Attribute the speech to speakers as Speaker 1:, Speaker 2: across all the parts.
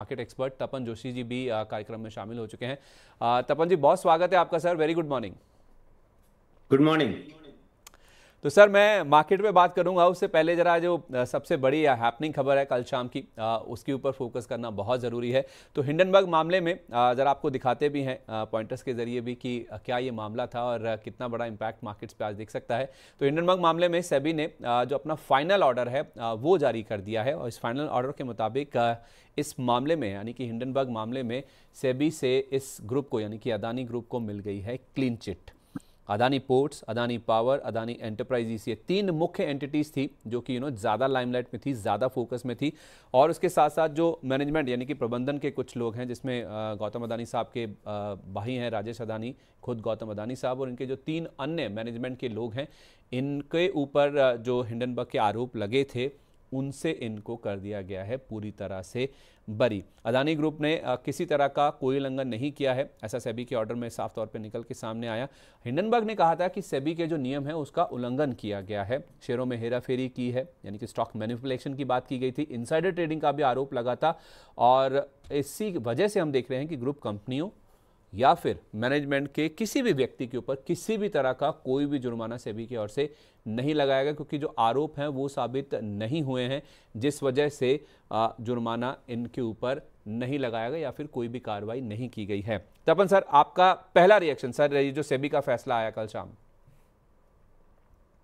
Speaker 1: Market expert तपन जोशी जी भी कार्यक्रम में शामिल हो चुके हैं। तपन जी, बहुत स्वागत है आपका sir. Very good morning.
Speaker 2: Good morning.
Speaker 1: तो सर, मैं मार्केट में बात करूंगा उससे पहले जरा जो सबसे बड़ी हैपनिंग खबर है कल शाम की, उसके ऊपर फोकस करना बहुत ज़रूरी है। तो हिंडनबर्ग मामले में ज़रा आपको दिखाते भी हैं पॉइंटर्स के जरिए भी कि क्या ये मामला था और कितना बड़ा इम्पैक्ट मार्केट्स पे आज दिख सकता है। तो हिंडनबर्ग मामले में सेबी ने जो अपना फाइनल ऑर्डर है वो जारी कर दिया है और इस फाइनल ऑर्डर के मुताबिक इस मामले में यानी कि हिंडनबर्ग मामले में सेबी से इस ग्रुप को यानी कि अदानी ग्रुप को मिल गई है clean chit. Adani ports, Adani power, Adani enterprises, ये तीन मुख्य एंटिटीज़ थी जो कि ज़्यादा लाइमलाइट में थी, ज़्यादा फोकस में थी। और उसके साथ साथ जो मैनेजमेंट यानी कि प्रबंधन के कुछ लोग हैं, जिसमें गौतम अदानी साहब के भाई हैं राजेश अदानी, खुद गौतम अदानी साहब, और इनके जो तीन अन्य मैनेजमेंट के लोग हैं, इनके ऊपर जो हिंडनबर्ग के आरोप लगे थे उनसे इनको कर दिया गया है पूरी तरह से बरी। अदानी ग्रुप ने किसी तरह का कोई उल्लंघन नहीं किया है, ऐसा सेबी के ऑर्डर में साफ तौर पे निकल के सामने आया। हिंडनबर्ग ने कहा था कि सेबी के जो नियम है उसका उल्लंघन किया गया है, शेयरों में हेराफेरी की है, यानी कि स्टॉक मैनिपुलेशन की बात की गई थी, इनसाइडर ट्रेडिंग का भी आरोप लगा था। और इसी वजह से हम देख रहे हैं कि ग्रुप कंपनियों या फिर मैनेजमेंट के किसी भी व्यक्ति के ऊपर किसी भी तरह का कोई भी जुर्माना सेबी की ओर से नहीं लगाया गया, क्योंकि जो आरोप हैं वो साबित नहीं हुए हैं, जिस वजह से जुर्माना इनके ऊपर नहीं लगाया गया या फिर कोई भी कार्रवाई नहीं की गई है। तपन सर, आपका पहला रिएक्शन सर, ये जो सेबी का फैसला आया कल शाम।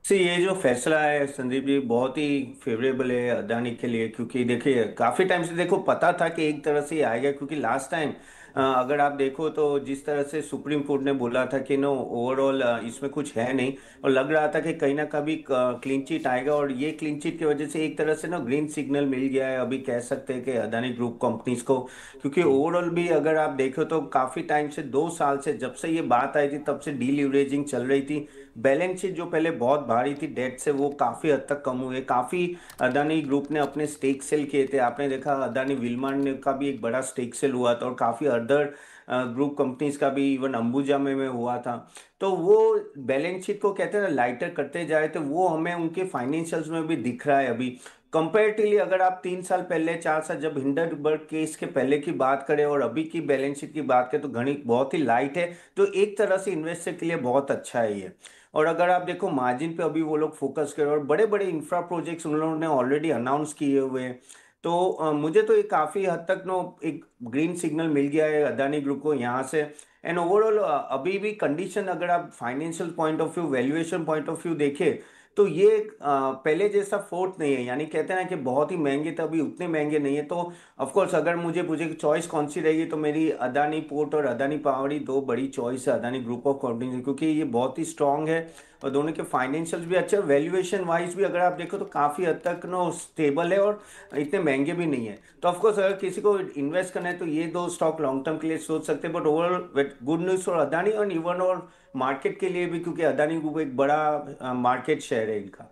Speaker 2: ये जो फैसला है संदीप जी बहुत ही फेवरेबल है अदानी के लिए, क्योंकि देखिए काफी टाइम से देखो पता था कि एक तरह से ही आएगा, क्योंकि लास्ट टाइम अगर आप देखो तो जिस तरह से सुप्रीम कोर्ट ने बोला था कि नो ओवरऑल इसमें कुछ है नहीं, और लग रहा था कि कहीं ना कभी क्लीन चिट आएगा, और ये क्लीन चिट की वजह से एक तरह से ना ग्रीन सिग्नल मिल गया है अभी कह सकते हैं कि अदानी ग्रुप कंपनीज को। क्योंकि ओवरऑल भी अगर आप देखो तो काफी टाइम से 2 साल से जब से ये बात आई थी तब से डीलिवरेजिंग चल रही थी। बैलेंस शीट जो पहले बहुत भारी थी डेट से, वो काफी हद तक कम हुए। काफी अदानी ग्रुप ने अपने स्टेक सेल किए थे, आपने देखा अदानी विल्मर ने का भी एक बड़ा स्टेक सेल हुआ था, और काफी अदर ग्रुप कंपनीज का भी, इवन अंबुजा में हुआ था। तो वो बैलेंस शीट को कहते हैं ना लाइटर करते जाए, तो वो हमें उनके फाइनेंशियल्स में भी दिख रहा है अभी। कंपेरेटिवली अगर आप 3 साल पहले 4 साल जब हिंडनबर्ग केस के पहले की बात करें और अभी की बैलेंस शीट की बात करें तो घनी बहुत ही लाइट है, तो एक तरह से इन्वेस्टर के लिए बहुत अच्छा है ये। और अगर आप देखो मार्जिन पे अभी वो लोग फोकस करें, और बड़े बड़े इंफ्रा प्रोजेक्ट्स उन लोगों ने ऑलरेडी अनाउंस किए हुए हैं। तो मुझे तो ये काफी हद तक नो एक ग्रीन सिग्नल मिल गया है अदानी ग्रुप को यहाँ से। एंड ओवरऑल अभी भी कंडीशन अगर आप financial point of view, valuation point of view देखें, तो ये पहले जैसा फोर्थ नहीं है, यानी कहते हैं ना कि बहुत ही महंगे थे, अभी उतने महंगे नहीं है। तो ऑफ कोर्स अगर मुझे पूछे कि चॉइस कौन सी रहेगी, तो मेरी अदानी पोर्ट और अदानी पावर ही दो बड़ी चॉइस है अदानी ग्रुप ऑफ कंपनीज, क्योंकि ये बहुत ही स्ट्रांग है और दोनों के फाइनेंशियल्स भी अच्छे, वैल्यूएशन वाइज भी अगर आप देखो तो काफी हद तक नो स्टेबल है और इतने महंगे भी नहीं है। तो ऑफकोर्स अगर किसी को इन्वेस्ट करना है तो ये दो स्टॉक लॉन्ग टर्म के लिए सोच सकते हैं, but overall good news for Adani और इवन और मार्केट के लिए भी, क्योंकि अदानी ग्रुप एक बड़ा मार्केट शेयर है इनका।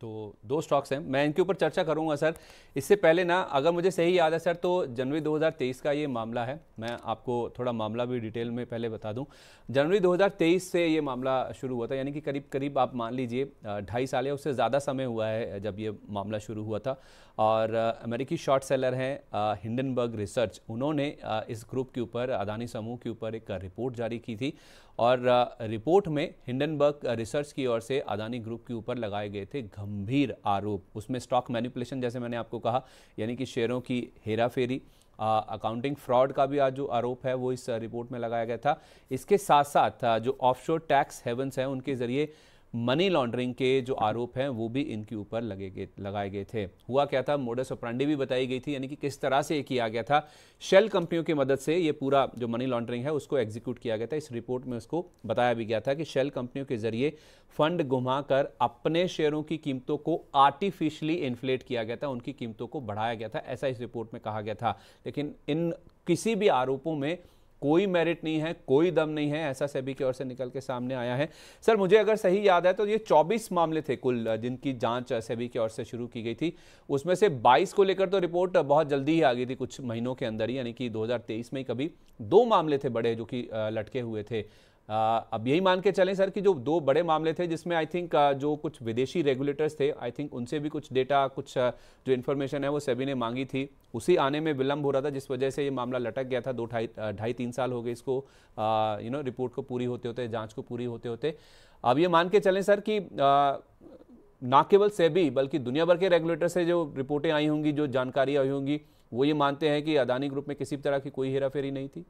Speaker 1: तो दो स्टॉक्स हैं, मैं इनके ऊपर चर्चा करूंगा सर। इससे पहले ना, अगर मुझे सही याद है सर, तो जनवरी 2023 का ये मामला है। मैं आपको थोड़ा मामला भी डिटेल में पहले बता दूं। जनवरी 2023 से ये मामला शुरू हुआ था, यानी कि करीब करीब आप मान लीजिए 2.5 साल या उससे ज़्यादा समय हुआ है जब ये मामला शुरू हुआ था। और अमेरिकी शॉर्ट सेलर हैं हिंडनबर्ग रिसर्च, उन्होंने इस ग्रुप के ऊपर, अदानी समूह के ऊपर एक रिपोर्ट जारी की थी। और रिपोर्ट में हिंडनबर्ग रिसर्च की ओर से अदानी ग्रुप के ऊपर लगाए गए थे गंभीर आरोप। उसमें स्टॉक मैनिपुलेशन, जैसे मैंने आपको कहा, यानी कि शेयरों की हेराफेरी, अकाउंटिंग फ्रॉड का भी आज जो आरोप है वो इस रिपोर्ट में लगाया गया था। इसके साथ साथ जो ऑफशोर टैक्स हेवन्स हैं उनके जरिए मनी लॉन्ड्रिंग के जो आरोप हैं वो भी इनके ऊपर लगाए गए थे। हुआ क्या था, मोडस ऑपरेंडी भी बताई गई थी, यानी कि किस तरह से ये किया गया था। शेल कंपनियों की मदद से ये पूरा जो मनी लॉन्ड्रिंग है उसको एग्जीक्यूट किया गया था। इस रिपोर्ट में उसको बताया भी गया था कि शेल कंपनियों के जरिए फंड घुमाकर अपने शेयरों की कीमतों को आर्टिफिशियली इन्फ्लेट किया गया था, उनकी कीमतों को बढ़ाया गया था, ऐसा इस रिपोर्ट में कहा गया था। लेकिन इन किसी भी आरोपों में कोई मेरिट नहीं है, कोई दम नहीं है, ऐसा सेबी की ओर से निकल के सामने आया है। सर, मुझे अगर सही याद है तो ये 24 मामले थे कुल जिनकी जांच सेबी की ओर से शुरू की गई थी। उसमें से 22 को लेकर तो रिपोर्ट बहुत जल्दी ही आ गई थी, कुछ महीनों के अंदर ही, यानी कि 2023 में ही कभी 2 मामले थे बड़े जो कि लटके हुए थे। अब यही मान के चलें सर कि जो दो बड़े मामले थे जिसमें आई थिंक जो कुछ विदेशी रेगुलेटर्स थे, आई थिंक उनसे भी कुछ डेटा, कुछ जो इन्फॉर्मेशन है वो सेबी ने मांगी थी, उसी आने में विलंब हो रहा था, जिस वजह से ये मामला लटक गया था। 2 ढाई 3 साल हो गए इसको रिपोर्ट को पूरी होते होते, जांच को पूरी होते होते। अब ये मान के चलें सर कि ना केवल सेबी बल्कि दुनिया भर के रेगुलेटर से जो रिपोर्टें आई होंगी, जो जानकारी आई होंगी, वो ये मानते हैं कि अदानी ग्रुप में किसी तरह की कोई हेराफेरी नहीं थी।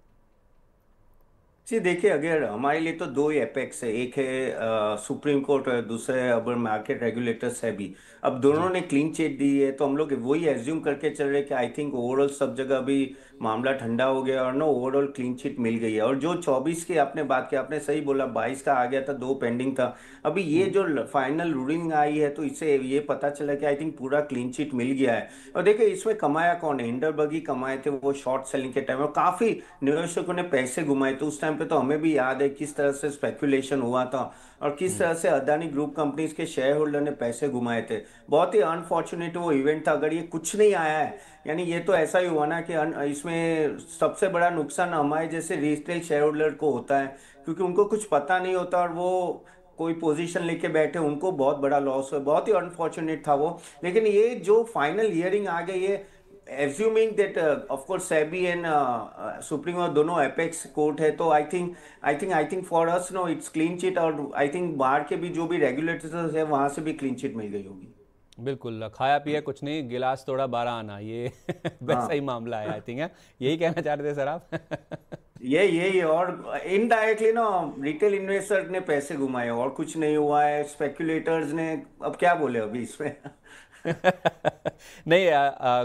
Speaker 2: जी देखिए, अगर हमारे लिए तो दो ही एपेक्स है, एक है सुप्रीम कोर्ट और दूसरा है अगर मार्केट रेगुलेटर्स है भी। अब दोनों
Speaker 1: जी।
Speaker 2: ने क्लीन चिट दी है तो हम लोग वही एज्यूम करके चल रहे कि आई थिंक ओवरऑल सब जगह अभी मामला ठंडा हो गया और ना ओवरऑल क्लीन चिट मिल गई है। और जो 24 की आपने बात की, आपने सही बोला, 22 का आ गया था, दो पेंडिंग था। अभी ये जो फाइनल रूलिंग आई है तो इससे ये पता चला कि आई थिंक पूरा क्लीन चिट मिल गया है। और देखिए इसमें कमाया कौन है, हिंडरबर्ग ही कमाए थे वो शॉर्ट सेलिंग के टाइम, और काफी निवेशकों ने पैसे घुमाए थे उस टाइम पे। तो हमें भी याद है किस तरह से स्पेकुलेशन हुआ था और किस तरह से अदानी ग्रुप कंपनीज के शेयर होल्डर ने पैसे घुमाए थे। बहुत ही अनफॉर्चुनेट वो इवेंट था। अगर ये कुछ नहीं आया है, यानी ये तो ऐसा ही हुआ ना कि इसमें सबसे बड़ा नुकसान हमारे जैसे रिटेल शेयर होल्डर को होता है, क्योंकि उनको कुछ पता नहीं होता और वो कोई पोजीशन लेके बैठे, उनको बहुत बड़ा लॉस हुआ। बहुत ही अनफॉर्चुनेट था वो। लेकिन ये जो फाइनल हियरिंग आ गई है, assuming that of course SEBI and Supreme दोनों apex कोर्ट है, तो I think for us know it's clean chit. और आई थिंक बाहर के भी जो भी रेगुलेटर्स है वहां से भी क्लीन चिट मिल गई होगी।
Speaker 1: बिल्कुल, खाया पिया कुछ नहीं, गिलास तोड़ा 12 आना, ये वैसा ही
Speaker 2: हाँ,
Speaker 1: मामला है आई थिंक है। यही कहना चाह रहे थे सर आप?
Speaker 2: यही और इनडायरेक्टली ना रिटेल इन्वेस्टर ने पैसे घुमाए और कुछ नहीं हुआ है। स्पेक्युलेटर्स ने अब क्या बोले अभी इसमें।
Speaker 1: नहीं,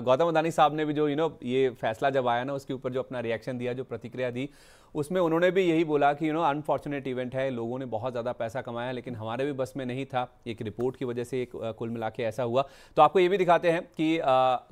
Speaker 1: गौतम अदानी साहब ने भी जो ये फैसला जब आया ना, उसके ऊपर जो अपना रिएक्शन दिया, जो प्रतिक्रिया दी, उसमें उन्होंने भी यही बोला कि अनफॉर्चुनेट इवेंट है, लोगों ने बहुत ज़्यादा पैसा कमाया लेकिन हमारे भी बस में नहीं था, एक रिपोर्ट की वजह से एक कुल मिला के ऐसा हुआ। तो आपको ये भी दिखाते हैं कि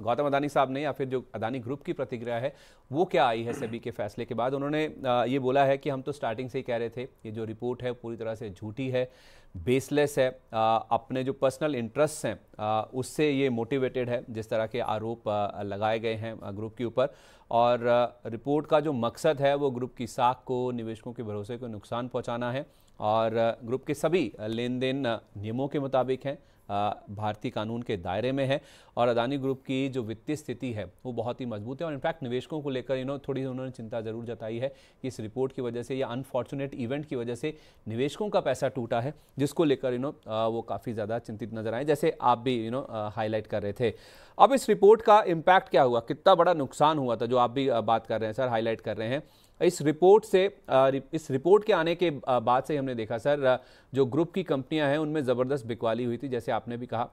Speaker 1: गौतम अदानी साहब ने या फिर जो अदानी ग्रुप की प्रतिक्रिया है वो क्या आई है सेबी के फैसले के बाद। उन्होंने ये बोला है कि हम तो स्टार्टिंग से ही कह रहे थे ये जो रिपोर्ट है पूरी तरह से झूठी है, बेसलेस है, अपने जो पर्सनल इंटरेस्ट हैं उससे ये मोटिवेटेड है, जिस तरह के आरोप लगाए गए हैं ग्रुप के ऊपर। और रिपोर्ट का जो मकसद है वो ग्रुप की साख को, निवेशकों के भरोसे को नुकसान पहुंचाना है, और ग्रुप के सभी लेन देन नियमों के मुताबिक हैं, भारतीय कानून के दायरे में है, और अदानी ग्रुप की जो वित्तीय स्थिति है वो बहुत ही मजबूत है। और इनफैक्ट निवेशकों को लेकर थोड़ी उन्होंने चिंता ज़रूर जताई है कि इस रिपोर्ट की वजह से या अनफॉर्चुनेट इवेंट की वजह से निवेशकों का पैसा टूटा है, जिसको लेकर वो काफ़ी ज़्यादा चिंतित नजर आए, जैसे आप भी हाईलाइट कर रहे थे। अब इस रिपोर्ट का इम्पैक्ट क्या हुआ, कितना बड़ा नुकसान हुआ था, जो आप भी बात कर रहे हैं सर, हाईलाइट कर रहे हैं। इस रिपोर्ट के आने के बाद से हमने देखा सर, जो ग्रुप की कंपनियां हैं उनमें ज़बरदस्त बिकवाली हुई थी, जैसे आपने भी कहा।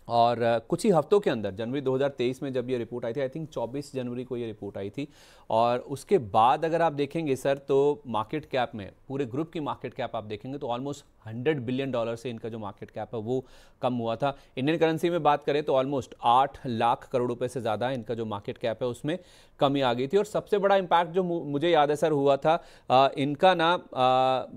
Speaker 1: और कुछ ही हफ्तों के अंदर, जनवरी 2023 में जब ये रिपोर्ट आई थी, आई थिंक 24 जनवरी को ये रिपोर्ट आई थी, और उसके बाद अगर आप देखेंगे सर तो मार्केट कैप में, पूरे ग्रुप की मार्केट कैप आप देखेंगे तो ऑलमोस्ट $100 बिलियन से इनका जो मार्केट कैप है वो कम हुआ था। इंडियन करेंसी में बात करें तो ऑलमोस्ट 8 लाख करोड़ रुपए से ज़्यादा इनका जो मार्केट कैप है उसमें कमी आ गई थी। और सबसे बड़ा इम्पैक्ट जो मुझे याद है सर हुआ था, इनका ना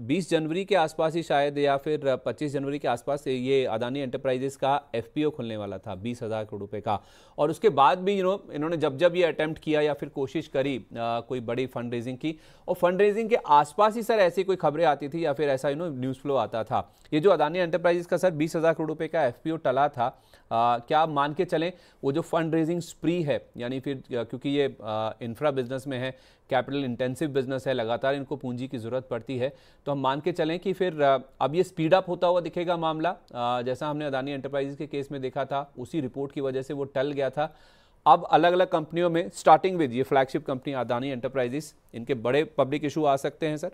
Speaker 1: 20 जनवरी के आसपास ही शायद, या फिर 25 जनवरी के आसपास ये अदानी एंटरप्राइजेस का एफपीओ खुलने वाला था 20,000 करोड़ रुपए का। और उसके बाद भी इन्होंने जब जब ये अटेम्प्ट किया या फिर कोशिश करी कोई बड़ी फंड रेजिंग की, और फंड रेजिंग के आसपास ही सर ऐसी कोई खबरें आती थी या फिर ऐसा न्यूज़ फ्लो आता था। ये जो अदानी एंटरप्राइजेस का सर 20,000 करोड़ रुपए का एफपीओ टला था, क्या आप मान के चलें वो जो फंड रेजिंग स्प्री है, यानी फिर क्योंकि ये इंफ्रा बिजनेस में है, कैपिटल इंटेंसिव बिजनेस है, लगातार इनको पूंजी की ज़रूरत पड़ती है, तो हम मान के चलें कि फिर अब ये स्पीड अप होता हुआ दिखेगा मामला, जैसा हमने अदानी एंटरप्राइजेस के केस में देखा था, उसी रिपोर्ट की वजह से वो टल गया था। अब अलग अलग कंपनियों में, स्टार्टिंग विद ये फ्लैगशिप कंपनी अदानी एंटरप्राइजेस, इनके बड़े पब्लिक इशू आ सकते हैं सर।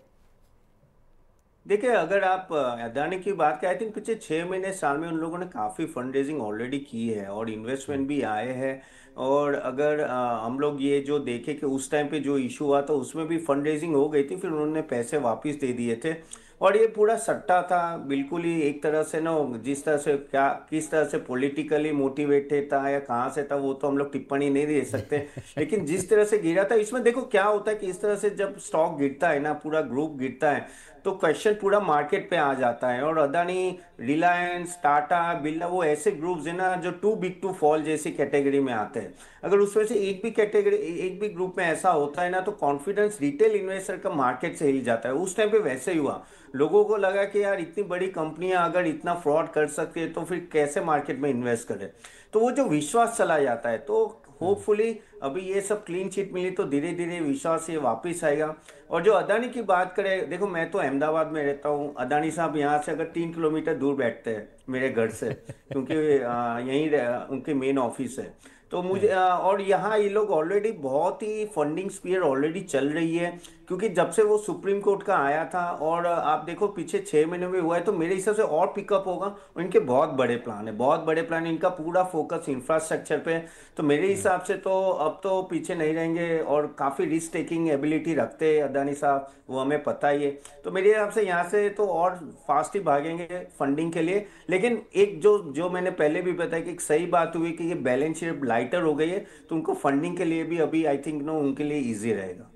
Speaker 2: देखिए, अगर आप अदानी की बात करें, आई थिंक पिछले 6 महीने साल में उन लोगों ने काफ़ी फंड रेजिंग ऑलरेडी की है और इन्वेस्टमेंट भी आए हैं। और अगर हम लोग ये जो देखें कि उस टाइम पे जो इशू हुआ था उसमें भी फंड रेजिंग हो गई थी, फिर उन्होंने पैसे वापस दे दिए थे। और ये पूरा सट्टा था बिल्कुल ही, एक तरह से ना, जिस तरह से क्या किस तरह से पॉलिटिकली मोटिवेटेड था या कहाँ से था वो तो हम लोग टिप्पणी नहीं दे सकते। लेकिन जिस तरह से गिरा था, इसमें देखो क्या होता है कि इस तरह से जब स्टॉक गिरता है ना, पूरा ग्रुप गिरता है, तो क्वेश्चन पूरा मार्केट पे आ जाता है। और अदानी रिलायंस, टाटा, बिरला, वो ऐसे ग्रुप्स है ना जो टू बिग टू फॉल जैसी कैटेगरी में आते हैं। अगर उसमें से एक भी कैटेगरी, एक भी ग्रुप में ऐसा होता है ना, तो कॉन्फिडेंस रिटेल इन्वेस्टर का मार्केट से हिल जाता है। उस टाइम पे वैसे ही हुआ। लोगों को लगा कि यार इतनी बड़ी कंपनियां अगर इतना फ्रॉड कर सकती है तो फिर कैसे मार्केट में इन्वेस्ट करें। तो वो जो विश्वास चला जाता है, तो होपफुली अभी ये सब क्लीन चिट मिली तो धीरे धीरे विश्वास ये वापस आएगा। और जो अदानी की बात करें, देखो मैं तो अहमदाबाद में रहता हूँ, अदानी साहब यहाँ से अगर 3 किलोमीटर दूर बैठते हैं मेरे घर से, क्योंकि यहीं उनके मेन ऑफिस है। तो मुझे और यहाँ ये लोग ऑलरेडी बहुत ही फंडिंग स्पीयर ऑलरेडी चल रही है, क्योंकि जब से वो सुप्रीम कोर्ट का आया था, और आप देखो पीछे 6 महीने में हुआ है, तो मेरे हिसाब से और पिकअप होगा। और इनके बहुत बड़े प्लान है, बहुत बड़े प्लान, इनका पूरा फोकस इंफ्रास्ट्रक्चर पे है। तो मेरे हिसाब से तो अब तो पीछे नहीं रहेंगे, और काफ़ी रिस्क टेकिंग एबिलिटी रखते हैं अदानी साहब, वो हमें पता ही है। तो मेरे हिसाब से यहाँ से तो और फास्ट ही भागेंगे फंडिंग के लिए। लेकिन एक जो जो मैंने पहले भी बताया कि एक सही बात हुई कि ये बैलेंस शीट लाइटर हो गई है, तो उनको फंडिंग के लिए भी अभी आई थिंक नो उनके लिए ईजी रहेगा।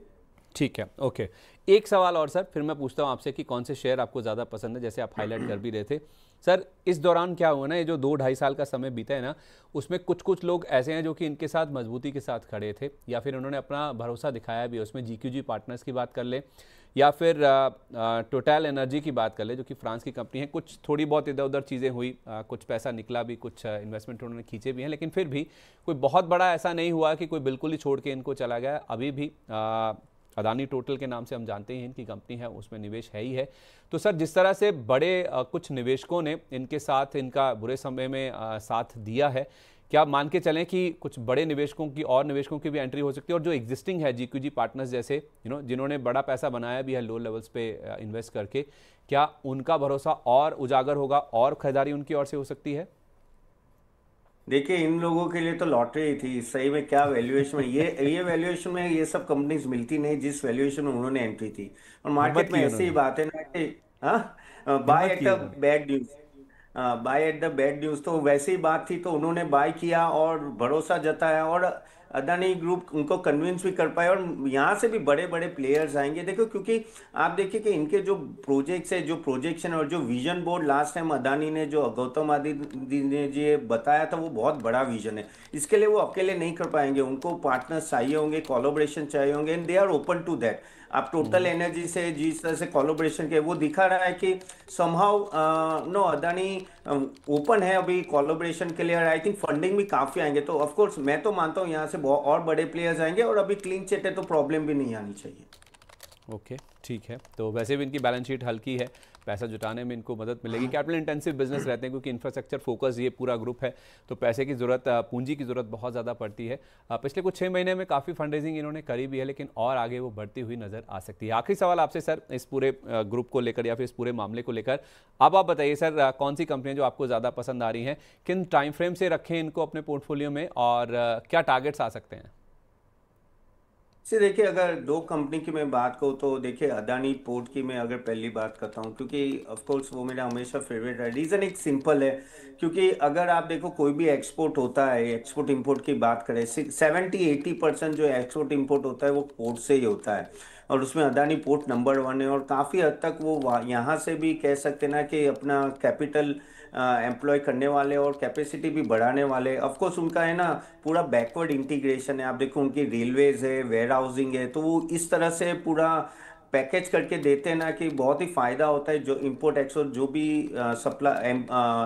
Speaker 1: ठीक है, ओके। एक सवाल और सर, फिर मैं पूछता हूँ आपसे कि कौन से शेयर आपको ज़्यादा पसंद है, जैसे आप हाईलाइट कर भी रहे थे। सर, इस दौरान क्या हुआ ना, ये जो 2-2.5 साल का समय बीता है ना, उसमें कुछ कुछ लोग ऐसे हैं जो कि इनके साथ मजबूती के साथ खड़े थे, या फिर उन्होंने अपना भरोसा दिखाया भी। उसमें जीक्यूजी पार्टनर्स की बात कर ले, या फिर टोटल एनर्जी की बात कर ले, जो कि फ्रांस की कंपनी है। कुछ थोड़ी बहुत इधर उधर चीज़ें हुई, कुछ पैसा निकला भी, कुछ इन्वेस्टमेंट उन्होंने खींचे भी हैं, लेकिन फिर भी कोई बहुत बड़ा ऐसा नहीं हुआ कि कोई बिल्कुल ही छोड़ के इनको चला गया। अभी भी अदानी टोटल के नाम से हम जानते हैं इनकी कंपनी है, उसमें निवेश है ही है। तो सर, जिस तरह से बड़े कुछ निवेशकों ने इनके साथ, इनका बुरे समय में साथ दिया है, क्या आप मान के चलें कि कुछ बड़े निवेशकों की और निवेशकों की भी एंट्री हो सकती है? और जो एग्जिस्टिंग है जीक्यूजी पार्टनर्स जैसे, जिन्होंने बड़ा पैसा बनाया भी है लो लेवल्स पे इन्वेस्ट करके, क्या उनका भरोसा और उजागर होगा और खरीदारी उनकी ओर से हो सकती है?
Speaker 2: देखिए इन लोगों के लिए तो लॉटरी थी सही में। क्या वैल्यूएशन में ये वैल्यूएशन में ये सब कंपनीज मिलती नहीं जिस वैल्यूएशन में उन्होंने एंट्री थी। और
Speaker 1: हिम्मत
Speaker 2: मार्केट में
Speaker 1: की
Speaker 2: ऐसी ही
Speaker 1: उन्होंने,
Speaker 2: बात है ना कि हाँ, बाय
Speaker 1: हिम्मत
Speaker 2: एट
Speaker 1: की
Speaker 2: अ
Speaker 1: उन्होंने।
Speaker 2: Bad news. By at the bad news, तो वैसी ही बात थी तो उन्होंने बाय किया और भरोसा जताया, और अदानी ग्रुप उनको कन्विंस भी कर पाए। और यहाँ से भी बड़े बड़े प्लेयर्स आएंगे, देखो क्योंकि आप देखिए कि इनके जो प्रोजेक्ट्स है, जो प्रोजेक्शन और जो vision board last time Adani ने, जो गौतम आदित्य ने जी बताया था, वो बहुत बड़ा विजन है। इसके लिए वो अकेले नहीं कर पाएंगे, उनको पार्टनर्स चाहिए होंगे, कोलैबोरेशन चाहिए होंगे, and they are open to that. आप टोटल एनर्जी से जिस तरह से कोलैबोरेशन के वो दिखा रहा है कि समहाउ नो अदानी ओपन है अभी कोलैबोरेशन के लिए। और आई थिंक फंडिंग भी काफी आएंगे, तो ऑफ कोर्स मैं तो मानता हूँ यहाँ से बहुत और बड़े प्लेयर्स आएंगे, और अभी क्लीन चिट है तो प्रॉब्लम भी नहीं आनी चाहिए।
Speaker 1: ओके, ठीक है। तो वैसे भी इनकी बैलेंस शीट हल्की है, पैसा जुटाने में इनको मदद मिलेगी। कैपिटल इंटेंसिव बिजनेस रहते हैं, क्योंकि इंफ्रास्ट्रक्चर फोकस ये पूरा ग्रुप है, तो पैसे की ज़रूरत, पूंजी की ज़रूरत बहुत ज़्यादा पड़ती है। पिछले कुछ 6 महीने में काफ़ी फंड रेजिंग इन्होंने करी भी है, लेकिन और आगे वो बढ़ती हुई नज़र आ सकती है। आखिरी सवाल आपसे सर, इस पूरे ग्रुप को लेकर या फिर इस पूरे मामले को लेकर, अब आप बताइए सर, कौन सी कंपनियाँ जो आपको ज़्यादा पसंद आ रही हैं, किन टाइम फ्रेम से रखें इनको अपने पोर्टफोलियो में, और क्या टारगेट्स आ सकते हैं?
Speaker 2: से देखिए, अगर दो कंपनी की मैं बात करूँ तो देखिए अदानी पोर्ट की मैं अगर पहली बात करता हूँ, क्योंकि ऑफ कोर्स वो मेरा हमेशा फेवरेट है। रीज़न एक सिंपल है, क्योंकि अगर आप देखो कोई भी एक्सपोर्ट होता है, एक्सपोर्ट इंपोर्ट की बात करें, 70-80% जो एक्सपोर्ट इंपोर्ट होता है वो पोर्ट से ही होता है। और उसमें अदानी पोर्ट नंबर 1 है, और काफ़ी हद तक वो यहाँ से भी कह सकते हैं ना कि अपना कैपिटल एम्प्लॉय करने वाले और कैपेसिटी भी बढ़ाने वाले। ऑफ कोर्स उनका है ना पूरा बैकवर्ड इंटीग्रेशन है, आप देखो उनकी रेलवेज है, वेयर हाउसिंग है, तो वो इस तरह से पूरा पैकेज करके देते हैं ना कि बहुत ही फायदा होता है जो इंपोर्ट एक्सपोर्ट जो भी सप्लाई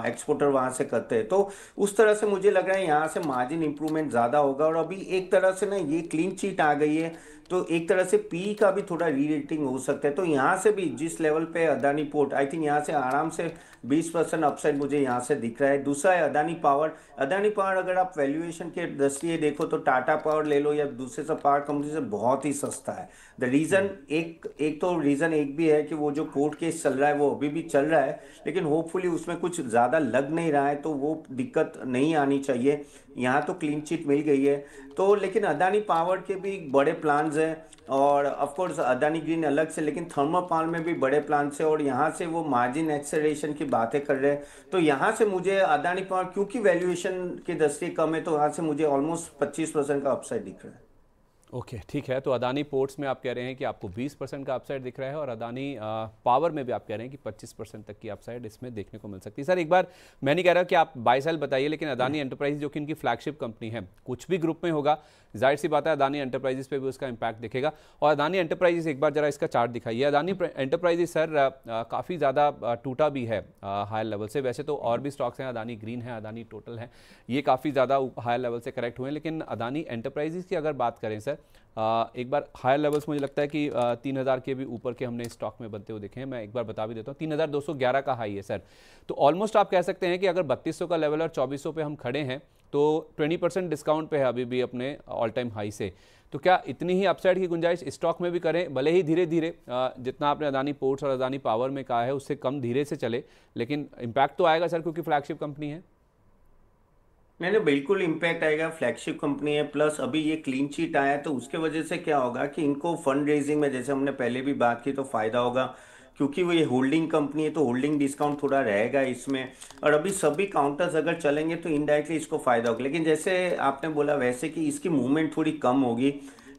Speaker 2: एक्सपोर्टर वहां से करते हैं। तो उस तरह से मुझे लग रहा है यहाँ से मार्जिन इंप्रूवमेंट ज़्यादा होगा। और अभी एक तरह से ना ये क्लीन चीट आ गई है, तो एक तरह से पी का भी थोड़ा री रेटिंग हो सकता है। तो यहाँ से भी जिस लेवल पे अदानी पोर्ट, आई थिंक यहाँ से आराम से 20% अपसाइड मुझे यहाँ से दिख रहा है। दूसरा है अदानी पावर। अदानी पावर अगर आप वैल्यूएशन के दृष्टि देखो तो टाटा पावर ले लो या दूसरे सब पावर कंपनी से बहुत ही सस्ता है। द रीजन एक एक तो रीजन एक भी है कि वो जो कोर्ट केस चल रहा है वो अभी भी चल रहा है, लेकिन होपफुली उसमें कुछ ज्यादा लग नहीं रहा है, तो वो दिक्कत नहीं आनी चाहिए। यहाँ तो क्लीन चिट मिल गई है। तो लेकिन अदानी पावर के भी बड़े प्लान्स हैं, और ऑफ कोर्स अदानी ग्रीन अलग से, लेकिन थर्मल पावर में भी बड़े प्लान्स है, और यहाँ से वो मार्जिन एक्सेलरेशन की बातें कर रहे हैं। तो यहाँ से मुझे अदानी पावर क्योंकि वैल्यूएशन की दृष्टि कम है, तो यहाँ से मुझे ऑलमोस्ट 25% का अपसाइड दिख रहा है।
Speaker 1: ओके, ठीक है। तो अदानी पोर्ट्स में आप कह रहे हैं कि आपको 20% का अपसाइड दिख रहा है, और अदानी पावर में भी आप कह रहे हैं कि 25% तक की अपसाइड इसमें देखने को मिल सकती है। सर एक बार, मैं नहीं कह रहा कि आप बाय सेल बताइए, लेकिन अदानी एंटरप्राइज जो कि इनकी फ्लैगशिप कंपनी है, कुछ भी ग्रुप में होगा, जाहिर सी बात है अदानी एंटरप्राइजेस पे भी उसका इंपैक्ट दिखेगा। और अदानी एंटरप्राइजेस, एक बार जरा इसका चार्ट दिखाइए। अदानी एंटरप्राइजेस सर काफ़ी ज़्यादा टूटा भी है हायर लेवल से। वैसे तो और भी स्टॉक्स हैं, अदानी ग्रीन है, अदानी टोटल है, ये काफ़ी ज़्यादा हायर लेवल से करेक्ट हुए हैं। लेकिन अदानी एंटरप्राइजेस की अगर बात करें सर, एक बार हायर लेवल्स मुझे लगता है कि 3000 के भी ऊपर के हमने स्टॉक में बनते हुए देखे हैं। मैं एक बार बता भी देता हूँ, 3211 का हाई है सर। तो ऑलमोस्ट आप कह सकते हैं कि अगर 3200 का लेवल और 2400 पे हम खड़े हैं, तो 20% डिस्काउंट पे है अभी भी अपने ऑल टाइम हाई से। तो क्या इतनी ही अपसाइड की गुंजाइश स्टॉक में भी करें? भले ही धीरे धीरे, जितना आपने अदानी पोर्ट्स और अदानी पावर में कहा है उससे कम धीरे से चले, लेकिन इम्पैक्ट तो आएगा सर, क्योंकि फ्लैगशिप कंपनी है।
Speaker 2: मैंने बिल्कुल इम्पैक्ट आएगा, फ्लैगशिप कंपनी है, प्लस अभी ये क्लीन चीट आया है, तो उसके वजह से क्या होगा कि इनको फंड रेजिंग में, जैसे हमने पहले भी बात की, तो फायदा होगा, क्योंकि वो ये होल्डिंग कंपनी है, तो होल्डिंग डिस्काउंट थोड़ा रहेगा इसमें। और अभी सभी काउंटर्स अगर चलेंगे तो इनडायरेक्टली इसको फायदा होगा। लेकिन जैसे आपने बोला वैसे कि इसकी मूवमेंट थोड़ी कम होगी,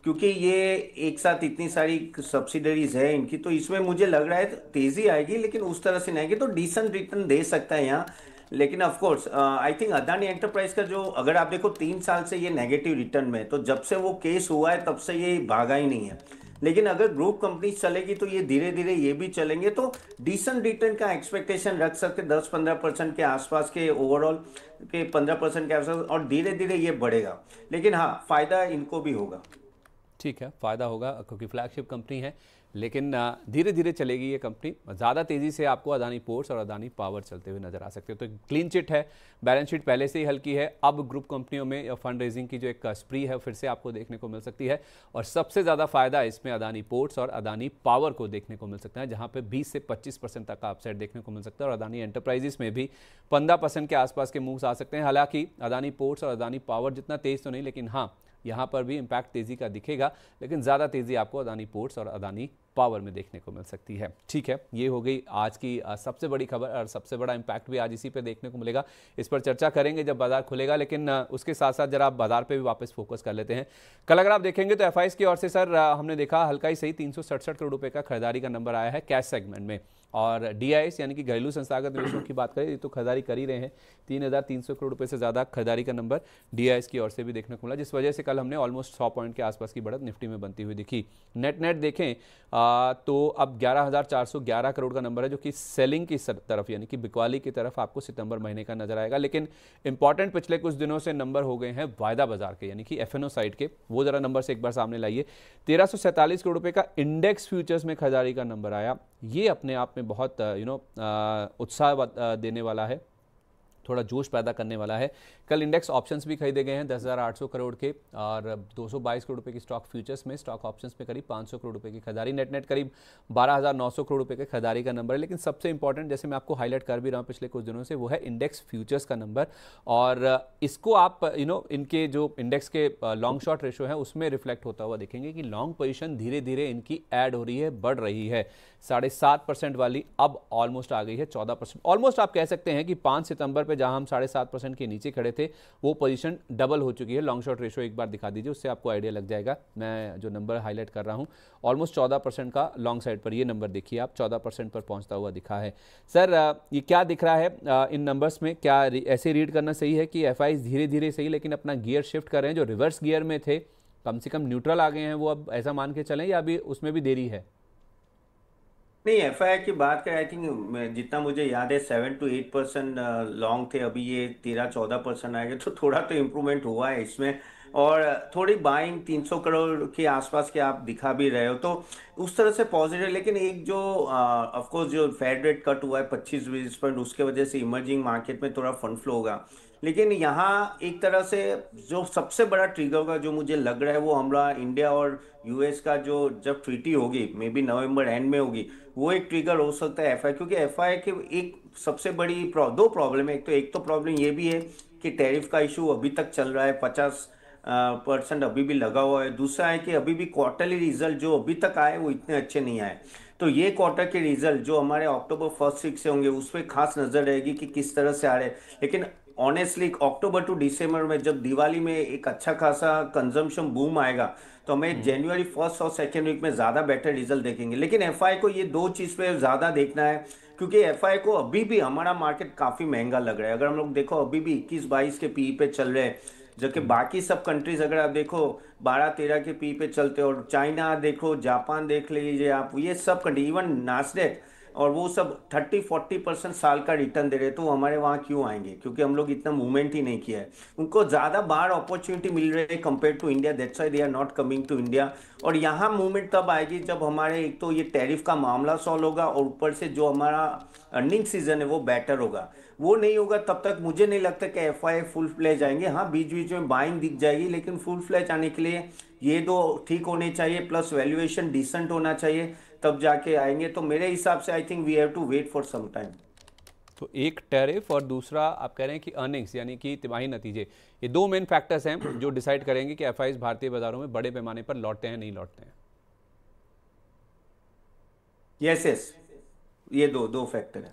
Speaker 2: क्योंकि ये एक साथ इतनी सारी सब्सिडरीज है इनकी, तो इसमें मुझे लग रहा है तेजी आएगी, लेकिन उस तरह से नहीं आएगी, तो डिसेंट रिटर्न दे सकता है यहाँ। लेकिन of course I think Adani enterprise का जो, अगर आप देखो 3 साल से ये नेगेटिव रिटर्न में है, तो जब से वो केस हुआ है तब से ये भागा ही नहीं है। लेकिन अगर ग्रुप कंपनी चलेगी तो ये धीरे धीरे ये भी चलेंगे, तो डिसेंट रिटर्न का एक्सपेक्टेशन रख सकते, 10-15% के आसपास के ओवरऑल के, 15% के आसपास, और धीरे धीरे ये बढ़ेगा। लेकिन हाँ, फायदा इनको भी होगा।
Speaker 1: ठीक है, फ़ायदा होगा क्योंकि फ्लैगशिप कंपनी है, लेकिन धीरे धीरे चलेगी ये कंपनी। ज़्यादा तेज़ी से आपको अदानी पोर्ट्स और अदानी पावर चलते हुए नजर आ सकते हो। तो क्लीन चिट है, बैलेंस शीट पहले से ही हल्की है। अब ग्रुप कंपनियों में फंड रेजिंग की जो एक स्प्री है फिर से आपको देखने को मिल सकती है, और सबसे ज़्यादा फायदा इसमें अदानी पोर्ट्स और अदानी पावर को देखने को मिल सकता है, जहाँ पे 20 से 25% तक का अपसाइड देखने को मिल सकता है। और अदानी एंटरप्राइजेस में भी 15% के आसपास के मूव्स आ सकते हैं। हालांकि अदानी पोर्ट्स और अदानी पावर जितना तेज़ तो नहीं, लेकिन हाँ, यहाँ पर भी इम्पैक्ट तेज़ी का दिखेगा, लेकिन ज़्यादा तेज़ी आपको अदानी पोर्ट्स और अदानी पावर में देखने को मिल सकती है। ठीक है, ये हो गई आज की सबसे बड़ी खबर, और सबसे बड़ा इम्पैक्ट भी आज इसी पे देखने को मिलेगा। इस पर चर्चा करेंगे जब बाजार खुलेगा, लेकिन उसके साथ साथ जरा आप बाजार पे भी वापस फोकस कर लेते हैं। कल अगर आप देखेंगे तो एफआईएस की ओर से सर हमने देखा हल्का ही सही 367 करोड़ रुपए का खरीदारी का नंबर आया है कैश सेगमेंट में। और डीआईएस यानी कि घरेलू संस्थागत निवेशों की बात करें तो खरीदारी कर ही रहे हैं, 3300 करोड़ रुपए से ज़्यादा खरीदारी का नंबर डीआईएस की ओर से भी देखने को मिला, जिस वजह से कल हमने ऑलमोस्ट 100 पॉइंट के आसपास की बढ़त निफ्टी में बनती हुई दिखी। नेट देखें तो अब 11,411 करोड़ का नंबर है, जो कि सेलिंग की तरफ यानी कि बिकवाली की तरफ आपको सितंबर महीने का नजर आएगा। लेकिन इंपॉर्टेंट पिछले कुछ दिनों से नंबर हो गए हैं वायदा बाजार के, यानी कि एफएनओ साइड के, वो जरा नंबर से एक बार सामने लाइए। 1347 करोड़ रुपए का इंडेक्स फ्यूचर्स में खरीदारी का नंबर आया। ये अपने आप में बहुत उत्साह देने वाला है, थोड़ा जोश पैदा करने वाला है। कल इंडेक्स ऑप्शंस भी खरीदे गए हैं 10,800 करोड़ के, और 222 करोड़ रुपए की स्टॉक फ्यूचर्स में, स्टॉक ऑप्शंस में करीब 500 करोड़ रुपए की खरीदारी। नेट करीब 12,900 करोड़ रुपए के खरीदारी का नंबर है। लेकिन सबसे इंपॉर्टेंट, जैसे मैं आपको हाईलाइट कर भी रहा हूँ पिछले कुछ दिनों से, वो है इंडेक्स फ्यूचर्स का नंबर। और इसको आप इनके जो इंडेक्स के लॉन्ग शॉर्ट रेशो है उसमें रिफ्लेक्ट होता हुआ देखेंगे कि लॉन्ग पोजिशन धीरे धीरे इनकी ऐड हो रही है, बढ़ रही है। 7.5% वाली अब ऑलमोस्ट आ गई है 14%। ऑलमोस्ट आप कह सकते हैं कि 5 सितंबर पे जहां हम 7.5% के नीचे खड़े थे, वो पोजीशन डबल हो चुकी है। लॉन्ग शॉर्ट रेशो एक बार दिखा दीजिए, उससे आपको आइडिया लग जाएगा। मैं जो नंबर हाईलाइट कर रहा हूं, ऑलमोस्ट 14% का लॉन्ग साइड पर ये नंबर देखिए आप, 14% पर पहुंचता हुआ दिखा है। सर ये क्या दिख रहा है इन नंबर्स में? क्या ऐसे रीड करना सही है कि एफआईज धीरे धीरे सही, लेकिन अपना गियर शिफ्ट कर रहे हैं? जो रिवर्स गियर में थे कम से कम न्यूट्रल आ गए हैं वो, अब ऐसा मान के चलें, या अभी उसमें भी देरी है?
Speaker 2: नहीं, एफआई की बात करें, आई थिंक जितना मुझे याद है 7 to 8% लॉन्ग थे, अभी ये 13-14% आएंगे, तो थोड़ा तो इम्प्रूवमेंट हुआ है इसमें। और थोड़ी बाइंग 300 करोड़ के आसपास के आप दिखा भी रहे हो, तो उस तरह से पॉजिटिव। लेकिन एक जो ऑफ कोर्स जो फेड रेट कट हुआ है 25-20 पॉइंट, उसके वजह से इमर्जिंग मार्केट में थोड़ा फंड फ्लो होगा। लेकिन यहाँ एक तरह से जो सबसे बड़ा ट्रिगर होगा जो मुझे लग रहा है, वो हमारा इंडिया और यूएस का जो जब ट्रीटी होगी, मे बी नवंबर एंड में होगी, वो एक ट्रिगर हो सकता है एफआई। क्योंकि एफआई के एक सबसे बड़ी दो प्रॉब्लम है। एक तो प्रॉब्लम ये भी है कि टैरिफ का इशू अभी तक चल रहा है, 50% अभी भी लगा हुआ है। दूसरा है कि अभी भी क्वार्टरली रिजल्ट जो अभी तक आए वो इतने अच्छे नहीं आए, तो ये क्वार्टर के रिजल्ट जो हमारे अक्टूबर 1st वीक से होंगे उस पर खास नजर रहेगी कि किस तरह से आ रहे हैं। लेकिन ऑनेस्टली अक्टूबर टू दिसंबर में जब दिवाली में एक अच्छा खासा कंजम्पशन बूम आएगा, तो हमें जनवरी फर्स्ट और सेकेंड वीक में ज्यादा बेटर रिजल्ट देखेंगे। लेकिन एफआई को ये दो चीज पे ज्यादा देखना है, क्योंकि एफआई को अभी भी हमारा मार्केट काफी महंगा लग रहा है। अगर हम लोग देखो अभी भी 21-22 के पी पे चल रहे हैं, जबकि बाकी सब कंट्रीज अगर आप देखो 12-13 के पी पे चलते हैं। और चाइना देखो, जापान देख लीजिए आप, ये सब कंट्री, इवन नास्डेक और वो सब 30-40% साल का रिटर्न दे रहे हैं। तो हमारे वहाँ क्यों आएंगे? क्योंकि हम लोग इतना मूवमेंट ही नहीं किया है। उनको ज्यादा बाहर अपॉर्चुनिटी मिल रही है compare to India, that's why they are not coming to India. और यहाँ मूवमेंट तब आएगी जब हमारे एक तो ये टैरिफ का मामला सॉल्व होगा, और ऊपर से जो हमारा अर्निंग सीजन है वो बेटर होगा। वो नहीं होगा तब तक मुझे नहीं लगता कि एफआई फुल फ्लैज आएंगे। हाँ, बीच बीच में बाइंग दिख जाएगी, लेकिन फुल फ्लैज आने के लिए ये दो ठीक होने चाहिए, प्लस वैल्यूएशन डिसेंट होना चाहिए, तब जाके आएंगे। तो मेरे हिसाब से I think we have to wait for some time.
Speaker 1: तो एक टैरिफ और दूसरा आप कह रहे हैं कि अर्निंग्स यानी कि तिमाही नतीजे, ये दो मेन फैक्टर्स हैं जो डिसाइड करेंगे कि एफआईज भारतीय बाजारों में बड़े पैमाने पर लौटते हैं नहीं लौटते हैं।
Speaker 2: यस यस, ये दो दो फैक्टर है।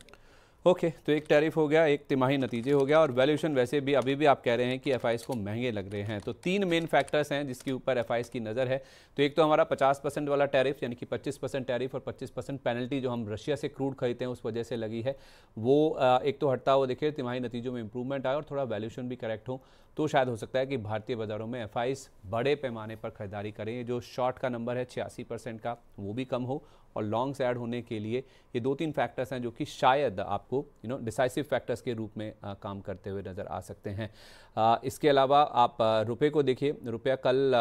Speaker 1: ओके तो एक टैरिफ हो गया, एक तिमाही नतीजे हो गया, और वैल्यूएशन वैसे भी अभी भी आप कह रहे हैं कि एफआईएस को महंगे लग रहे हैं। तो तीन मेन फैक्टर्स हैं जिसके ऊपर एफआईएस की नज़र है। तो एक तो हमारा 50% वाला टैरिफ, यानी कि 25% टैरिफ और 25% पेनल्टी जो हम रशिया से क्रूड खरीदते हैं उस वजह से लगी है, वो एक तो हटता हुआ देखिए, तिमाही नतीजों में इंप्रूवमेंट आए और थोड़ा वैल्यूएशन भी करेक्ट हो, तो शायद हो सकता है कि भारतीय बाजारों में एफआईएस बड़े पैमाने पर खरीदारी करें। जो शॉर्ट का नंबर है 86% का, वो भी कम हो, और लॉन्ग्स ऐड होने के लिए ये दो तीन फैक्टर्स हैं जो कि शायद आपको डिसाइसिव फैक्टर्स के रूप में काम करते हुए नज़र आ सकते हैं। इसके अलावा आप रुपए को देखिए, रुपया कल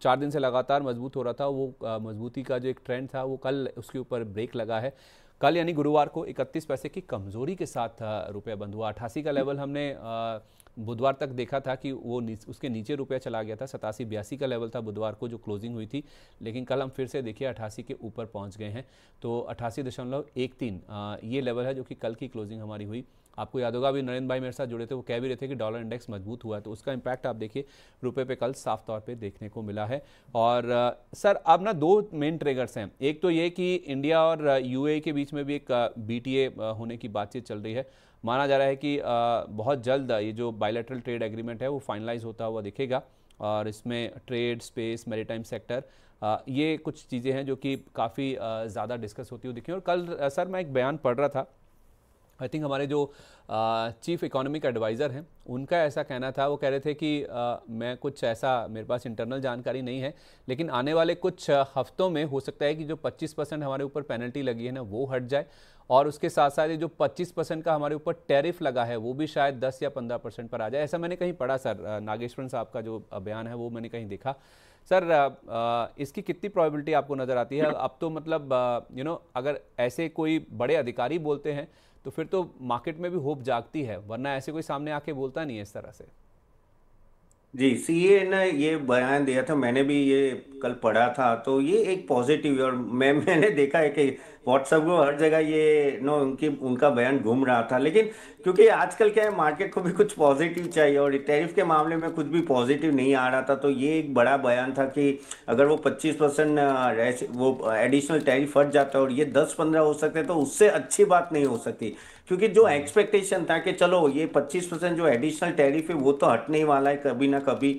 Speaker 1: 4 दिन से लगातार मजबूत हो रहा था। वो मजबूती का जो एक ट्रेंड था वो कल उसके ऊपर ब्रेक लगा है। कल यानी गुरुवार को 31 पैसे की कमजोरी के साथ रुपया बंद हुआ। 88 का लेवल हमने बुधवार तक देखा था कि वो उसके नीचे रुपया चला गया था। 87-82 का लेवल था बुधवार को जो क्लोजिंग हुई थी, लेकिन कल हम फिर से देखिए 88 के ऊपर पहुंच गए हैं। तो 88.13 ये लेवल है जो कि कल की क्लोजिंग हमारी हुई। आपको याद होगा, अभी नरेंद्र भाई मेरे साथ जुड़े थे, वो कह भी रहे थे कि डॉलर इंडेक्स मजबूत हुआ है, तो उसका इंपैक्ट आप देखिए रुपए पे कल साफ तौर पे देखने को मिला है। और सर अब ना दो मेन ट्रिगर्स हैं। एक तो ये कि इंडिया और यूएई के बीच में भी एक बीटीए होने की बातचीत चल रही है। माना जा रहा है कि बहुत जल्द ये जो बायलैटरल ट्रेड एग्रीमेंट है वो फाइनलाइज होता हुआ दिखेगा, और इसमें ट्रेड, स्पेस, मैरीटाइम सेक्टर, ये कुछ चीज़ें हैं जो कि काफ़ी ज़्यादा डिस्कस होती हुई दिखी। और कल सर मैं एक बयान पढ़ रहा था, आई थिंक हमारे जो चीफ इकोनॉमिक एडवाइज़र हैं उनका ऐसा कहना था। वो कह रहे थे कि मैं कुछ ऐसा, मेरे पास इंटरनल जानकारी नहीं है, लेकिन आने वाले कुछ हफ्तों में हो सकता है कि जो 25% हमारे ऊपर पेनल्टी लगी है ना वो हट जाए, और उसके साथ साथ ये जो 25% का हमारे ऊपर टैरिफ लगा है वो भी शायद 10 या 15% पर आ जाए। ऐसा मैंने कहीं पढ़ा सर, नागेश्वरन साहब का जो बयान है वो मैंने कहीं देखा। सर इसकी कितनी प्रोबेबिलिटी आपको नज़र आती है? अब तो मतलब अगर ऐसे कोई बड़े अधिकारी बोलते हैं तो फिर तो मार्केट में भी होप जागती है, वरना ऐसे कोई सामने आके बोलता नहीं है इस तरह से।
Speaker 2: जी, सीए ने ये बयान दिया था, मैंने भी ये कल पढ़ा था, तो ये एक पॉजिटिव है। और मैंने देखा है कि व्हाट्सएप को हर जगह ये उनकी उनका बयान घूम रहा था। लेकिन क्योंकि आजकल क्या है, मार्केट को भी कुछ पॉजिटिव चाहिए, और टैरिफ के मामले में कुछ भी पॉजिटिव नहीं आ रहा था, तो ये एक बड़ा बयान था कि अगर वो 25% वो एडिशनल टैरिफ हट जाता है और ये 10-15 हो सकते हैं, तो उससे अच्छी बात नहीं हो सकती। क्योंकि जो एक्सपेक्टेशन था कि चलो ये 25% जो एडिशनल टैरिफ है वो तो हटने ही वाला है कभी ना कभी,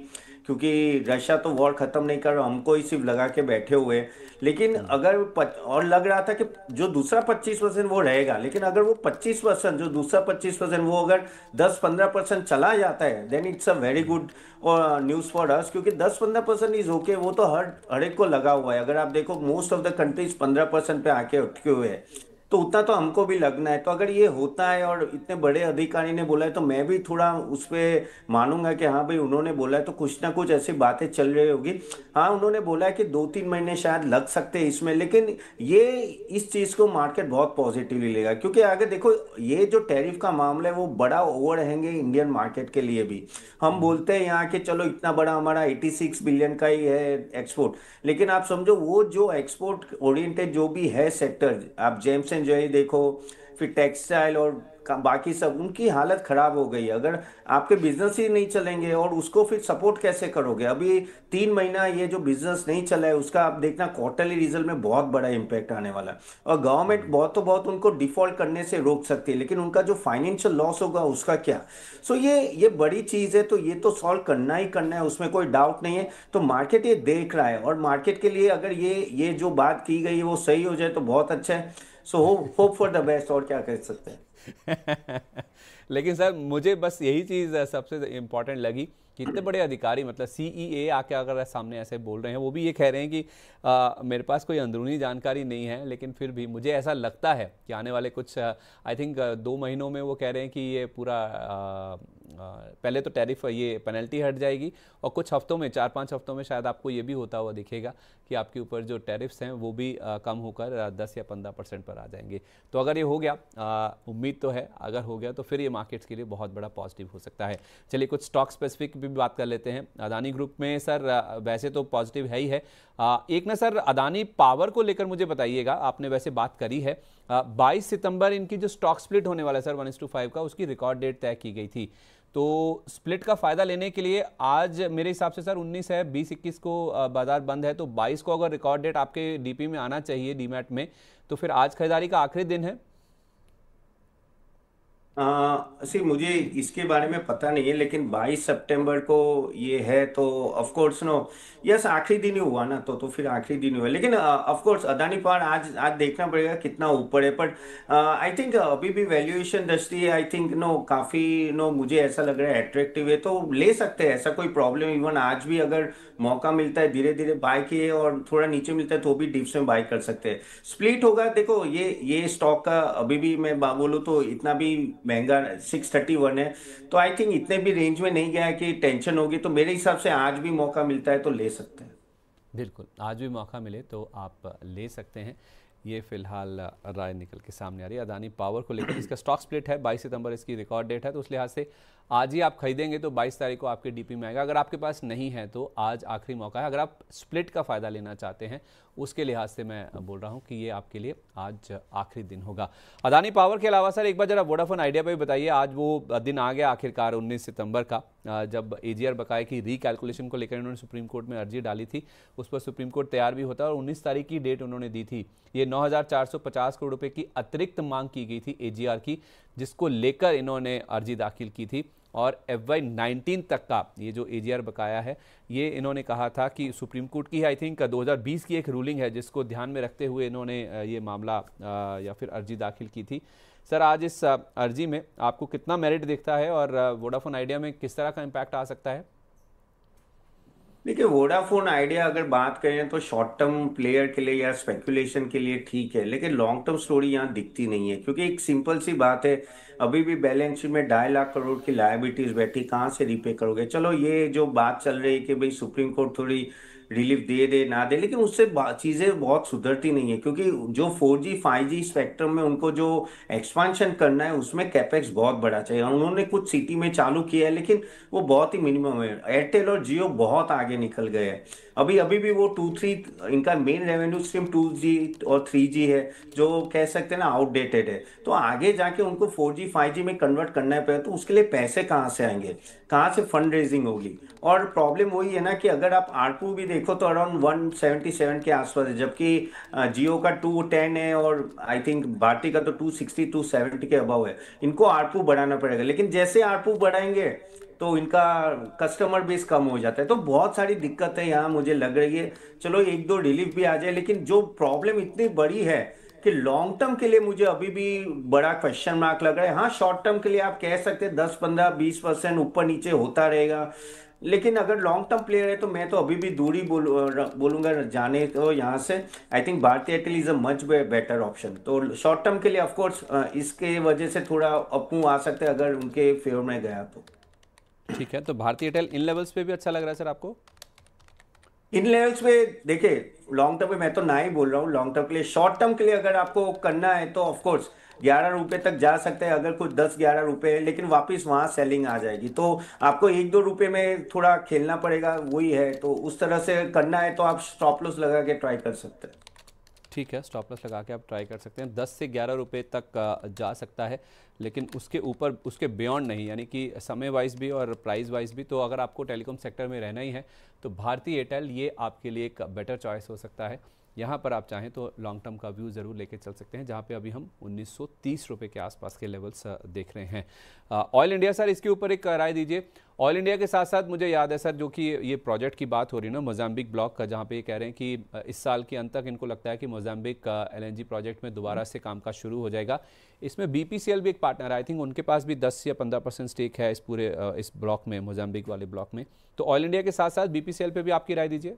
Speaker 2: क्योंकि रशिया तो वॉर खत्म नहीं कर रहा, हमको ही सिर्फ लगा के बैठे हुए हैं। लेकिन अगर और लग रहा था कि जो दूसरा 25% वो रहेगा, लेकिन अगर वो 25% जो दूसरा 25% वो अगर 10-15% चला जाता है, then it's a very good news for us. क्योंकि 10-15% इज ओके, वो तो हर एक को लगा हुआ है। अगर आप देखो मोस्ट ऑफ द कंट्रीज 15% पे आके उठके हुए हैं, तो उतना तो हमको भी लगना है। तो अगर ये होता है और इतने बड़े अधिकारी ने बोला है, तो मैं भी थोड़ा उस पर मानूंगा कि हाँ भाई उन्होंने बोला है तो कुछ ना कुछ ऐसी बातें चल रही होगी। हाँ, उन्होंने बोला है कि 2-3 महीने शायद लग सकते हैं इसमें, लेकिन ये इस चीज को मार्केट बहुत पॉजिटिवली लेगा। क्योंकि आगे देखो, ये जो टैरिफ का मामला है वो बड़ा ओवर हैंग है इंडियन मार्केट के लिए भी। हम बोलते हैं यहाँ कि चलो इतना बड़ा हमारा 86 बिलियन का ही है एक्सपोर्ट, लेकिन आप समझो वो जो एक्सपोर्ट ओरिएंटेड जो भी है सेक्टर, आप जेम्स एंड ज्वेलरी देखो, फिर टेक्सटाइल और बाकी सब, उनकी हालत खराब हो गई है। अगर आपके बिजनेस ही नहीं चलेंगे और उसको फिर सपोर्ट कैसे करोगे? अभी 3 महीना ये जो बिजनेस नहीं चला है उसका आप देखना क्वार्टरली रिजल्ट में बहुत बड़ा इंपैक्ट आने वाला है। और गवर्नमेंट बहुत तो बहुत उनको डिफॉल्ट करने से रोक सकती है, लेकिन उनका जो फाइनेंशियल लॉस होगा उसका क्या? सो ये बड़ी चीज है, तो ये तो सॉल्व करना ही करना है, उसमें कोई डाउट नहीं है। तो मार्केट ये देख रहा है, और मार्केट के लिए अगर ये जो बात की गई है वो सही हो जाए तो बहुत अच्छा है। So hope for the best, और क्या कह सकते हैं।
Speaker 1: लेकिन सर मुझे बस यही चीज़ सबसे इम्पोर्टेंट लगी कि इतने बड़े अधिकारी मतलब सीईए आके अगर सामने ऐसे बोल रहे हैं, वो भी ये कह रहे हैं कि मेरे पास कोई अंदरूनी जानकारी नहीं है, लेकिन फिर भी मुझे ऐसा लगता है कि आने वाले कुछ आई थिंक 2 महीनों में वो कह रहे हैं कि ये पूरा पहले तो टैरिफ ये पेनल्टी हट जाएगी, और कुछ हफ्तों में 4-5 हफ्तों में शायद आपको ये भी होता हुआ दिखेगा कि आपके ऊपर जो टैरिफ्स हैं वो भी कम होकर 10 या 15% पर आ जाएंगे। तो अगर ये हो गया, उम्मीद तो है, अगर हो गया तो फिर ये मार्केट्स के लिए बहुत बड़ा पॉजिटिव हो सकता है। चलिए कुछ स्टॉक स्पेसिफिक भी बात कर लेते हैं। अदानी ग्रुप में सर वैसे तो पॉजिटिव है ही है, एक ना सर अदानी पावर को लेकर मुझे बताइएगा, आपने वैसे बात करी है 22 सितंबर इनकी जो स्टॉक स्प्लिट होने वाला है सर 1:5 का, उसकी रिकॉर्ड डेट तय की गई थी। तो स्प्लिट का फायदा लेने के लिए आज मेरे हिसाब से सर 19 है, 20-21 को बाजार बंद है, तो 22 को अगर रिकॉर्ड डेट आपके डीपी में आना चाहिए, डीमैट में, तो फिर आज खरीदारी का आखिरी दिन है।
Speaker 2: सी मुझे इसके बारे में पता नहीं है, लेकिन 22 सितंबर को ये है तो ऑफ कोर्स नो, यस आखिरी दिन ही हुआ ना, तो फिर आखिरी दिन हुआ। लेकिन ऑफ कोर्स अदानी पावर आज आज देखना पड़ेगा कितना ऊपर है, पर आई थिंक अभी भी वैल्यूएशन दृष्टि आई थिंक नो काफी नो मुझे ऐसा लग रहा है अट्रैक्टिव है, तो ले सकते हैं, ऐसा कोई प्रॉब्लम। इवन आज भी अगर मौका मिलता है धीरे धीरे बाय किए और थोड़ा नीचे मिलता है तो भी डिप्स में बाय कर सकते हैं। स्प्लिट होगा, देखो ये स्टॉक का अभी भी मैं बोलूँ तो इतना भी महंगा 631 है, तो आई थिंक इतने भी रेंज में नहीं गया है कि टेंशन होगी। तो मेरे हिसाब से आज भी मौका मिलता है तो ले सकते हैं।
Speaker 1: बिल्कुल, आज भी मौका मिले तो आप ले सकते हैं। ये फिलहाल राय निकल के सामने आ रही है अदानी पावर को लेकर। इसका स्टॉक स्प्लिट है, 22 सितंबर इसकी रिकॉर्ड डेट है, तो उस लिहाज से आज ही आप खरीदेंगे तो 22 तारीख को आपके डीपी में आएगा। अगर आपके पास नहीं है तो आज आखिरी मौका है, अगर आप स्प्लिट का फ़ायदा लेना चाहते हैं उसके लिहाज से मैं बोल रहा हूँ कि ये आपके लिए आज आखिरी दिन होगा। अदानी पावर के अलावा सर एक बार जरा वोडाफोन आइडिया पे भी बताइए, आज वो दिन आ गया आखिरकार 19 सितंबर का, जब एजीआर बकाये की रिकैलकुलेशन को लेकर उन्होंने सुप्रीम कोर्ट में अर्जी डाली थी, उस पर सुप्रीम कोर्ट तैयार भी होता है और 19 तारीख की डेट उन्होंने दी थी। ये 9,450 करोड़ रुपए की अतिरिक्त मांग की गई थी एजीआर की, जिसको लेकर इन्होंने अर्जी दाखिल की थी, और FY19 तक का ये जो एजीआर बकाया है ये इन्होंने कहा था कि सुप्रीम कोर्ट की आई थिंक 2020 की एक रूलिंग है जिसको ध्यान में रखते हुए इन्होंने ये मामला या फिर अर्जी दाखिल की थी। सर आज इस अर्जी में आपको कितना मेरिट दिखता है और वोडाफोन आइडिया में किस तरह का इम्पैक्ट आ सकता है?
Speaker 2: देखिए वोडाफोन आइडिया अगर बात करें तो शॉर्ट टर्म प्लेयर के लिए या स्पेकुलेशन के लिए ठीक है, लेकिन लॉन्ग टर्म स्टोरी यहाँ दिखती नहीं है, क्योंकि एक सिंपल सी बात है, अभी भी बैलेंस शीट में 2.5 लाख करोड़ की लायबिलिटीज बैठी, कहाँ से रिपे करोगे? चलो ये जो बात चल रही है कि भाई सुप्रीम कोर्ट थोड़ी रिलीफ दे दे ना दे, लेकिन उससे चीजें बहुत सुधरती नहीं है, क्योंकि जो 4G 5G स्पेक्ट्रम में उनको जो एक्सपांशन करना है उसमें कैपेक्स बहुत बड़ा चाहिए, और उन्होंने कुछ सिटी में चालू किया है लेकिन वो बहुत ही मिनिमम है। एयरटेल और जियो बहुत आगे निकल गए हैं, अभी अभी भी वो 2-3 इनका मेन रेवेन्यू स्ट्रीम 2G और 3G है, जो कह सकते हैं ना आउटडेटेड है। तो आगे जाके उनको 4G 5G में कन्वर्ट करना है, तो उसके लिए पैसे कहाँ से आएंगे, कहाँ से फंड रेजिंग होगी? और प्रॉब्लम वही है ना कि अगर आप आरपू भी देखो तो अराउंड 177 के आसपास है, जबकि जियो का 210 है और आई थिंक भारती का तो 260 270 के अबव है। इनको आरपू बढ़ाना पड़ेगा, लेकिन जैसे आरपू बढ़ाएंगे तो इनका कस्टमर बेस कम हो जाता है, तो बहुत सारी दिक्कतें यहाँ मुझे लग रही है। चलो एक दो रिलीफ भी आ जाए, लेकिन जो प्रॉब्लम इतनी बड़ी है कि लॉन्ग टर्म के लिए मुझे अभी भी बड़ा क्वेश्चन मार्क लग रहा है। हाँ शॉर्ट टर्म के लिए आप कह सकते हैं 10-15-20% ऊपर नीचे होता रहेगा, लेकिन अगर लॉन्ग टर्म प्लेयर है तो मैं तो अभी भी दूरी बोलूंगा जाने तो यहाँ से। I think Bharti Airtel is a much better option, तो शॉर्ट टर्म के लिए ऑफ कोर्स इसके वजह से थोड़ा अप मूव आ सकते हैं अगर उनके फेवर में गया तो।
Speaker 1: ठीक है, तो भारती एयरटेल इन लेवल्स पे भी अच्छा लग रहा है सर आपको?
Speaker 2: इन लेवल्स पे देखिए, लॉन्ग टर्म पे मैं तो ना ही बोल रहा हूँ, लॉन्ग टर्म के लिए, शॉर्ट टर्म के लिए अगर आपको करना है तो ऑफ कोर्स 11 रुपए तक जा सकते हैं, अगर कुछ 10-11 रुपए है, लेकिन वापस वहां सेलिंग आ जाएगी, तो आपको 1-2 रुपए में थोड़ा खेलना पड़ेगा, वही है। तो उस तरह से करना है तो आप स्टॉप लॉस लगा के ट्राई कर सकते हैं।
Speaker 1: ठीक है, स्टॉप लॉस लगा के आप ट्राई कर सकते हैं। 10 से 11 रुपए तक जा सकता है, लेकिन उसके ऊपर, उसके बियॉन्ड नहीं, यानी कि समय वाइज भी और प्राइस वाइज भी। तो अगर आपको टेलीकॉम सेक्टर में रहना ही है तो भारती एयरटेल ये आपके लिए एक बेटर चॉइस हो सकता है। यहाँ पर आप चाहें तो लॉन्ग टर्म का व्यू ज़रूर लेके चल सकते हैं, जहाँ पे अभी हम 1930 रुपये के आसपास के लेवल्स देख रहे हैं। ऑयल इंडिया सर, इसके ऊपर एक राय दीजिए। ऑयल इंडिया के साथ साथ मुझे याद है सर, जो कि ये प्रोजेक्ट की बात हो रही है ना मोजाम्बिक ब्लॉक का, जहाँ पे ये कह रहे हैं कि इस साल के अंत तक इनको लगता है कि मोजाम्बिक एलएनजी प्रोजेक्ट में दोबारा से कामकाज शुरू हो जाएगा। इसमें बीपीसीएल भी एक पार्टनर है, आई थिंक उनके पास भी 10 या 15% स्टेक है इस पूरे इस ब्लॉक में, मोजाम्बिक वाले ब्लॉक में। तो ऑयल इंडिया के साथ साथ बीपीसीएल पे भी आपकी राय दीजिए।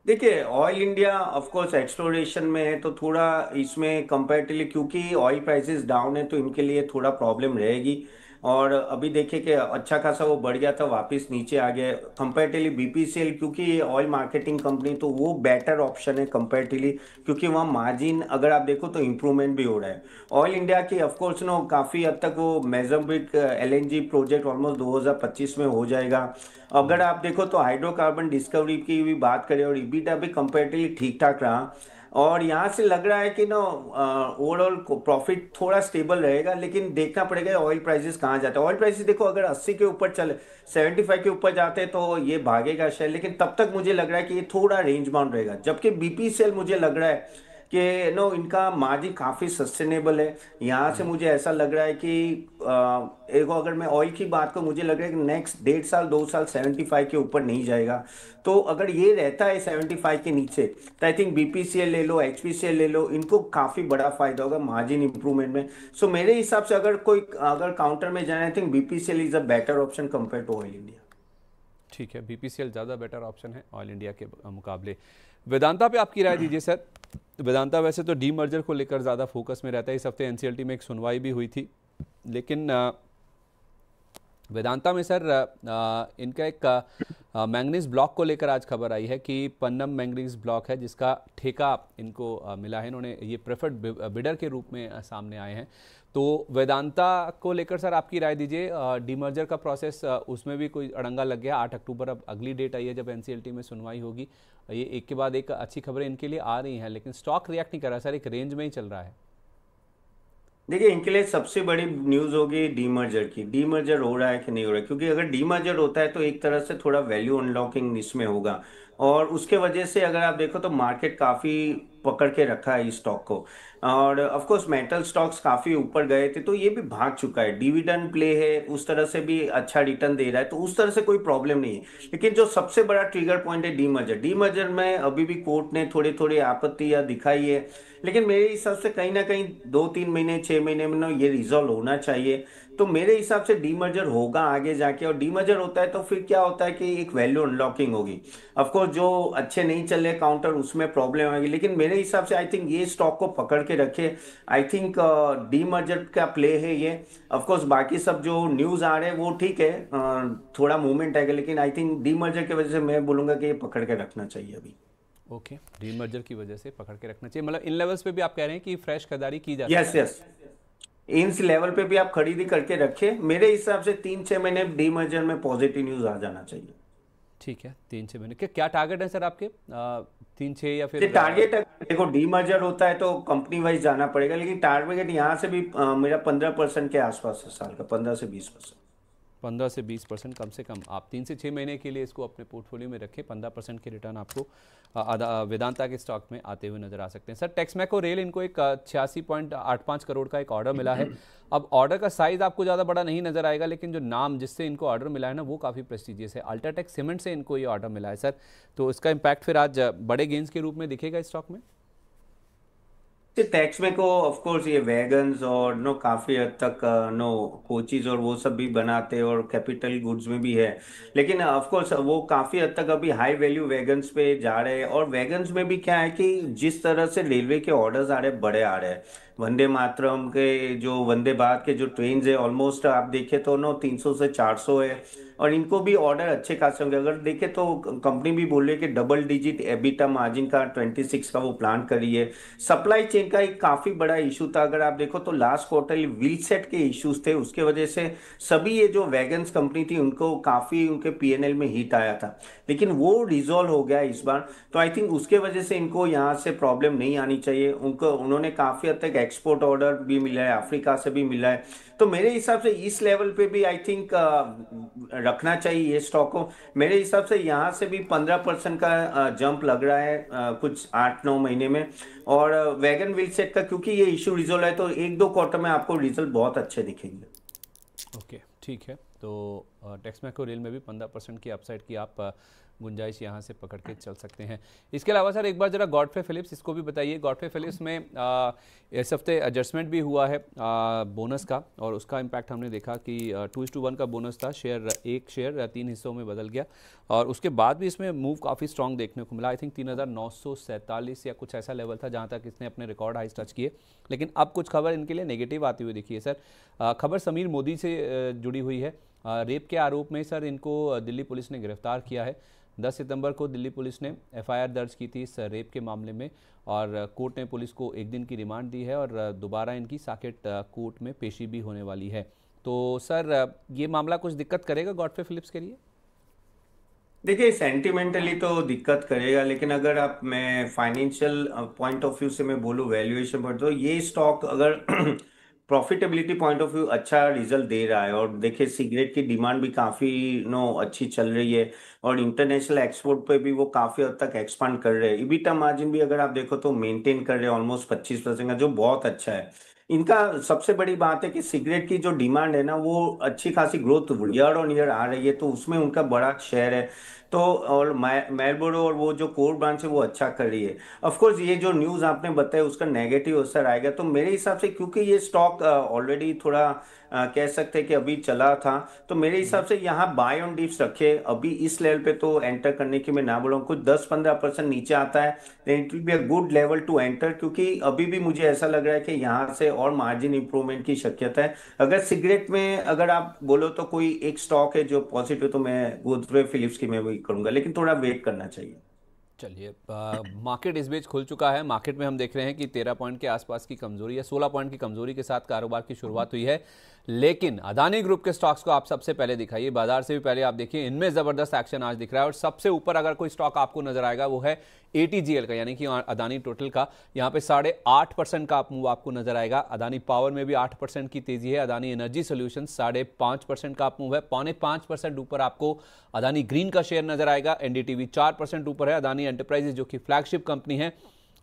Speaker 2: देखिए, oil India of course exploration में है, तो थोड़ा इसमें कंपैरेटिवली, क्योंकि ऑयल प्राइसेस डाउन है तो इनके लिए थोड़ा प्रॉब्लम रहेगी। और अभी देखिए कि अच्छा खासा वो बढ़ गया था, वापस नीचे आ गया कंपैरेटिवली बीपीसीएल, क्योंकि ये ऑयल मार्केटिंग कंपनी, तो वो बेटर ऑप्शन है कंपैरेटिवली, क्योंकि वहाँ मार्जिन अगर आप देखो तो इम्प्रूवमेंट भी हो रहा है। ऑयल इंडिया की ऑफ कोर्स नो काफ़ी हद तक वो मोजाम्बिक एलएनजी प्रोजेक्ट ऑलमोस्ट 2025 में हो जाएगा। अगर आप देखो तो हाइड्रोकार्बन डिस्कवरी की भी बात करें और ईबीटा भी कंपैरेटिवली ठीक ठाक रहा, और यहाँ से लग रहा है कि ना ओवरऑल प्रॉफिट थोड़ा स्टेबल रहेगा। लेकिन देखना पड़ेगा ऑयल प्राइसेस कहाँ जाता है। ऑयल प्राइसेस देखो अगर 80 के ऊपर चले, 75 के ऊपर जाते हैं तो ये भागेगा शेयर, लेकिन तब तक मुझे लग रहा है कि ये थोड़ा रेंज बाउंड रहेगा। जबकि बीपीसीएल मुझे लग रहा है कि नो इनका मार्जिन काफ़ी सस्टेनेबल है। यहाँ से मुझे ऐसा लग रहा है कि एक अगर मैं ऑयल की बात करूँ, मुझे लग रहा है कि नेक्स्ट 1.5 साल 2 साल 75 के ऊपर नहीं जाएगा। तो अगर ये रहता है 75 के नीचे, तो आई थिंक बीपीसीएल ले लो, एचपीसीएल ले लो, इनको काफ़ी बड़ा फायदा होगा मार्जिन इंप्रूवमेंट में। सो मेरे हिसाब से अगर कोई अगर काउंटर में जाना, I think BPCL is a better option compare to Oil India.
Speaker 1: ठीक है, बीपीसीएल ज़्यादा बेटर ऑप्शन है ऑयल इंडिया के मुकाबले। वेदांता पे आपकी राय दीजिए सर। वेदांता वैसे तो डी मर्जर को लेकर ज़्यादा फोकस में रहता है। इस हफ्ते एनसीएलटी में एक सुनवाई भी हुई थी, लेकिन वेदांता में सर इनका एक मैंगनीज ब्लॉक को लेकर आज खबर आई है कि पन्नम मैंगनीज ब्लॉक है जिसका ठेका इनको मिला है। इन्होंने ये प्रेफर्ड बिडर के रूप में सामने आए हैं। तो वेदांता को लेकर सर आपकी राय दीजिए। डीमर्जर का प्रोसेस उसमें भी कोई अड़ंगा लग गया। 8 अक्टूबर अब अगली डेट आई है जब एनसीएलटी में सुनवाई होगी। ये एक के बाद एक अच्छी खबरें इनके लिए आ रही हैं, लेकिन स्टॉक रिएक्ट नहीं कर रहा सर, एक रेंज में ही चल रहा है।
Speaker 2: देखिए, इनके लिए सबसे बड़ी न्यूज होगी डीमर्जर की। डीमर्जर हो रहा है कि नहीं हो रहा है, क्योंकि अगर डीमर्जर होता है तो एक तरह से थोड़ा वैल्यू अनलॉकिंग इसमें होगा, और उसके वजह से अगर आप देखो तो मार्केट काफी पकड़ के रखा है इस स्टॉक को। और ऑफ कोर्स मेटल स्टॉक्स काफी ऊपर गए थे तो ये भी भाग चुका है। डिविडेंड प्ले है, उस तरह से भी अच्छा रिटर्न दे रहा है, तो उस तरह से कोई प्रॉब्लम नहीं है। लेकिन जो सबसे बड़ा ट्रिगर पॉइंट है डीमर्जर, डीमर्जर में अभी भी कोर्ट ने थोड़ी थोड़ी आपत्ति या दिखाई है। लेकिन मेरे हिसाब से कहीं ना कहीं 2-3 महीने 6 महीने में ना ये रिजॉल्व होना चाहिए। तो मेरे हिसाब से डीमर्जर होगा आगे जाके, और डीमर्जर होता है तो फिर क्या होता है कि एक वैल्यू अनलॉकिंग होगी। ऑफ कोर्स जो अच्छे नहीं चले काउंटर उसमें प्रॉब्लम आएगी, लेकिन मेरे हिसाब से आई थिंक ये स्टॉक को पकड़ के रखे। आई थिंक डीमर्जर का प्ले है ये। ऑफ कोर्स बाकी सब जो न्यूज आ रहे हैं वो ठीक है, थोड़ा मूवमेंट आएगा, लेकिन आई थिंक डीमर्जर की वजह से मैं बोलूंगा कि ये पकड़ के रखना चाहिए अभी।
Speaker 1: ओके, डीमर्जर की वजह से पकड़ के रखना चाहिए, मतलब इन लेवल्स पे भी आप कह रहे हैं कि फ्रेश खरीदारी की जा
Speaker 2: यस
Speaker 1: सकती है।
Speaker 2: यस, इन लेवल पे भी आप खरीदी करके रखे। मेरे हिसाब से 3-6 महीने डीमर्जर में पॉजिटिव न्यूज आ जाना चाहिए।
Speaker 1: ठीक है, 3-6 महीने के क्या टारगेट है सर आपके? 3-6 या
Speaker 2: ये
Speaker 1: फिर
Speaker 2: टारगेट देखो, डीमर्जर होता है तो कंपनी वाइज जाना पड़ेगा, लेकिन टारगेट यहाँ से भी मेरा 15% के आसपास है, साल का 15 से 20%।
Speaker 1: 15 से 20% कम से कम आप 3 से 6 महीने के लिए इसको अपने पोर्टफोलियो में रखें। 15% के रिटर्न आपको वेदांता के स्टॉक में आते हुए नजर आ सकते हैं। सर टेक्समैको रेल, इनको एक 86.85 करोड़ का एक ऑर्डर मिला है। अब ऑर्डर का साइज आपको ज़्यादा बड़ा नहीं नजर आएगा, लेकिन जो नाम जिससे इनको ऑर्डर मिला है ना वो काफ़ी प्रेस्टिजियस है। अल्ट्राटेक सीमेंट से इनको ये ऑर्डर मिला है सर, तो इसका इम्पैक्ट फिर आज बड़े गेंस के रूप में दिखेगा इस स्टॉक में।
Speaker 2: टैक्स में को ऑफ कोर्स ये वैगन्स और नो काफी हद तक नो कोचीज और वो सब भी बनाते हैं, और कैपिटल गुड्स में भी है। लेकिन ऑफ कोर्स वो काफी हद तक अभी हाई वैल्यू वैगन्स पे जा रहे हैं। और वैगन्स में भी क्या है कि जिस तरह से रेलवे के ऑर्डर्स आ रहे हैं, बड़े आ रहे हैं। वंदे मातरम के जो वंदे भारत के जो ट्रेन है, ऑलमोस्ट आप देखें तो नो 300 से 400 है। और इनको भी ऑर्डर अच्छे खासे होंगे। अगर देखें तो कंपनी भी बोल रही है कि डबल डिजिट एबिटा मार्जिन का 26 का वो प्लान कर रही है। सप्लाई चेन का एक काफी बड़ा इशू था, अगर आप देखो तो लास्ट क्वार्टर व्हील सेट के इश्यूज थे, उसके वजह से सभी ये जो वैगन्स कंपनी थी उनको काफी उनके पीएनएल में हिट आया था, लेकिन वो रिजॉल्व हो गया इस बार। तो आई थिंक उसके वजह से इनको यहाँ से प्रॉब्लम नहीं आनी चाहिए। उनको उन्होंने काफी हद तक एक्सपोर्ट ऑर्डर भी मिला है, अफ्रीका से भी मिला है। तो मेरे हिसाब से इस लेवल पे भी आई थिंक रखना चाहिए ये स्टॉक को। मेरे हिसाब से यहाँ से भी 15% का जंप लग रहा है कुछ 8-9 महीने में। और वैगन व्हील सेट का क्योंकि ये इशू रिजोल्व है तो 1-2 क्वार्टर में आपको रिजल्ट बहुत अच्छे दिखेंगे।
Speaker 1: ओके, ठीक है। तो टेक्समैको रेल में भी 15% की अपसाइड की आप गुंजाइश यहाँ से पकड़ के चल सकते हैं। इसके अलावा सर एक बार जरा गॉडफ्रे फिलिप्स इसको भी बताइए। गॉडफ्रे फिलिप्स में इस हफ्ते एडजस्टमेंट भी हुआ है बोनस का, और उसका इम्पैक्ट हमने देखा कि 2:1 का बोनस था। एक शेयर 3 हिस्सों में बदल गया, और उसके बाद भी इसमें मूव काफ़ी स्ट्रॉन्ग देखने को मिला। आई थिंक 3,947 या कुछ ऐसा लेवल था जहाँ तक इसने अपने रिकॉर्ड हाइस टच किए। लेकिन अब कुछ खबर इनके लिए नेगेटिव आती हुई दिखी है सर। खबर समीर मोदी से जुड़ी हुई है। रेप के आरोप में सर इनको दिल्ली पुलिस ने गिरफ्तार किया है। 10 सितंबर को दिल्ली पुलिस ने एफआईआर दर्ज की थी इस रेप के मामले में, और कोर्ट ने पुलिस को 1 दिन की रिमांड दी है, और दोबारा इनकी साकेत कोर्ट में पेशी भी होने वाली है। तो सर ये मामला कुछ दिक्कत करेगा गॉडफ्रे फिलिप्स के लिए?
Speaker 2: देखिए सेंटिमेंटली तो दिक्कत करेगा, लेकिन अगर आप मैं फाइनेंशियल पॉइंट ऑफ व्यू से मैं बोलूँ, वैल्यूएशन पॉइंट, तो ये स्टॉक अगर प्रॉफिटेबिलिटी पॉइंट ऑफ व्यू अच्छा रिजल्ट दे रहा है। और देखिए सिगरेट की डिमांड भी काफ़ी अच्छी चल रही है, और इंटरनेशनल एक्सपोर्ट पे भी वो काफ़ी हद तक एक्सपांड कर रहे हैं। इबिटा मार्जिन भी अगर आप देखो तो मेंटेन कर रहे हैं ऑलमोस्ट 25% का, जो बहुत अच्छा है। इनका सबसे बड़ी बात है कि सिगरेट की जो डिमांड है ना वो अच्छी खासी ग्रोथ ईयर ऑन ईयर आ रही है, तो उसमें उनका बड़ा शेयर है। तो और मेलबोरो और वो जो कोर ब्रांच है वो अच्छा कर रही है। ऑफ कोर्स ये जो न्यूज़ आपने बताया उसका नेगेटिव असर आएगा, तो मेरे हिसाब से क्योंकि ये स्टॉक ऑलरेडी थोड़ा कह सकते हैं कि अभी चला था, तो मेरे हिसाब से यहाँ बाय ऑन डिप्स रखे अभी इस लेवल पे, तो एंटर करने की मैं ना बोलूँ। कुछ 10-15% नीचे आता है then it will be a good level to enter, क्योंकि अभी भी मुझे ऐसा लग रहा है कि यहाँ से और मार्जिन इंप्रूवमेंट की शक्यता है। अगर सिगरेट में अगर आप बोलो तो कोई एक स्टॉक है जो पॉजिटिव, तो मैं गोदरेज फिलिप्स की मैं वही करूंगा, लेकिन थोड़ा वेट करना चाहिए।
Speaker 1: चलिए, मार्केट इस बीच खुल चुका है। मार्केट में हम देख रहे हैं कि 13 पॉइंट के आसपास की कमजोरी या 16 पॉइंट की कमजोरी के साथ कारोबार की शुरुआत हुई है। लेकिन अदानी ग्रुप के स्टॉक्स को आप सबसे पहले दिखाइए, बाजार से भी पहले आप देखिए, इनमें जबरदस्त एक्शन आज दिख रहा है। और सबसे ऊपर अगर कोई स्टॉक आपको नजर आएगा वो है एटीजीएल का, यानी कि अदानी टोटल का। यहाँ पे 8.5% का मूव आपको नजर आएगा। अदानी पावर में भी 8% की तेजी है। अदानी एनर्जी सोल्यूशन 5.5% का मूव है। 4.5% ऊपर आपको अदानी ग्रीन का शेयर नजर आएगा। एनडीटीवी 4% ऊपर है। अदानी एंटरप्राइजेज जो कि फ्लैगशिप कंपनी है,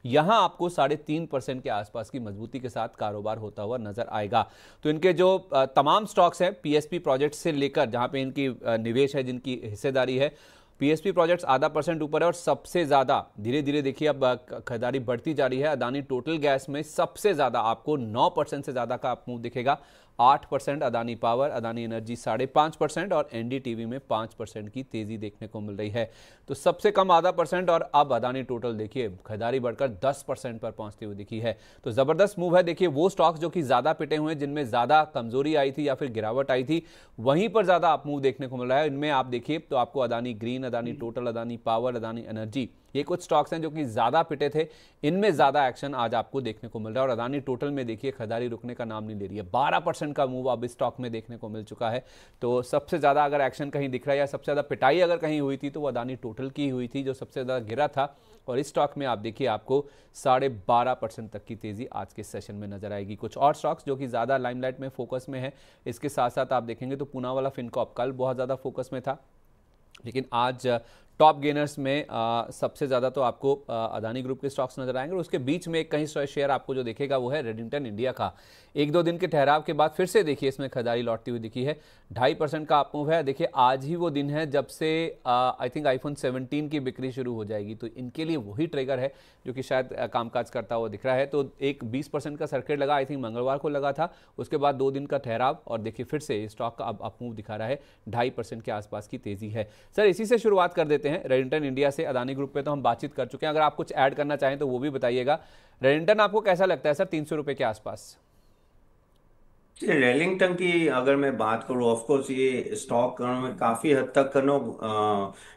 Speaker 1: यहां आपको 3.5% के आसपास की मजबूती के साथ कारोबार होता हुआ नजर आएगा। तो इनके जो तमाम स्टॉक्स हैं पीएसपी प्रोजेक्ट से लेकर, जहां पे इनकी निवेश है, जिनकी हिस्सेदारी है, पीएसपी प्रोजेक्ट्स 0.5% ऊपर है। और सबसे ज्यादा धीरे धीरे देखिए अब खरीदारी बढ़ती जा रही है। अदानी टोटल गैस में सबसे ज्यादा आपको 9% से ज्यादा का मूव दिखेगा। 8% अदानी पावर, अदानी एनर्जी 5.5%, और एनडीटीवी में 5% की तेजी देखने को मिल रही है। तो सबसे कम 0.5%, और अब अदानी टोटल देखिए खरीदारी बढ़कर 10% पर पहुंचती हुई दिखी है। तो जबरदस्त मूव है। देखिए वो स्टॉक्स जो कि ज्यादा पिटे हुए हैं, जिनमें ज्यादा कमजोरी आई थी या फिर गिरावट आई थी, वहीं पर ज्यादा अप मूव देखने को मिल रहा है। इनमें आप देखिए तो आपको Adani green, Adani total, Adani power, Adani energy, ये कुछ स्टॉक्स हैं जो कि ज्यादा पिटे थे। इनमें ज्यादा एक्शन आज आपको देखने को मिल रहा है। और अदानी टोटल में देखिए खरीदारी रुकने का नाम नहीं ले रही है। 12% का मूव अब इस स्टॉक में देखने को मिल चुका है। तो सबसे ज्यादा अगर एक्शन कहीं दिख रहा है या सबसे ज्यादा पिटाई अगर कहीं हुई थी तो वो अदानी टोटल की हुई थी, जो सबसे ज्यादा गिरा था। और इस स्टॉक में आप देखिए आपको 12.5% तक की तेजी आज के सेशन में नजर आएगी। कुछ और स्टॉक्स जो कि ज्यादा लाइमलाइट में फोकस में है, इसके साथ साथ आप देखेंगे तो पूना वाला फिनकॉप कल बहुत ज्यादा फोकस में था, लेकिन आज टॉप गेनर्स में सबसे ज़्यादा तो आपको अदानी ग्रुप के स्टॉक्स नजर आएंगे। और उसके बीच में एक कहीं शेयर आपको जो दिखेगा वो है रेडिंगटन इंडिया का। 1-2 दिन के ठहराव के बाद फिर से देखिए इसमें खरीदारी लौटती हुई दिखी है। 2.5% का अप मूव है। देखिए आज ही वो दिन है जब से आई थिंक आईफोन 17 की बिक्री शुरू हो जाएगी, तो इनके लिए वही ट्रिगर है जो कि शायद कामकाज करता हुआ दिख रहा है। तो एक 20% का सर्किट लगा, आई थिंक मंगलवार को लगा था, उसके बाद 2 दिन का ठहराव, और देखिए फिर से स्टॉक का अब अप मूव दिखा रहा है। 2.5% के आसपास की तेजी है। सर इसी से शुरुआत कर देते हैं। रेडिंगटन इंडिया से अदानी ग्रुप पे तो हम बातचीत कर चुके हैं, अगर आप कुछ ऐड करना चाहें तो वो भी बताइएगा। रेडिंगटन आपको कैसा लगता है सर 300 रुपए के आसपास?
Speaker 2: रेलिंगटन की अगर मैं बात करूँ, ऑफ कोर्स ये स्टॉक में काफी हद तक नो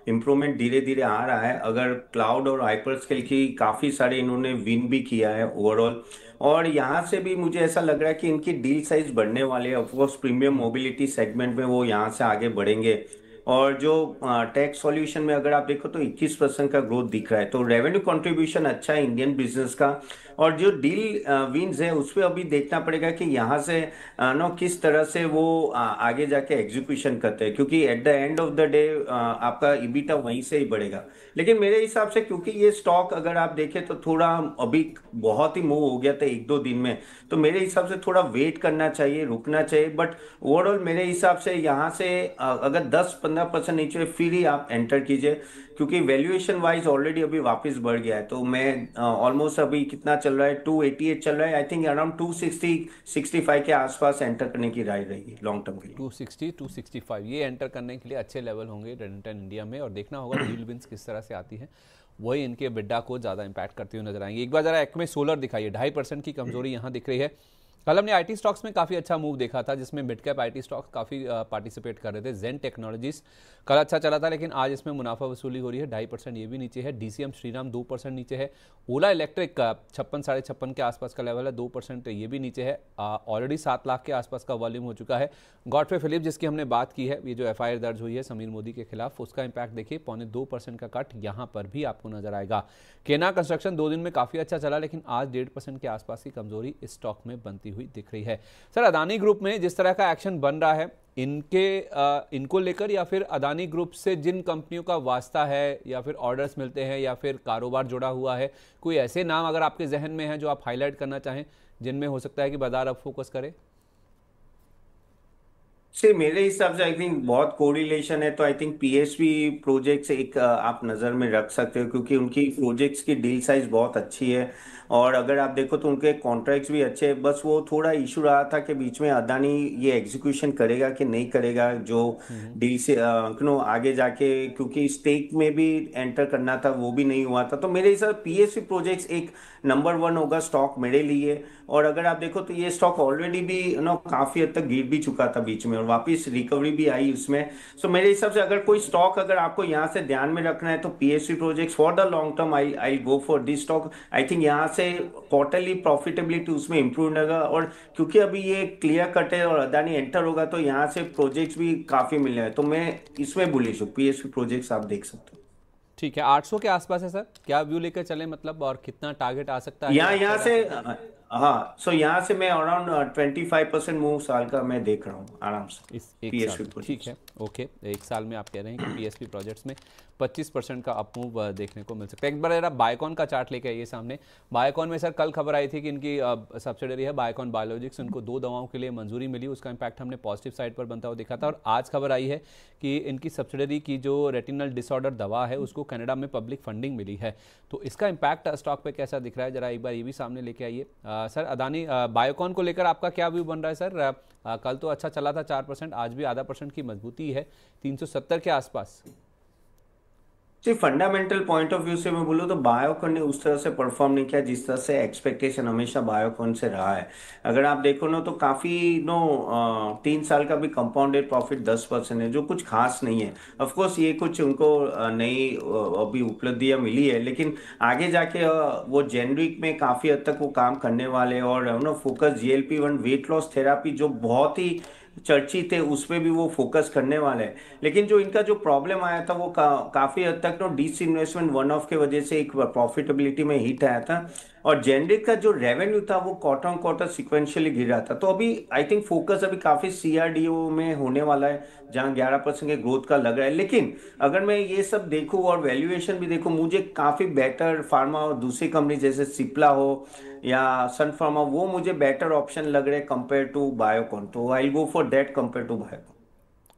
Speaker 2: इम्प्रूवमेंट धीरे धीरे आ रहा है। अगर क्लाउड और हाइपर स्केल की काफी सारे इन्होंने विन भी किया है ओवरऑल, और यहाँ से भी मुझे ऐसा लग रहा है कि इनकी डील साइज बढ़ने वाली है। Of course premium
Speaker 1: hmm.
Speaker 2: Mobility segment में वो यहाँ से आगे बढ़ेंगे। और जो टेक सॉल्यूशन में अगर आप देखो तो 21% का ग्रोथ दिख रहा है, तो रेवेन्यू कंट्रीब्यूशन अच्छा है इंडियन बिजनेस का। और जो डील विंस है उस पे अभी देखना पड़ेगा कि यहाँ से नो किस तरह से वो आगे जाके एग्जीक्यूशन करते हैं, क्योंकि eight the end of the day आपका ईबिटा वहीं से ही बढ़ेगा। लेकिन मेरे हिसाब से क्योंकि ये स्टॉक अगर आप देखें तो थोड़ा अभी बहुत ही मूव हो गया था एक दो दिन में, तो मेरे हिसाब से थोड़ा वेट करना चाहिए, रुकना चाहिए। बट ओवरऑल मेरे हिसाब से यहाँ से अगर 10-15% नीचे फिर ही आप एंटर कीजिए, क्योंकि वैल्यूएशन वाइज ऑलरेडी अभी वापस बढ़ गया है। तो मैं ऑलमोस्ट अभी कितना चल रहा है, 288 चल रहा है, आई थिंक अराउंड 260-65 के आसपास एंटर करने की राय रहेगी लॉन्ग टर्म के लिए।
Speaker 1: 260 265 ये एंटर करने के लिए अच्छे लेवल होंगे रेडिंगटन इंडिया में, और देखना होगा डील विंस किस तरह से आती है, वही इनके बिड्डा को ज़्यादा इंपैक्ट करती हुई नजर आएंगे। एक बार जरा एक्मे सोलर दिखाइए, 2.5% की कमजोरी यहाँ दिख रही है। कल हमने आईटी स्टॉक्स में काफ़ी अच्छा मूव देखा था, जिसमें मिड कैप आईटी स्टॉक्स काफ़ी पार्टिसिपेट कर रहे थे। जेन टेक्नोलॉजीज कल अच्छा चला था, लेकिन आज इसमें मुनाफा वसूली हो रही है, 2.5% ये भी नीचे है। डीसीएम श्रीराम 2% नीचे है। ओला इलेक्ट्रिक का 56-56 के आसपास का लेवल है, 2% ये भी नीचे है। ऑलरेडी 7 लाख के आसपास का वॉल्यूम हो चुका है। गॉडफ्रे फिलिप्स जिसकी हमने बात की है, ये जो एफआईआर दर्ज हुई है समीर मोदी के खिलाफ, उसका इंपैक्ट देखिए, 0.25% का कट यहाँ पर भी आपको नजर आएगा। केना कंस्ट्रक्शन 2 दिन में काफ़ी अच्छा चला, लेकिन आज 1.5% के आसपास की कमजोरी इस स्टॉक में बनती हुई दिख रही है। सर, अदानी ग्रुप में जिस तरह का एक्शन बन रहा है, इनको लेकर, या फिर अदानी ग्रुप से जिन कंपनियों का वास्ता है, या फिर ऑर्डर्स मिलते हैं, या फिर कारोबार जुड़ा हुआ है, कोई ऐसे नाम अगर आपके जहन में है जो आप हाईलाइट करना चाहें, जिनमें हो सकता है कि बाजार अब फोकस करे?
Speaker 2: से मेरे हिसाब से आई थिंक बहुत कोरिलेशन है, तो आई थिंक पीएसपी प्रोजेक्ट्स एक आप नज़र में रख सकते हो, क्योंकि उनकी प्रोजेक्ट्स की डील साइज बहुत अच्छी है। और अगर आप देखो तो उनके कॉन्ट्रैक्ट्स भी अच्छे हैं। बस वो थोड़ा इशू रहा था कि बीच में अदानी ये एग्जीक्यूशन करेगा कि नहीं करेगा, जो डील से आगे जाके, क्योंकि स्टेक में भी एंटर करना था वो भी नहीं हुआ था। तो मेरे हिसाब से पीएसपी प्रोजेक्ट्स एक नंबर वन होगा स्टॉक मेरे लिए। और अगर आप देखो तो ये स्टॉक ऑलरेडी भी काफी हद तक गिर भी चुका था बीच में, और वापस रिकवरी भी आई उसमें। सो मेरे हिसाब से अगर कोई स्टॉक अगर आपको यहाँ से ध्यान में रखना है तो PSU projects for the long term I I go for this stock. I think यहाँ से क्वार्टरली प्रॉफिटेबिलिटी उसमें इंप्रूव रहेगा, और क्योंकि अभी ये क्लियर कट है और अदानी एंटर होगा तो यहाँ से प्रोजेक्ट्स भी काफी मिलने हैं, तो मैं इसमें बुलिश हूँ। पीएसयू प्रोजेक्ट्स आप देख सकते हो।
Speaker 1: ठीक है, 800 के आसपास है सर, क्या व्यू लेकर चले मतलब, और कितना टारगेट आ सकता है
Speaker 2: यहाँ
Speaker 1: आपके
Speaker 2: यहाँ
Speaker 1: हिसाब
Speaker 2: से
Speaker 1: से?
Speaker 2: हाँ, सो यहाँ से मैं अराउंड 25% मूव साल का मैं देख रहा हूँ आराम से
Speaker 1: इस एक साल
Speaker 2: पीएसयू
Speaker 1: में, ठीक
Speaker 2: प्रोजेक्ट्स।
Speaker 1: है, ओके। एक साल में आप कह रहे हैं कि पीएसपी प्रोजेक्ट्स में 25% का अपमूव देखने को मिल सकता है। एक बार जरा बायोकॉन का चार्ट लेके आइए सामने। बायोकॉन में सर कल खबर आई थी कि इनकी सब्सिडरी है बायोकॉन बायोलॉजिक्स, उनको 2 दवाओं के लिए मंजूरी मिली, उसका इंपैक्ट हमने पॉजिटिव साइड पर बनता हुआ देखा था। और आज खबर आई है कि इनकी सब्सिडरी की जो रेटिनल डिसऑर्डर दवा है उसको कनाडा में पब्लिक फंडिंग मिली है, तो इसका इंपैक्ट स्टॉक पे कैसा दिख रहा है, जरा एक बार ये भी सामने लेके आइए। सर, अदानी बायोकॉन को लेकर आपका क्या व्यू बन रहा है सर? कल तो अच्छा चला था 4%, आज भी आधा परसेंट की मजबूती है, 370 के आसपास।
Speaker 2: सिर्फ फंडामेंटल पॉइंट ऑफ व्यू से मैं बोलूँ तो बायोकॉन ने उस तरह से परफॉर्म नहीं किया जिस तरह से एक्सपेक्टेशन हमेशा बायोकॉन से रहा है। अगर आप देखो ना तो काफी 3 साल का भी कंपाउंडेड प्रॉफिट 10% है, जो कुछ खास नहीं है। ऑफ कोर्स ये कुछ उनको नई अभी उपलब्धियां मिली है, लेकिन आगे जाके वो जेनरिक में काफी हद तक वो काम करने वाले हैं। और focus GLP 1 weight loss therapy जो बहुत ही चर्चित थे उस पे भी वो फोकस करने वाले हैं। लेकिन जो इनका जो प्रॉब्लम आया था वो काफी हद तक डिस इन्वेस्टमेंट वन ऑफ के वजह से एक प्रॉफिटेबिलिटी में हिट आया था। और जेनरिक का जो रेवेन्यू था वो क्वार्टर ऑन क्वार्टर सिक्वेंशियली गिर रहा था। तो अभी आई थिंक फोकस अभी काफी सीआरडीओ में होने वाला है, जहां 11% के ग्रोथ का लग रहा है। लेकिन अगर मैं ये सब देखूं और वैल्यूएशन भी देखूं, मुझे काफी बेटर फार्मा और दूसरी कंपनी जैसे सिप्ला हो या सन फार्मा, वो मुझे बेटर ऑप्शन लग रहे कंपेयर टू बायोकॉन, तो I go for that compare to Biocon.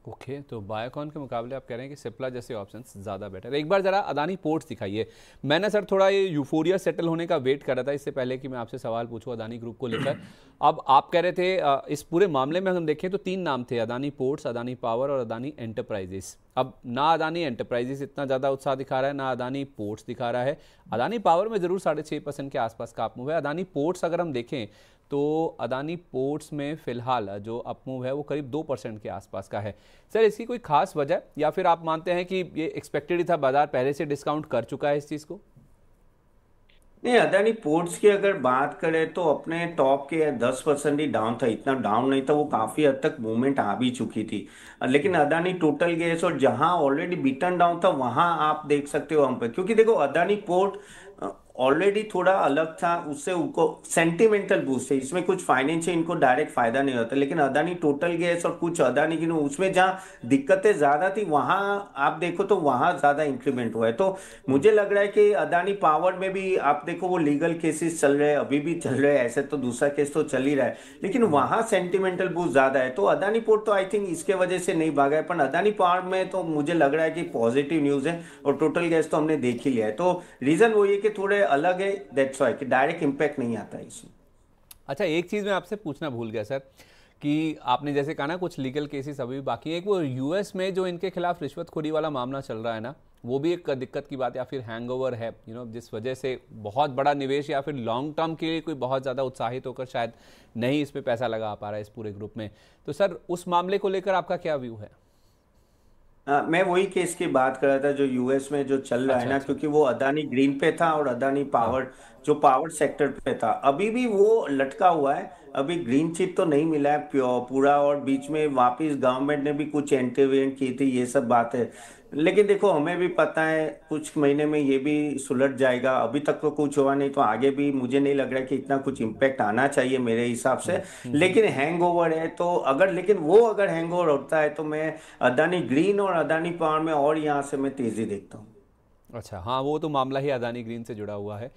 Speaker 1: Okay, तो बायोकॉन के मुकाबले आप कह रहे हैं कि सिप्ला जैसे ऑप्शंस ज़्यादा बेटर है। एक बार जरा अदानी पोर्ट्स दिखाइए। मैंने सर थोड़ा ये यूफोरिया सेटल होने का वेट कर रहा था इससे पहले कि मैं आपसे सवाल पूछूं अदानी ग्रुप को लेकर। अब आप कह रहे थे इस पूरे मामले में हम देखें तो 3 नाम थे, अदानी पोर्ट्स, अदानी पावर और अदानी एंटरप्राइजेस। अब ना अदानी एंटरप्राइजेस इतना ज़्यादा उत्साह दिखा रहा है, ना अदानी पोर्ट्स दिखा रहा है। अदानी पावर में ज़रूर 6.5% के आसपास का आप मूव है। अदानी पोर्ट्स अगर हम देखें तो अदानी पोर्ट्स में फिलहाल जो अप मूव है वो करीब 2% के आसपास का है। सर इसकी कोई खास वजह, या फिर आप मानते हैं कि ये एक्सपेक्टेड ही था, बाजार पहले से डिस्काउंट कर चुका है इस चीज़ को?
Speaker 2: नहीं, अदानी पोर्ट्स की अगर बात करें तो अपने टॉप के 10% ही डाउन था, इतना डाउन नहीं था, वो काफी हद तक मूवमेंट आ भी चुकी थी। लेकिन अदानी टोटल गैस और जहां ऑलरेडी बीटन डाउन था वहां आप देख सकते हो हम पे, क्योंकि देखो अदानी पोर्ट ऑलरेडी थोड़ा अलग था, उससे उनको सेंटिमेंटल बूस्ट है, इसमें कुछ फाइनेंशियल इनको डायरेक्ट फायदा नहीं होता। लेकिन अदानी टोटल गैस और कुछ अदानी की उसमें जहाँ दिक्कतें ज्यादा थी वहां आप देखो तो वहां ज्यादा इंक्रीमेंट हुआ है। तो मुझे लग रहा है कि अदानी पावर में भी आप देखो वो लीगल केसेस चल रहे हैं, अभी भी चल रहे हैं, ऐसे तो दूसरा केस तो चल ही रहा है, लेकिन वहां सेंटिमेंटल बूस्ट ज्यादा है। तो अदानी पोर्ट तो आई थिंक इसके वजह से नहीं भागा है, पर अदानी पावर में तो मुझे लग रहा है कि पॉजिटिव न्यूज है, और टोटल गैस तो हमने देख ही लिया है। तो रीजन वो ये कि थोड़े अलग है, दैट्स व्हाई कि डायरेक्ट इंपैक्ट नहीं आता है इसमें।
Speaker 1: अच्छा, एक चीज़ मैं आपसे पूछना भूल गया सर, कि आपने जैसे कहा ना कुछ लीगल केसेस अभी भी बाकी है, एक वो यूएस में जो इनके खिलाफ रिश्वतखोरी वाला मामला चल रहा है ना, वो भी एक दिक्कत की बात या फिर हैंगओवर है, जिस वजह से बहुत बड़ा निवेश या फिर लॉन्ग टर्म के लिए कोई बहुत ज़्यादा उत्साहित होकर शायद नहीं इस पे पैसा लगा पा रहा है इस पूरे ग्रुप में। तो सर उस मामले को लेकर आपका क्या व्यू है?
Speaker 2: मैं वही केस की बात कर रहा था जो यूएस में जो चल रहा है
Speaker 1: अच्छा
Speaker 2: ना,
Speaker 1: अच्छा।
Speaker 2: क्योंकि वो अदानी ग्रीन पे था और अदानी
Speaker 1: हाँ।
Speaker 2: पावर जो पावर सेक्टर पे था अभी भी वो लटका हुआ है। अभी ग्रीन चिप तो नहीं मिला है पूरा, और बीच में वापिस गवर्नमेंट ने भी कुछ इंटरवेंट की थी, ये सब बात है। लेकिन देखो हमें भी पता है कुछ महीने में ये भी सुलझ जाएगा, अभी तक तो कुछ हुआ नहीं, तो आगे भी मुझे नहीं लग रहा है कि इतना कुछ इम्पैक्ट आना चाहिए मेरे हिसाब से। लेकिन हैंगओवर है तो अगर, लेकिन वो अगर हैंगओवर होता है तो मैं अदानी ग्रीन और अदानी पावर में और यहाँ से मैं तेजी देखता हूँ।
Speaker 1: अच्छा, हाँ वो तो मामला ही अदानी ग्रीन से जुड़ा हुआ है।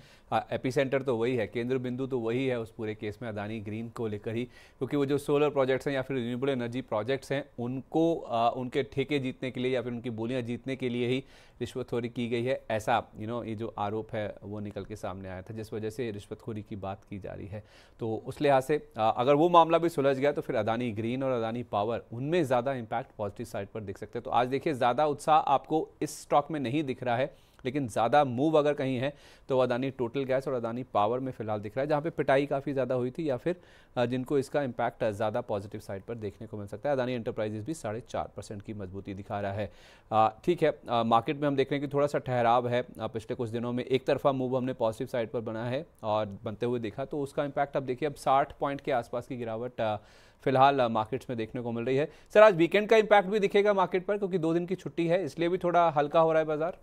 Speaker 1: एपिसेंटर तो वही है, केंद्र बिंदु तो वही है उस पूरे केस में अदानी ग्रीन को लेकर ही, क्योंकि वो जो सोलर प्रोजेक्ट्स हैं या फिर रिन्यूएबल एनर्जी प्रोजेक्ट्स हैं उनको उनके ठेके जीतने के लिए या फिर उनकी बोलियां जीतने के लिए ही रिश्वतखोरी की गई है, ऐसा ये जो आरोप है वो निकल के सामने आया था, जिस वजह से रिश्वतखोरी की बात की जा रही है। तो उस लिहाज से अगर वो मामला भी सुलझ गया तो फिर अदानी ग्रीन और अदानी पावर उनमें ज़्यादा इंपैक्ट पॉजिटिव साइड पर दिख सकते हैं। तो आज देखिए ज़्यादा उत्साह आपको इस स्टॉक में नहीं दिख रहा है, लेकिन ज़्यादा मूव अगर कहीं है तो अदानी टोटल गैस और अदानी पावर में फिलहाल दिख रहा है, जहाँ पे पिटाई काफ़ी ज़्यादा हुई थी या फिर जिनको इसका इम्पैक्ट ज़्यादा पॉजिटिव साइड पर देखने को मिल सकता है। अदानी एंटरप्राइजेस भी 4.5% की मजबूती दिखा रहा है। ठीक है, मार्केट में हम देख रहे हैं कि थोड़ा सा ठहराव है। पिछले कुछ दिनों में एक तरफा मूव हमने पॉजिटिव साइड पर बना है और बनते हुए देखा, तो उसका इम्पैक्ट अब देखिए अब 60 पॉइंट के आसपास की गिरावट फिलहाल मार्केट्स में देखने को मिल रही है। सर आज वीकेंड का इम्पैक्ट भी दिखेगा मार्केट पर, क्योंकि 2 दिन की छुट्टी है, इसलिए भी थोड़ा हल्का हो रहा है बाजार।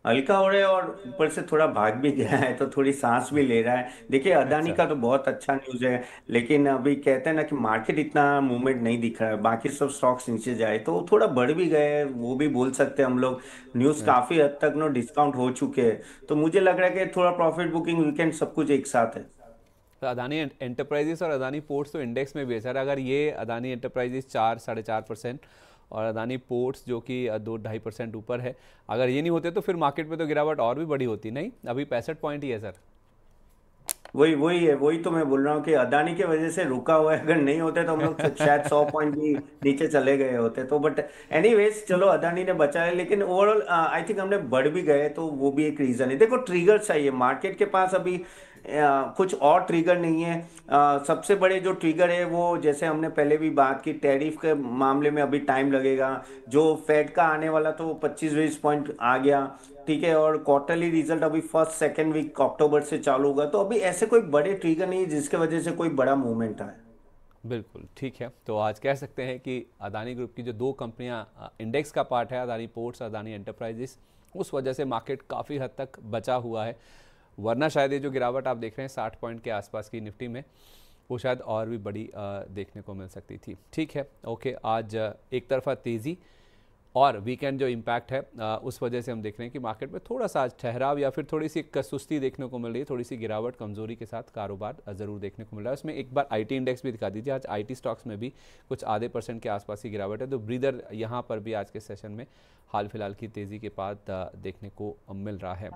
Speaker 2: हल्का हो रहा है और ऊपर से थोड़ा भाग भी गया है तो थोड़ी सांस भी ले रहा है। देखिए अदानी
Speaker 1: अच्छा।
Speaker 2: का तो बहुत अच्छा न्यूज है, लेकिन अभी कहते हैं ना कि मार्केट इतना मूवमेंट नहीं दिख रहा है, बाकी सब स्टॉक्स नीचे जाए तो थोड़ा बढ़ भी गए हैं, वो भी बोल सकते हैं हम लोग। न्यूज
Speaker 1: हाँ।
Speaker 2: काफी हद तक नो डिस्काउंट हो चुके हैं, तो मुझे लग रहा है कि थोड़ा प्रॉफिट बुकिंग वीकेंड सब कुछ एक साथ है।
Speaker 1: तो अदानी एंटरप्राइजेस और अदानी पोर्ट्स तो इंडेक्स में भी है सर। अगर ये अदानी एंटरप्राइजेस 4-4.5% और अदानी पोर्ट्स जो कि 2-2.5% ऊपर है, अगर ये नहीं होते तो फिर मार्केट में तो गिरावट और भी बड़ी होती। नहीं, अभी 65 पॉइंट ही है सर।
Speaker 2: वही वही है, वही तो मैं बोल रहा हूँ कि अदानी की वजह से रुका हुआ है, अगर नहीं होते तो हम लोग शायद 100 पॉइंट भी नीचे चले गए होते। तो बट एनीवेज चलो अदानी ने बचाया, लेकिन ओवरऑल आई थिंक हमने बढ़ भी गए, तो वो भी एक रीजन है। देखो ट्रिगर चाहिए मार्केट के पास अभी, कुछ और ट्रिगर नहीं है। सबसे बड़े जो ट्रिगर है वो, जैसे हमने पहले भी बात की, टैरिफ के मामले में अभी टाइम लगेगा। जो फेड का आने वाला तो 25 बेसिस पॉइंट आ गया, ठीक है, और क्वार्टरली रिजल्ट अभी फर्स्ट सेकेंड वीक अक्टूबर से चालू होगा, तो अभी ऐसे कोई बड़े ट्रिगर नहीं है जिसके वजह से कोई बड़ा मूवमेंट आए।
Speaker 1: बिल्कुल ठीक है, तो आज कह सकते हैं कि अदानी ग्रुप की जो 2 कंपनियां इंडेक्स का पार्ट है, अदानी पोर्ट्स, अदानी एंटरप्राइजेस, उस वजह से मार्केट काफ़ी हद तक बचा हुआ है। वरना शायद ये जो गिरावट आप देख रहे हैं 60 पॉइंट के आसपास की निफ्टी में, वो शायद और भी बड़ी देखने को मिल सकती थी। ठीक है, ओके, आज एक तरफा तेज़ी और वीकेंड जो इम्पैक्ट है उस वजह से हम देख रहे हैं कि मार्केट में थोड़ा सा आज ठहराव या फिर थोड़ी सी एक सुस्ती देखने को मिल रही है, थोड़ी सी गिरावट, कमजोरी के साथ कारोबार ज़रूर देखने को मिल रहा है। उसमें एक बार आईटी इंडेक्स भी दिखा दीजिए। आज आईटी स्टॉक्स में भी कुछ आधे % के आसपास की गिरावट है, तो ब्रीदर यहाँ पर भी आज के सेशन में हाल फिलहाल की तेज़ी के बाद देखने को मिल रहा है।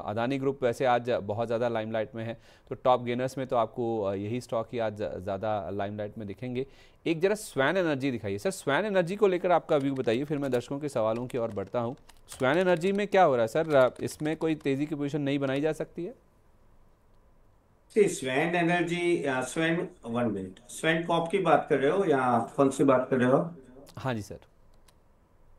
Speaker 1: अदानी ग्रुप वैसे आज बहुत ज़्यादा लाइमलाइट में है, तो टॉप गेनर्स में तो आपको यही स्टॉक ही आज ज़्यादा लाइमलाइट में दिखेंगे। एक जरा स्वैन एनर्जी दिखाइए सर, स्वैन एनर्जी को लेकर आपका व्यू बताइए, फिर मैं दर्शकों के सवालों की ओर बढ़ता हूँ। स्वैन एनर्जी में क्या हो रहा है सर, इसमें कोई तेज़ी की पोजीशन नहीं बनाई जा सकती है?
Speaker 2: Swan Energy, Swan, 1 minute, Swan Corp की बात कर रहे हो या कौन सी बात कर रहे हो?
Speaker 1: हाँ जी सर।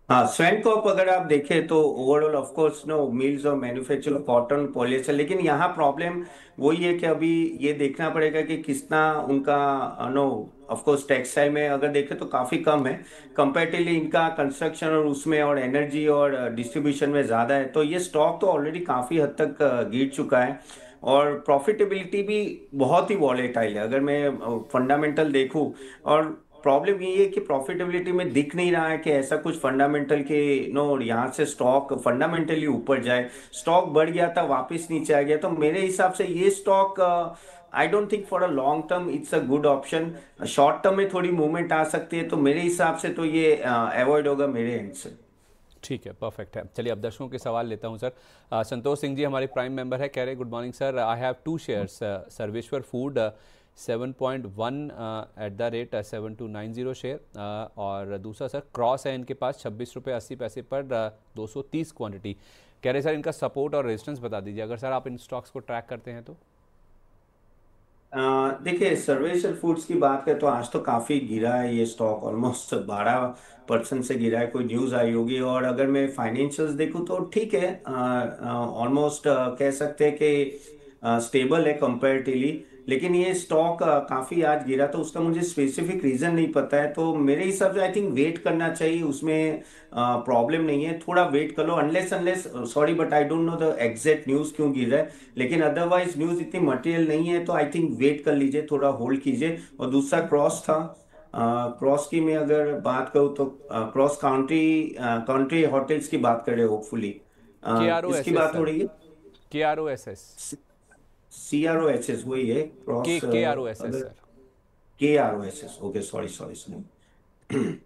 Speaker 2: हाँ, स्वैनकॉप अगर आप देखें तो overall of course no mills और मैन्युफैक्चर कॉटन पॉलिएस्टर, लेकिन यहाँ प्रॉब्लम वही है कि अभी ये देखना पड़ेगा कि कितना उनका नो, ऑफ कोर्स टेक्सटाइल में अगर देखें तो काफी कम है कंपेरेटिवली, इनका कंस्ट्रक्शन और उसमें और एनर्जी और डिस्ट्रीब्यूशन में ज्यादा है, तो ये स्टॉक तो ऑलरेडी काफी हद तक गिर चुका है। और प्रॉफिटेबिलिटी भी बहुत ही वॉलेटाइल है अगर मैं फंडामेंटल देखूं। और प्रॉब्लम ये है कि प्रॉफिटेबिलिटी में दिख नहीं रहा है कि ऐसा कुछ फंडामेंटल के नो यहाँ से स्टॉक फंडामेंटली ऊपर जाए। स्टॉक बढ़ गया था, वापस नीचे आ गया, तो मेरे हिसाब से ये stock I don't think for a long term it's a good option. Short term में थोड़ी मूवमेंट आ सकती है, तो मेरे हिसाब से तो ये अवॉइड होगा मेरे एंड से।
Speaker 1: ठीक है, परफेक्ट है। चलिए अब दर्शकों के सवाल लेता हूं सर। संतोष सिंह जी हमारे प्राइम मेंबर है, कह रहे good morning sir, I have 2 shares, Sarveshwar food 7.1 at the rate 7290 share, और दूसरा सर क्रॉस है इनके पास 26 रुपये 80 पैसे पर 230 क्वांटिटी। कह रहे सर इनका सपोर्ट और रेजिस्टेंस बता दीजिए अगर सर आप इन स्टॉक्स को ट्रैक करते हैं तो।
Speaker 2: देखिए, सर्वेशल फूड्स की बात करें तो आज तो काफी गिरा है ये स्टॉक, ऑलमोस्ट 12% से गिरा है, कोई न्यूज आई होगी। और अगर मैं फाइनेंशियल्स देखूं तो ठीक है, ऑलमोस्ट कह सकते हैं कि स्टेबल है कंपैरेटिवली। लेकिन ये स्टॉक काफी आज गिरा, तो उसका मुझे स्पेसिफिक रीजन नहीं पता है, तो मेरे हिसाब से आई थिंक वेट करना चाहिए, उसमें प्रॉब्लम नहीं है, थोड़ा वेट कर लो, unless unless sorry but I don't know the exact news क्यों गिर रहा है। लेकिन अदरवाइज न्यूज इतनी मटेरियल नहीं है, तो आई थिंक वेट कर लीजिए, थोड़ा होल्ड कीजिए। और दूसरा क्रॉस था, क्रॉस की मैं अगर बात करूँ तो क्रॉस काउंट्री, काउंट्री होटल्स की बात कर रहे हो होपफुली,
Speaker 1: के आर ओ
Speaker 2: किसकी
Speaker 1: एस एस
Speaker 2: बात हो
Speaker 1: सर,
Speaker 2: रही है?
Speaker 1: KROSS,
Speaker 2: CROHS वही है
Speaker 1: के
Speaker 2: क्रॉस,
Speaker 1: KROSS
Speaker 2: अगर
Speaker 1: sir.
Speaker 2: KROSS, okay, sorry sorry sorry.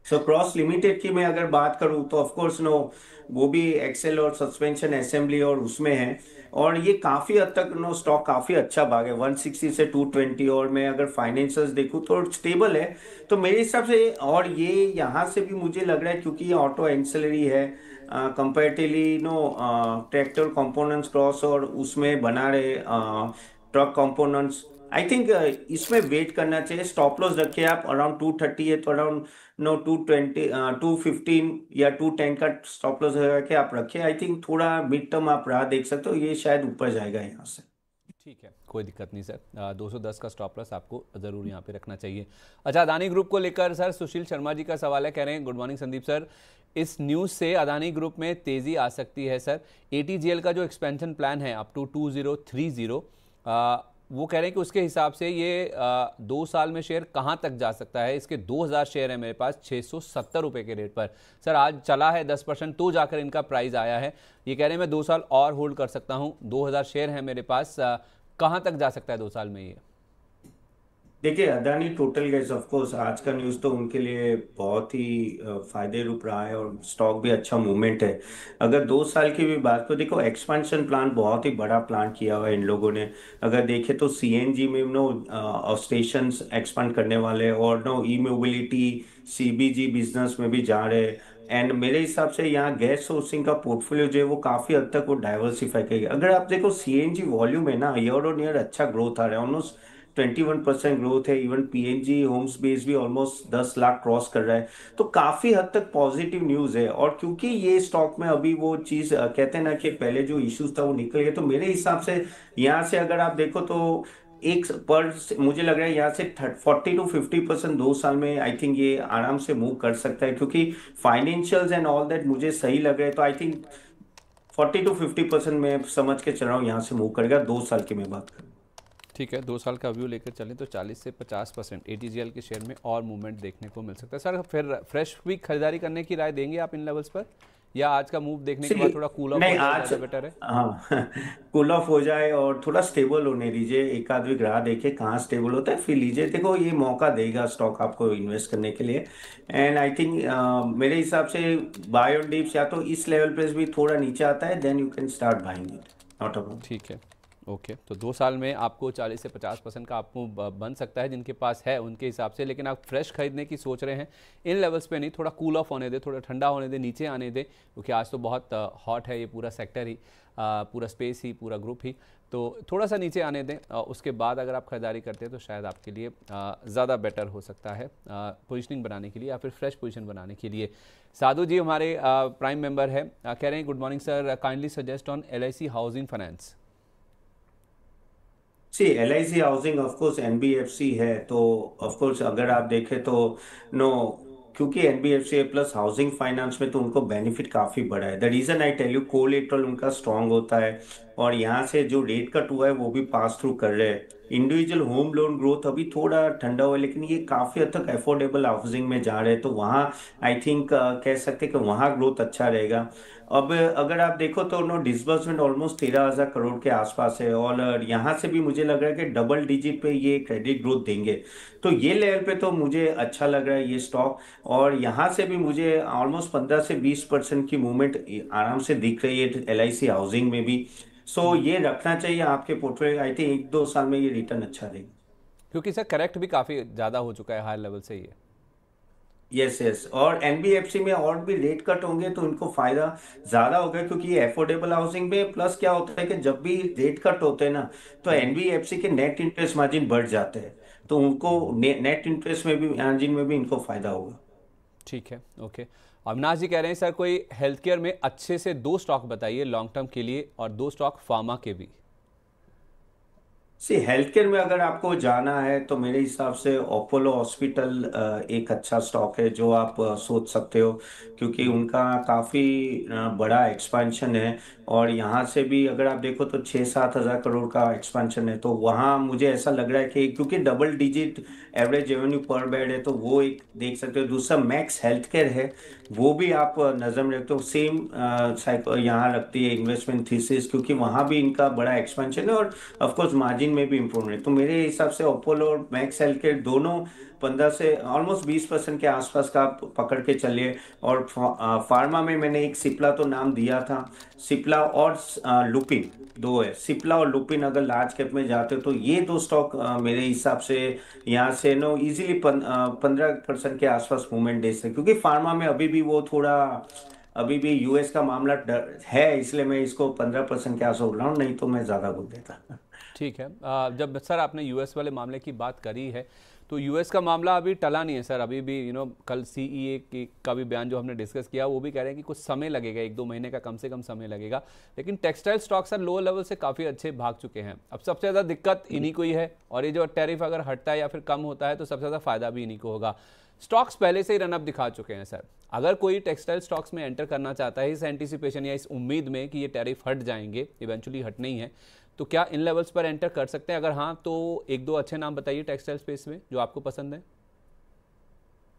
Speaker 2: So cross limited की मैं अगर बात करूं तो ऑफ कोर्स नो, वो भी एक्सेल और सस्पेंशन असेंबली और उसमें है। और ये काफी हद तक नो स्टॉक काफी अच्छा भाग है 160 से 220, और मैं अगर फाइनेंशियल्स देखूं तो स्टेबल है। तो मेरे हिसाब से, और ये यहाँ से भी मुझे लग रहा है क्योंकि ये ऑटो एंसिलरी है comparatively no, tractor components cross और उसमें बना रहे ट्रक कंपोनेंट्स, आई थिंक इसमें वेट करना चाहिए। स्टॉप लॉस रखिए आप, अराउंड 230 है तो अराउंड नो 220, 215 या 210 का स्टॉप लॉस लगा के आप रखिए। आई थिंक थोड़ा मिड टर्म आप राह देख सकते हो, ये शायद ऊपर जाएगा यहाँ से।
Speaker 1: ठीक है, कोई दिक्कत नहीं सर, 210 का स्टॉप लॉस आपको ज़रूर यहाँ पे रखना चाहिए। अच्छा, अदानी ग्रुप को लेकर सर सुशील शर्मा जी का सवाल है, कह रहे हैं गुड मॉर्निंग संदीप सर, इस न्यूज़ से अदानी ग्रुप में तेज़ी आ सकती है सर। ATGL का जो एक्सपेंशन प्लान है अप टू 2030, वो कह रहे हैं कि उसके हिसाब से ये 2 साल में शेयर कहाँ तक जा सकता है। इसके 2000 शेयर है मेरे पास 670 रुपये के रेट पर सर, आज चला है 10% तो जाकर इनका प्राइस आया है। ये कह रहे हैं मैं 2 साल और होल्ड कर सकता हूँ, 2000 शेयर है मेरे पास, कहाँ तक जा सकता है 2 साल में ये।
Speaker 2: देखिए, Adani total gas off course आज का न्यूज़ तो उनके लिए बहुत ही फायदे रूप रहा है, और स्टॉक भी अच्छा मूवमेंट है। अगर 2 साल की भी बात तो देखो, एक्सपेंशन प्लान बहुत ही बड़ा प्लान किया हुआ है इन लोगों ने। अगर देखें तो CNG में नो स्टेशन एक्सपांड करने वाले, और नो ई मोबिलिटी CBG बिजनेस में भी जा रहे हैं। एंड मेरे हिसाब से यहाँ गैस सोर्सिंग का पोर्टफोलियो जो है वो काफी हद तक वो डाइवर्सिफाई करेगा। अगर आप देखो CNG वॉल्यूम है ना, ईयर ऑन ईयर अच्छा ग्रोथ आ रहा है, ऑलमोस्ट 21% ग्रोथ है। इवन PNG होम्स बेस भी ऑलमोस्ट 10 लाख क्रॉस कर रहा है, तो काफी हद तक पॉजिटिव न्यूज है। और क्योंकि ये स्टॉक में अभी वो चीज कहते हैं ना कि पहले जो इश्यूज था वो निकल गया, तो मेरे हिसाब से यहाँ से अगर आप देखो तो एक पर मुझे लग रहा है यहाँ से 40 to 50% 2 साल में आई थिंक ये आराम से मूव कर सकता है, क्योंकि फाइनेंशियल्स एंड ऑल दैट मुझे सही लग रहा है। तो आई थिंक 40 to 50% में समझ के चल रहा हूँ यहाँ से मूव करेगा, 2 साल की मैं बात करूँ।
Speaker 1: ठीक है, 2 साल का व्यू लेकर चलें तो 40 से 50% ATGL के शेयर में और मूवमेंट देखने को मिल सकता है सर। फिर फ्रेश वीक खरीदारी करने की राय देंगे आप इन लेवल्स पर, या आज का मूव देखने के बाद थोड़ा कूल ऑफ हो
Speaker 2: नहीं,
Speaker 1: जाए
Speaker 2: आज,
Speaker 1: ज़्यादा बेटर है।
Speaker 2: हाँ, कूल ऑफ हो जाए और थोड़ा स्टेबल होने दीजिए, एक आध वीक राह देखे कहाँ स्टेबल होता है फिर लीजिए। देखो, ये मौका देगा स्टॉक आपको इन्वेस्ट करने के लिए। एंड आई थिंक मेरे हिसाब से बाय ऑन डिप्स या तो इस लेवल पे भी थोड़ा नीचे आता है, then you can start buying it, not a problem.
Speaker 1: ठीक है, ओके, तो 2 साल में आपको 40 से 50% का आपको बन सकता है, जिनके पास है उनके हिसाब से। लेकिन आप फ्रेश खरीदने की सोच रहे हैं, इन लेवल्स पे नहीं, थोड़ा कूल ऑफ होने दे, थोड़ा ठंडा होने दे, नीचे आने दे, क्योंकि आज तो बहुत हॉट है ये पूरा सेक्टर ही, पूरा स्पेस ही, पूरा ग्रुप ही। तो थोड़ा सा नीचे आने दें, उसके बाद अगर आप खरीदारी करते हैं तो शायद आपके लिए ज़्यादा बेटर हो सकता है पोजिशनिंग बनाने के लिए या फिर फ्रेश पोजीशन बनाने के लिए। साधु जी हमारे प्राइम मेंबर है, कह रहे हैं good morning sir, kindly suggest on LIC housing finance.
Speaker 2: See LIC housing of course NBFC है, तो ऑफ कोर्स अगर आप देखें तो नो, क्योंकि NBFC है प्लस हाउसिंग फाइनेंस में तो उनको बेनिफिट काफी बड़ा है। The reason I tell you, collateral उनका स्ट्रांग होता है और यहाँ से जो रेट कट हुआ है वो भी पास थ्रू कर रहे हैं। इंडिविजुअल होम लोन ग्रोथ अभी थोड़ा ठंडा हुआ है, लेकिन ये काफी हद तक अफोर्डेबल हाउसिंग में जा रहे हैं, तो वहाँ आई थिंक कह सकते हैं कि वहाँ ग्रोथ अच्छा रहेगा। अब अगर आप देखो तो नो, डिसबर्समेंट ऑलमोस्ट 13,000 करोड़ के आसपास है और यहाँ से भी मुझे लग रहा है कि डबल डिजिट पे ये क्रेडिट ग्रोथ देंगे। तो ये लेवल पे तो मुझे अच्छा लग रहा है ये स्टॉक। और यहाँ से भी मुझे ऑलमोस्ट 15 से 20% की मूवमेंट आराम से दिख रही है LIC हाउसिंग में भी। सो ये रखना चाहिए आपके पोर्टफोलियो, आई थिंक 1-2 साल में ये रिटर्न अच्छा देगा।
Speaker 1: क्योंकि सर करेक्ट भी काफ़ी ज़्यादा हो चुका है हायर लेवल से ये।
Speaker 2: यस यस, और NBFC में और भी रेट कट होंगे तो इनको फायदा ज्यादा होगा, क्योंकि ये अफोर्डेबल हाउसिंग में प्लस क्या होता है कि जब भी रेट कट होते हैं ना, तो NBFC के नेट इंटरेस्ट मार्जिन बढ़ जाते हैं, तो उनको नेट इंटरेस्ट में भी, मार्जिन में भी इनको फायदा होगा।
Speaker 1: ठीक है, ओके। अविनाश जी कह रहे हैं सर कोई हेल्थ केयर में अच्छे से 2 स्टॉक बताइए लॉन्ग टर्म के लिए, और 2 स्टॉक फार्मा के भी।
Speaker 2: सी हेल्थ केयर में अगर आपको जाना है तो मेरे हिसाब से अपोलो हॉस्पिटल एक अच्छा स्टॉक है जो आप सोच सकते हो, क्योंकि उनका काफ़ी बड़ा एक्सपेंशन है। और यहाँ से भी अगर आप देखो तो 6-7 हज़ार करोड़ का एक्सपेंशन है, तो वहाँ मुझे ऐसा लग रहा है कि क्योंकि डबल डिजिट एवरेज रेवेन्यू पर बेड है, तो वो एक देख सकते हो। दूसरा मैक्स हेल्थ केयर है, वो भी आप नज़र में रखते हो, सेम साइको यहाँ रखती है इन्वेस्टमेंट थीसिस, क्योंकि वहाँ भी इनका बड़ा एक्सपेंशन है और ऑफ कोर्स मार्जिन में भी इम्प्रूवमेंट है। तो मेरे हिसाब से अपोलो और मैक्स हेल्थ केयर दोनों 15 से ऑलमोस्ट 20% के आसपास का आप पकड़ के चलिए। और फार्मा में मैंने एक सिप्ला तो नाम दिया था, सिप्ला और लुपिन, दो है, सिप्ला और लुपिन। अगर लार्ज कैप में जाते हो तो ये दो स्टॉक मेरे हिसाब से यहाँ से नो इजीली 15% के आसपास मूवमेंट दे सकते, क्योंकि फार्मा में अभी भी वो थोड़ा, अभी भी US का मामला है, इसलिए मैं इसको 15% के आसपास बोल रहा हूँ, नहीं तो मैं ज्यादा बोल देता।
Speaker 1: ठीक है, जब सर आपने US वाले मामले की बात करी है, तो US का मामला अभी टला नहीं है सर, अभी भी कल CEA का भी बयान जो हमने डिस्कस किया, वो भी कह रहे हैं कि कुछ समय लगेगा, 1-2 महीने का कम से कम समय लगेगा। लेकिन textile stock sir lower level से काफ़ी अच्छे भाग चुके हैं। अब सबसे ज़्यादा दिक्कत इन्हीं को ही है, और ये जो टैरिफ अगर हटता है या फिर कम होता है तो सबसे ज़्यादा फायदा भी इन्हीं को होगा। स्टॉक्स पहले से ही रनअप दिखा चुके हैं सर। अगर कोई टेक्सटाइल स्टॉक्स में एंटर करना चाहता है इस एंटीसिपेशन या इस उम्मीद में कि ये टैरिफ हट जाएंगे, इवेंचुअली हट नहीं है, तो क्या इन लेवल्स पर एंटर कर सकते हैं? अगर हाँ तो 1-2 अच्छे नाम बताइए टेक्सटाइल स्पेस में जो आपको पसंद है।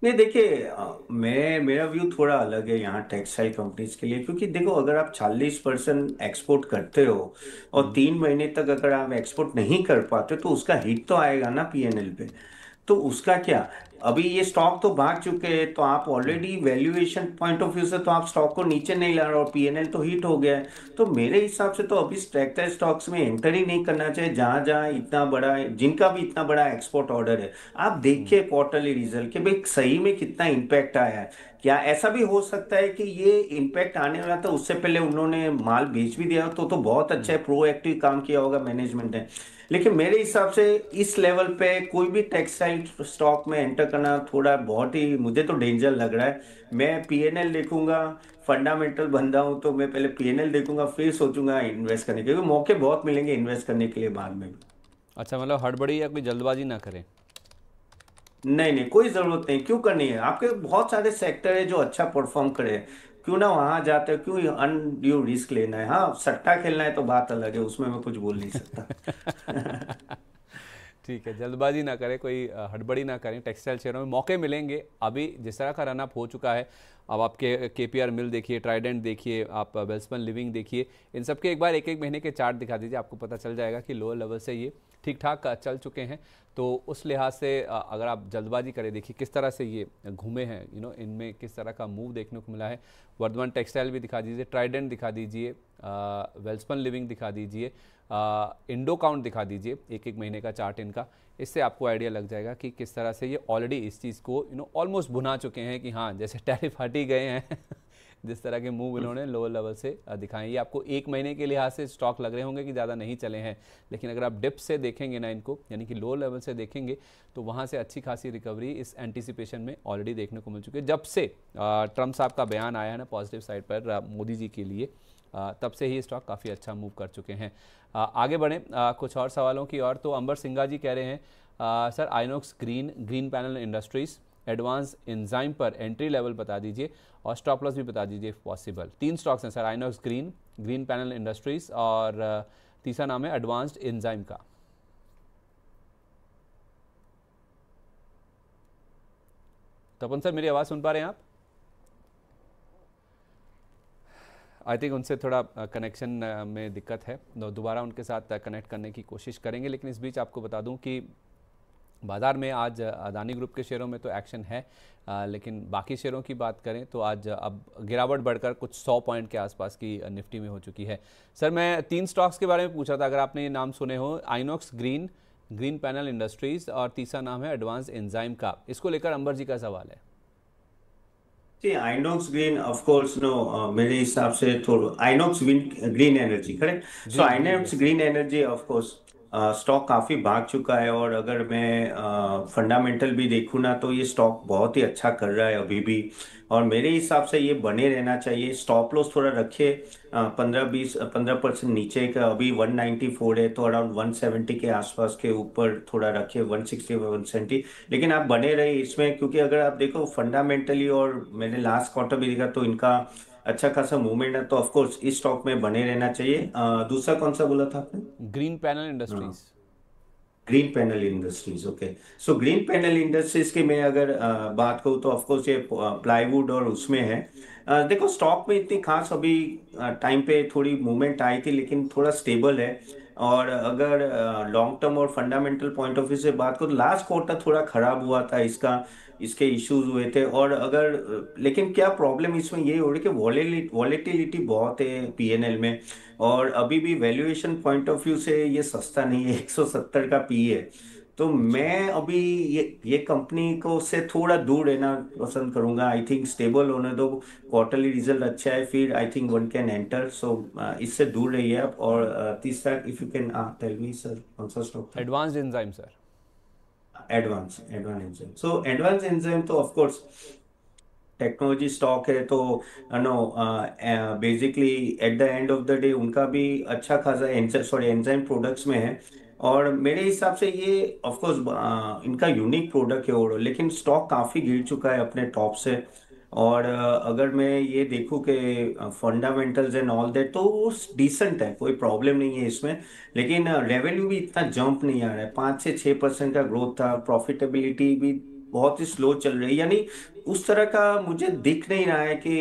Speaker 2: नहीं देखिए, मैं मेरा व्यू थोड़ा अलग है यहाँ टेक्सटाइल कंपनीज के लिए, क्योंकि देखो अगर आप 40% एक्सपोर्ट करते हो और 3 महीने तक अगर आप एक्सपोर्ट नहीं कर पाते तो उसका हिट तो आएगा ना PNL पे। तो उसका क्या, अभी ये स्टॉक तो भाग चुके हैं, तो आप already valuation point of view से तो आप स्टॉक को नीचे नहीं ला रहे और PNL तो हिट हो गया है। तो मेरे हिसाब से तो अभी टेक्सटाइल स्टॉक्स में एंटर ही नहीं करना चाहिए, जहां जहां इतना बड़ा, जिनका भी इतना बड़ा एक्सपोर्ट ऑर्डर है। आप देखिए क्वार्टरली रिजल्ट कि भाई सही में कितना इम्पैक्ट आया है। क्या ऐसा भी हो सकता है कि ये इम्पैक्ट आने वाला था, उससे पहले उन्होंने माल बेच भी दिया, तो बहुत अच्छा है, प्रोएक्टिव काम किया होगा मैनेजमेंट ने। लेकिन मेरे हिसाब से इस लेवल पे कोई भी टेक्सटाइल स्टॉक में एंटर करना थोड़ा बहुत ही मुझे तो डेंजर लग रहा है। मैं PNL देखूंगा, फंडामेंटल बंदा हूं, तो मैं पहले PNL देखूंगा फिर सोचूंगा इन्वेस्ट करने के, क्योंकि मौके बहुत मिलेंगे इन्वेस्ट करने के लिए बाद में भी।
Speaker 1: अच्छा, मतलब हड़बड़ी या कोई जल्दबाजी ना करें।
Speaker 2: नहीं नहीं, कोई जरूरत नहीं, क्यों करनी है, आपके बहुत सारे सेक्टर है जो अच्छा परफॉर्म करे, क्यों ना वहां जाते हो, क्यों अनड्यू रिस्क लेना है। हाँ, सट्टा खेलना है तो बात अलग है, उसमें मैं कुछ बोल नहीं सकता।
Speaker 1: ठीक है, जल्दबाजी ना करें, कोई हड़बड़ी ना करें। टेक्सटाइल शेयरों में मौके मिलेंगे। अभी जिस तरह का रनअप हो चुका है, अब आपके KPR मिल देखिए, ट्राइडेंट देखिए, आप वेल्सपन लिविंग देखिए, इन सब के एक बार 1-1 महीने के चार्ट दिखा दीजिए, आपको पता चल जाएगा कि लोअर लेवल से ये ठीक ठाक चल चुके हैं। तो उस लिहाज से अगर आप जल्दबाजी करें, देखिए किस तरह से ये घूमे हैं, इनमें किस तरह का मूव देखने को मिला है। वर्धमान टेक्सटाइल भी दिखा दीजिए, ट्राइडेंट दिखा दीजिए, वेल्सपन लिविंग दिखा दीजिए, इंडो काउंट दिखा दीजिए, एक एक महीने का चार्ट इनका। इससे आपको आइडिया लग जाएगा कि किस तरह से ये ऑलरेडी इस चीज़ को ऑलमोस्ट भुना चुके हैं कि हाँ जैसे टैरिफ हट ही गए हैं जिस तरह के मूव इन्होंने लोअर लेवल से दिखाए। ये आपको एक महीने के लिहाज से स्टॉक लग रहे होंगे कि ज़्यादा नहीं चले हैं, लेकिन अगर आप डिप से देखेंगे ना इनको, यानी कि लोअर लेवल से देखेंगे, तो वहाँ से अच्छी खासी रिकवरी इस एंटीसिपेशन में ऑलरेडी देखने को मिल चुकी है। जब से ट्रम्प साहब का बयान आया है ना पॉजिटिव साइड पर मोदी जी के लिए, तब से ही स्टॉक काफ़ी अच्छा मूव कर चुके हैं। आगे बढ़ें कुछ और सवालों की ओर। तो अंबर सिंघा जी कह रहे हैं sir INOX green panel industries advance enzyme पर एंट्री लेवल बता दीजिए और स्टॉप लॉस भी बता दीजिए इफ पॉसिबल। 3 स्टॉक्स हैं sir, INOX green panel industries और तीसरा नाम है एडवांस्ड एंजाइम का। तपन सर मेरी आवाज़ सुन पा रहे हैं आप? आई थिंक उनसे थोड़ा कनेक्शन में दिक्कत है, दोबारा उनके साथ कनेक्ट करने की कोशिश करेंगे। लेकिन इस बीच आपको बता दूं कि बाज़ार में आज अदानी ग्रुप के शेयरों में तो एक्शन है, लेकिन बाकी शेयरों की बात करें तो आज अब गिरावट बढ़कर कुछ 100 पॉइंट के आसपास की निफ्टी में हो चुकी है। सर मैं 3 स्टॉक्स के बारे में पूछा था, अगर आपने ये नाम सुने हो, आइनॉक्स ग्रीन पैनल इंडस्ट्रीज़ और तीसरा नाम है एडवांस एंजाइम का। इसको लेकर अंबर जी का सवाल है।
Speaker 2: जी Inox green of course no, मेरे हिसाब से थोड़ा Inox green energy correct. So
Speaker 1: green green
Speaker 2: Inox
Speaker 1: yes.
Speaker 2: Green energy of course stock काफी भाग चुका है, और अगर मैं फंडामेंटल भी देखूँ ना तो ये स्टॉक बहुत ही अच्छा कर रहा है अभी भी, और मेरे हिसाब से ये बने रहना चाहिए। स्टॉप लॉस थोड़ा रखिए 15% नीचे का, अभी 194 है तो अराउंड 170 के आसपास के ऊपर थोड़ा रखिए, 160 170। लेकिन आप बने रहिए इसमें, क्योंकि अगर आप देखो फंडामेंटली और मैंने लास्ट क्वार्टर भी देखा तो इनका अच्छा खासा मूवमेंट है, तो ऑफ कोर्स इस स्टॉक में बने रहना चाहिए। दूसरा कौन सा बोला था आपने?
Speaker 1: ग्रीन पैनल
Speaker 2: हाँ,
Speaker 1: industries.
Speaker 2: Green panel industries, okay. So green panel industries की मैं अगर बात करूँ तो ऑफकोर्स ये प्लाईवुड और उसमें है। देखो स्टॉक में इतनी खास अभी टाइम पे थोड़ी मूवमेंट आई थी, लेकिन थोड़ा स्टेबल है। और अगर लॉन्ग टर्म और फंडामेंटल पॉइंट ऑफ व्यू से बात करूँ तो लास्ट क्वार्टर थोड़ा खराब हुआ था इसका, इसके इश्यूज हुए थे। और अगर लेकिन क्या प्रॉब्लम इसमें ये हो रही है कि वॉलेटिलिटी बहुत है पीएनएल में, और अभी भी वैल्यूएशन पॉइंट ऑफ व्यू से ये सस्ता नहीं है, 170 का पी है। तो
Speaker 1: अच्छा।
Speaker 2: मैं अभी ये कंपनी को से थोड़ा दूर रहना पसंद करूंगा। आई थिंक स्टेबल होने दो, क्वार्टरली रिजल्ट अच्छा है, फिर I think one can enter. So इससे दूर रहिए आप। और तीसरा if you can tell me sir कौन सा स्टॉक था?
Speaker 1: Advanced enzyme sir.
Speaker 2: Advance enzyme. So advance enzyme तो ऑफ कोर्स टेक्नोलॉजी स्टॉक है, तो no basically at the end of the day उनका भी अच्छा खासा एंजाइम प्रोडक्ट्स में है। और मेरे हिसाब से ये ऑफ कोर्स इनका यूनिक प्रोडक्ट है, और लेकिन स्टॉक काफी गिर चुका है अपने टॉप से। और अगर मैं ये देखूं कि फंडामेंटल्स एंड ऑल दैट तो वो डिसेंट है, कोई प्रॉब्लम नहीं है इसमें। लेकिन रेवेन्यू भी इतना जंप नहीं आ रहा है, 5 से 6% का ग्रोथ था, प्रॉफिटेबिलिटी भी बहुत ही स्लो चल रही है। यानी उस तरह का मुझे दिख नहीं रहा है कि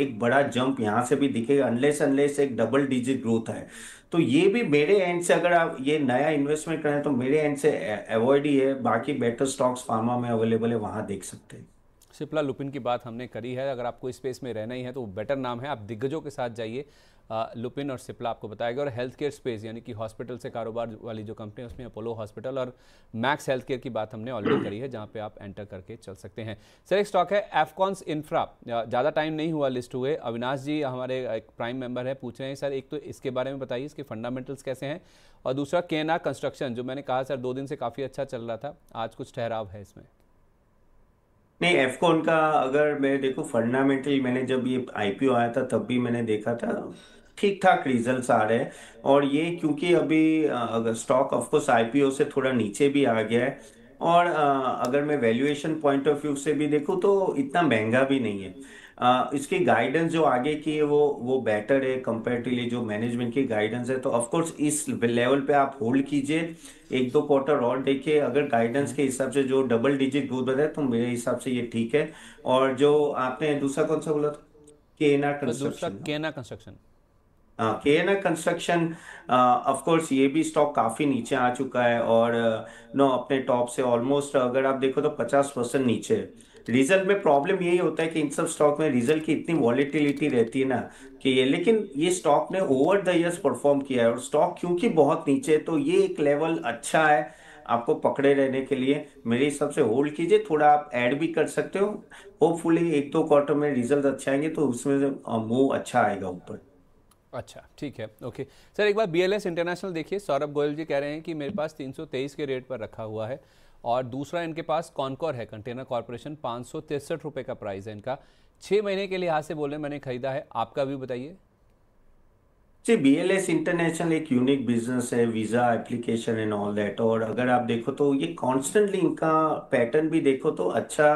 Speaker 2: एक बड़ा जंप यहाँ से भी दिखेगा, अनलेस अनलेस एक डबल डिजिट ग्रोथ है। तो ये भी मेरे एंड से अगर आप ये नया इन्वेस्टमेंट करें तो मेरे एंड से अवॉइड ही है। बाकी बेटर स्टॉक्स फार्मा में अवेलेबल है, वहां देख सकते हैं।
Speaker 1: सिप्ला लुपिन की बात हमने करी है, अगर आपको स्पेस में रहना ही है तो बेटर नाम है, आप दिग्गजों के साथ जाइए। लुपिन और सिप्ला आपको बताएगा। और हेल्थ केयर स्पेस यानी कि हॉस्पिटल से कारोबार वाली जो कंपनी है उसमें अपोलो हॉस्पिटल और मैक्स हेल्थ केयर की बात हमने ऑलरेडी करी है, जहाँ पे आप एंटर करके चल सकते हैं। सर एक स्टॉक है एफकॉन्स इंफ्रा, ज़्यादा टाइम नहीं हुआ लिस्ट हुए। अविनाश जी हमारे एक प्राइम मेंबर है, पूछ रहे हैं सर एक तो इसके बारे में बताइए, इसके फंडामेंटल्स कैसे हैं, और दूसरा केना कंस्ट्रक्शन जो मैंने कहा सर 2 दिन से काफ़ी अच्छा चल रहा था, आज कुछ ठहराव है इसमें।
Speaker 2: नहीं, एफकॉन का अगर मैं देखूं फंडामेंटली, मैंने जब ये आईपीओ आया था तब भी मैंने देखा था ठीक ठाक रिजल्ट्स आ रहे हैं। और ये क्योंकि अभी अगर स्टॉक ऑफ कोर्स आईपीओ से थोड़ा नीचे भी आ गया है, और अगर मैं वैल्यूएशन पॉइंट ऑफ व्यू से भी देखूं तो इतना महंगा भी नहीं है। इसकी गाइडेंस जो आगे की है वो बेटर है कंपेरेटिवली जो मैनेजमेंट की गाइडेंस है। तो ऑफ कोर्स इस लेवल पे आप होल्ड कीजिए, 1-2 क्वार्टर और देखिए। अगर गाइडेंस के हिसाब से जो डबल डिजिट ग्रोथ बताए तो मेरे हिसाब से ये ठीक है। और जो आपने दूसरा कौन सा बोला था? केना
Speaker 1: सर दूसरा
Speaker 2: कंस्ट्रक्शन।
Speaker 1: केना कंस्ट्रक्शन।
Speaker 2: हाँ, केना कंस्ट्रक्शन ऑफ कोर्स ये भी स्टॉक काफी नीचे आ चुका है, और नो अपने टॉप से ऑलमोस्ट अगर आप देखो तो 50% नीचे है। रिजल्ट में प्रॉब्लम यही होता है कि इन सब स्टॉक में रिजल्ट की इतनी वॉलेटिलिटी रहती है ना कि ये, लेकिन ये स्टॉक ने ओवर द इयर्स परफॉर्म किया है, और स्टॉक क्योंकि बहुत नीचे है तो ये एक लेवल अच्छा है आपको पकड़े रहने के लिए। मेरे हिसाब से होल्ड कीजिए, थोड़ा आप ऐड भी कर सकते हो। होपफुली एक दो क्वार्टर में रिजल्ट अच्छा आएंगे तो उसमें मूव अच्छा आएगा ऊपर।
Speaker 1: अच्छा, ठीक है, ओके। सर एक बार बीएलएस इंटरनेशनल देखिए, सौरभ गोयल जी कह रहे हैं कि मेरे पास 323 के रेट पर रखा हुआ है, और दूसरा इनके पास कॉनकॉर है, कंटेनर कॉरपोरेशन, 563 रुपये का प्राइस है इनका। 6 महीने के लिहाज से बोले मैंने खरीदा है, आपका भी बताइए।
Speaker 2: जी, बीएलएस इंटरनेशनल एक यूनिक बिजनेस है, visa application and all that. और अगर आप देखो तो ये कॉन्स्टेंटली इनका पैटर्न भी देखो तो अच्छा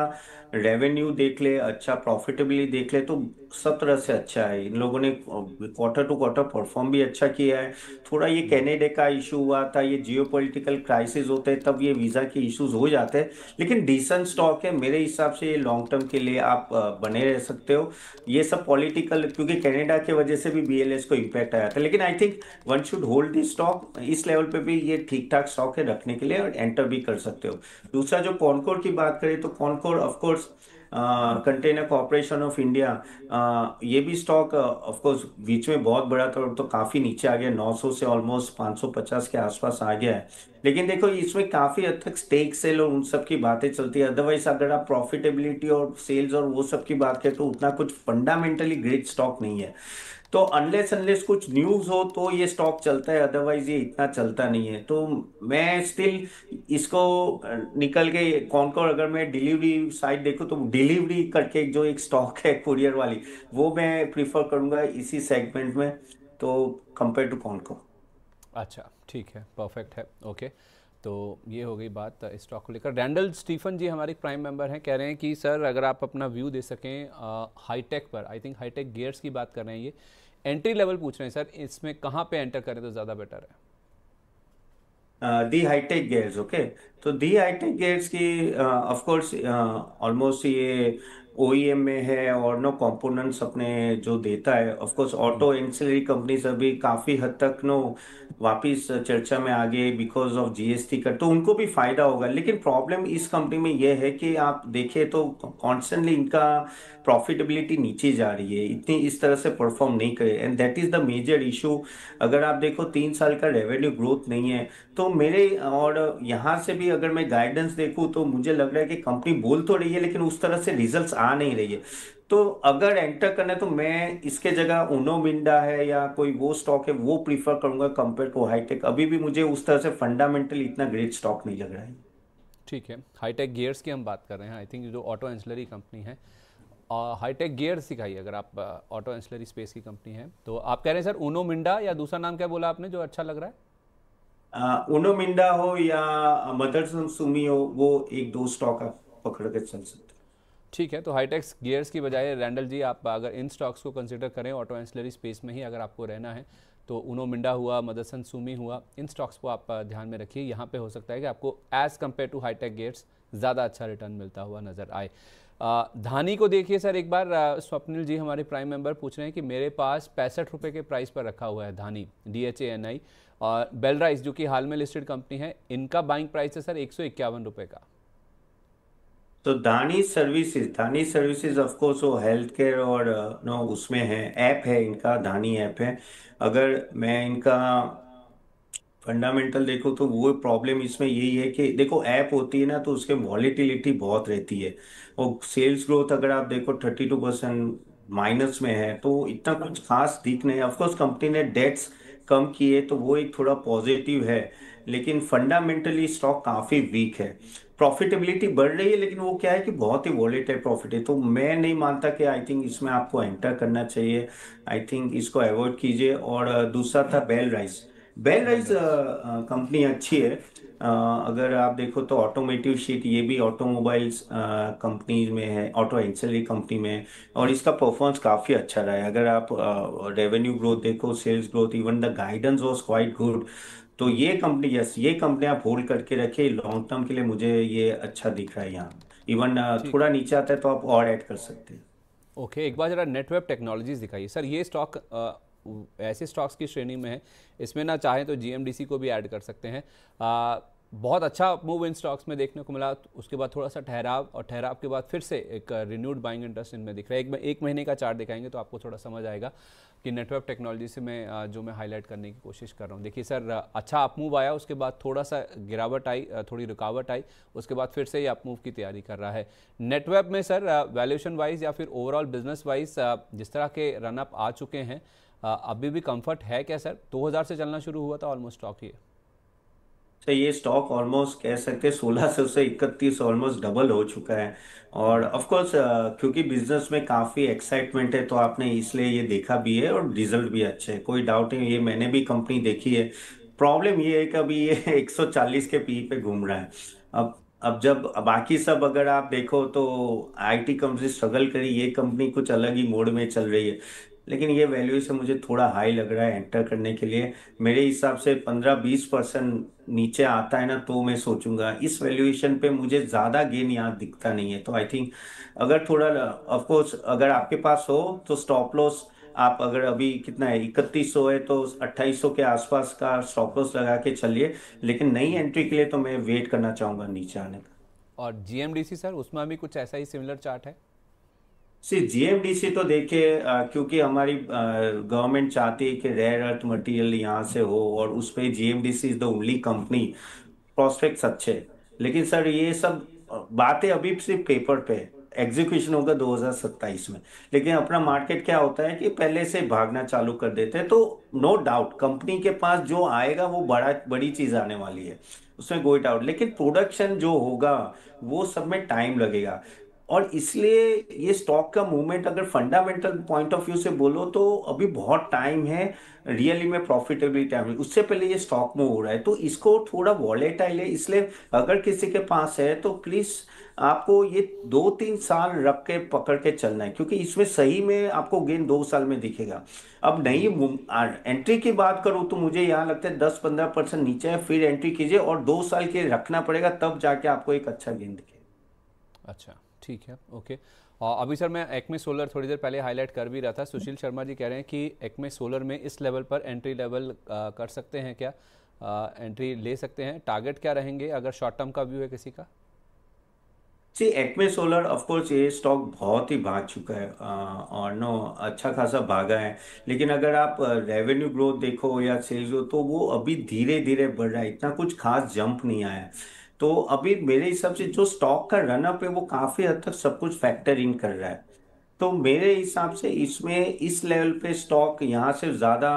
Speaker 2: रेवेन्यू देख ले, अच्छा प्रॉफिटेबिलिटी देख ले तो सब तरह से अच्छा है। इन लोगों ने क्वार्टर टू क्वार्टर परफॉर्म भी अच्छा किया है। थोड़ा ये कनाडा का इशू हुआ था, ये जियोपॉलिटिकल क्राइसिस होते हैं तब ये वीजा के इश्यूज हो जाते हैं, लेकिन डिसेंट स्टॉक है मेरे हिसाब से। ये लॉन्ग टर्म के लिए आप बने रह सकते हो। ये सब पॉलिटिकल, क्योंकि कनाडा के वजह से भी बीएलएस को इम्पैक्ट आया था, लेकिन आई think one should hold this stock. इस लेवल पे भी ये ठीक ठाक स्टॉक है रखने के लिए, और एंटर भी कर सकते हो। दूसरा जो कॉनकोर की बात करें तो Concor of course container corporation of India, ये भी स्टॉक ऑफ कोर्स बीच में बहुत बड़ा था, तो काफी नीचे आ गया, 900 से ऑलमोस्ट 550 के आसपास आ गया है। लेकिन देखो इसमें काफी हद तक स्टेक सेल और उन सब की बातें चलती है। अदरवाइज अगर आप प्रॉफिटेबिलिटी और सेल्स और वो सब की बात करें तो उतना कुछ फंडामेंटली ग्रेट स्टॉक नहीं है। तो अनलेस अनलेस कुछ न्यूज हो तो ये स्टॉक चलता है, अदरवाइज ये इतना चलता नहीं है। तो मैं स्टिल इसको निकल के कॉनकोर, अगर मैं डिलीवरी साइड देखूँ तो डिलीवरी करके जो एक स्टॉक है कुरियर वाली, वो मैं प्रिफर करूंगा इसी सेगमेंट में, तो कंपेयर टू कॉनकोर।
Speaker 1: अच्छा, ठीक है, परफेक्ट है, ओके। तो ये हो गई बात इस स्टॉक को लेकर। रैंडल स्टीफन जी हमारे प्राइम मेंबर हैं, कह रहे हैं कि सर अगर आप अपना व्यू दे सकें हाईटेक पर, आई थिंक हाईटेक गियर्स की बात कर रहे हैं, ये एंट्री लेवल पूछ रहे हैं सर, इसमें कहाँ पे एंटर करें तो ज़्यादा बेटर है।
Speaker 2: दी हाईटेक गेयर्स, ओके। तो दी हाईटेक गेयर्स की ऑफ कोर्स ऑलमोस्ट ये ओईएम में है, और नो कंपोनेंट्स अपने जो देता है। Of course auto ancillary companies अभी काफी हद तक नो वापिस चर्चा में आ गए बिकॉज ऑफ जीएसटी का, तो उनको भी फायदा होगा। लेकिन प्रॉब्लम इस कंपनी में यह है कि आप देखें तो कॉन्स्टेंटली इनका प्रॉफिटेबिलिटी नीचे जा रही है, इतनी इस तरह से परफॉर्म नहीं करे, and that is the major issue. अगर आप देखो 3 साल का रेवेन्यू ग्रोथ नहीं है, तो मेरे और यहाँ से भी अगर मैं गाइडेंस देखूं तो मुझे लग रहा है कि कंपनी बोल तो रही है लेकिन उस तरह से रिजल्ट्स आ नहीं रही है। तो अगर एंटर करना है तो मैं इसके जगह उनो मिंडा है या कोई वो स्टॉक है वो प्रीफर करूंगा कंपेयर टू हाईटेक। अभी भी मुझे उस तरह से फंडामेंटली इतना ग्रेट स्टॉक नहीं लग रहा है।
Speaker 1: ठीक है, हाईटेक गियर्स की हम बात कर रहे हैं, आई थिंक जो ऑटो एंसिलरी कंपनी है, हाईटेक गियर्स सिखाइए अगर आप ऑटो एंसिलरी स्पेस की कंपनी है तो। आप कह रहे हैं सर उनो मिंडा, या दूसरा नाम क्या बोला आपने जो अच्छा लग रहा है।
Speaker 2: उनो मिंडा हो या मदरसन सुमी हो, वो एक दो स्टॉक आप पकड़ के चल सकते
Speaker 1: ठीक है, तो हाईटेक्स गियर्स की बजाय रैंडल जी आप अगर इन स्टॉक्स को कंसिडर करें ऑटो एंसिलरी स्पेस में ही अगर आपको रहना है, तो उनो मिंडा हुआ, मदरसन सुमी हुआ, इन स्टॉक्स को आप ध्यान में रखिए। यहाँ पे हो सकता है कि आपको as compare to Hitech Gears ज़्यादा अच्छा रिटर्न मिलता हुआ नज़र आए। धानी को देखिए सर एक बार, स्वप्निल जी हमारे प्राइम मेंबर पूछ रहे हैं कि मेरे पास 65 रुपये के प्राइस पर रखा हुआ है धानी, DHANI। और बेलराइस जो कि हाल में लिस्टेड कंपनी है, इनका बाइंग प्राइस है सर 151 रुपये का।
Speaker 2: तो दानी सर्विसेज ऑफ कोर्स वो हेल्थ केयर और नो उसमें है, ऐप है इनका, दानी ऐप है। अगर मैं इनका फंडामेंटल देखो तो वो प्रॉब्लम इसमें यही है कि देखो ऐप होती है ना तो उसके वॉलेटिलिटी बहुत रहती है, और सेल्स ग्रोथ अगर आप देखो 32% माइनस में है, तो इतना कुछ खास दिख नहीं है। ऑफकोर्स कंपनी ने डेट्स कम किए तो वो एक थोड़ा पॉजिटिव है, लेकिन फंडामेंटली स्टॉक काफी वीक है। प्रॉफिटेबिलिटी बढ़ रही है लेकिन वो क्या है कि बहुत ही वॉलेटाइल प्रॉफिट है, तो मैं नहीं मानता कि आई थिंक इसमें आपको एंटर करना चाहिए। आई थिंक इसको अवॉइड कीजिए। और दूसरा था बेल राइस। बेल राइस
Speaker 1: बेलराइस।
Speaker 2: कंपनी अच्छी है। अगर आप देखो तो ऑटोमेटिव शीट, ये भी ऑटोमोबाइल्स कंपनी में है, ऑटो एक्सेलरी कंपनी में है, और इसका परफॉर्मेंस काफी अच्छा रहा है। अगर आप रेवेन्यू ग्रोथ देखो, sales growth, even the guidance was quite good. तो ये कंपनी, यस, ये कंपनी आप होल्ड करके रखिए लॉन्ग टर्म के लिए, मुझे ये अच्छा दिख रहा है यहाँ। इवन
Speaker 1: ठीक
Speaker 2: थोड़ा
Speaker 1: है,
Speaker 2: नीचे आता है तो आप और ऐड कर सकते हैं।
Speaker 1: ओके। एक बार जरा नेटवेब टेक्नोलॉजीज दिखाइए सर, ये स्टॉक ऐसे स्टॉक्स की श्रेणी में है, इसमें ना चाहें तो GMDC को भी ऐड कर सकते हैं। बहुत अच्छा मूव इन स्टॉक्स में देखने को मिला, उसके बाद थोड़ा सा ठहराव, और ठहराव के बाद फिर से एक रिन्यूड बाइंग इंटरेस्ट इनमें दिख रहा है। एक महीने का चार्ट दिखाएंगे तो आपको थोड़ा समझ आएगा कि नेटवर्क टेक्नोलॉजी से मैं जो मैं हाईलाइट करने की कोशिश कर रहा हूँ। देखिए सर, अच्छा अप मूव आया, उसके बाद थोड़ा सा गिरावट आई, थोड़ी रुकावट आई, उसके बाद फिर से ही अप मूव की तैयारी कर रहा है। नेटवर्क में सर वैल्यूएशन वाइज या फिर ओवरऑल बिजनेस वाइज जिस तरह के रनअप आ चुके हैं, अभी भी कंफर्ट है क्या सर? 2000 से चलना शुरू हुआ था ऑलमोस्ट स्टॉक ये।
Speaker 2: तो ये स्टॉक ऑलमोस्ट कह सकते हैं 1600 से 31 ऑलमोस्ट डबल हो चुका है। और ऑफ कोर्स क्योंकि बिजनेस में काफी एक्साइटमेंट है तो आपने इसलिए ये देखा भी है और रिजल्ट भी अच्छे हैं, कोई डाउट नहीं, ये मैंने भी कंपनी देखी है। प्रॉब्लम ये है कि अभी ये 140 के पी पे घूम रहा है। अब जब बाकी सब अगर आप देखो तो आईटी कंपनी स्ट्रगल करी, ये कंपनी कुछ अलग ही मोड में चल रही है। लेकिन ये वैल्यूएशन मुझे थोड़ा हाई लग रहा है एंटर करने के लिए। मेरे हिसाब से 15-20% नीचे आता है ना तो मैं सोचूंगा। इस वैल्यूएशन पे मुझे ज्यादा गेन यहाँ दिखता नहीं है, तो आई थिंक अगर थोड़ा, ऑफ कोर्स अगर आपके पास हो तो स्टॉप लॉस, आप अगर अभी कितना है 3100 है तो 2800 के आसपास का स्टॉप लॉस लगा के चलिए। लेकिन नई एंट्री के लिए तो मैं वेट करना चाहूंगा नीचे आने का।
Speaker 1: और जीएमडीसी सर, उसमें भी कुछ ऐसा ही सिमिलर चार्ट है?
Speaker 2: सी जीएमडीसी तो देखिए, क्योंकि हमारी गवर्नमेंट चाहती है कि रेयर अर्थ मटेरियल यहाँ से हो, और उस पे GMDC is the only company, prospects अच्छे। लेकिन सर ये सब बातें अभी सिर्फ पेपर पे है, एग्जीक्यूशन होगा 2027 में। लेकिन अपना मार्केट क्या होता है कि पहले से भागना चालू कर देते हैं, तो नो डाउट कंपनी के पास जो आएगा वो बड़ी चीज आने वाली है, उसमें कोई डाउट। लेकिन प्रोडक्शन जो होगा वो सब में टाइम लगेगा। और इसलिए ये स्टॉक का मूवमेंट अगर फंडामेंटल पॉइंट ऑफ व्यू से बोलो तो अभी बहुत टाइम है रियली में प्रॉफिटेबिलिटी टाइम है, उससे पहले ये स्टॉक मूव हो रहा है, तो इसको थोड़ा वॉलेटाइल है। इसलिए अगर किसी के पास है तो प्लीज आपको ये 2-3 साल रख के पकड़ के चलना है, क्योंकि इसमें सही में आपको गेन 2 साल में दिखेगा। अब नई एंट्री की बात करूं तो मुझे यहाँ लगता है 10-15% नीचे है, फिर एंट्री कीजिए और 2 साल के रखना पड़ेगा, तब जाके आपको एक अच्छा गेन दिखेगा।
Speaker 1: अच्छा, ठीक है, ओके। और अभी सर मैं एक्मे सोलर थोड़ी देर पहले हाईलाइट कर भी रहा था, सुशील शर्मा जी कह रहे हैं कि एक्मे सोलर में इस लेवल पर एंट्री लेवल कर सकते हैं क्या? एंट्री ले सकते हैं? टारगेट क्या रहेंगे अगर शॉर्ट टर्म का व्यू है किसी का?
Speaker 2: जी एक्मे सोलर ऑफ कोर्स ये स्टॉक बहुत ही भाग चुका है, और नो अच्छा खासा भागा है। लेकिन अगर आप रेवेन्यू ग्रोथ देखो या सेल्स ग्रोथ तो वो अभी धीरे धीरे बढ़ रहा है, इतना कुछ खास जंप नहीं आया है। तो अभी मेरे हिसाब से जो स्टॉक का रनअप है वो काफी हद तक सब कुछ फैक्टर इन कर रहा है। तो मेरे हिसाब से इसमें इस लेवल पे स्टॉक यहाँ से ज्यादा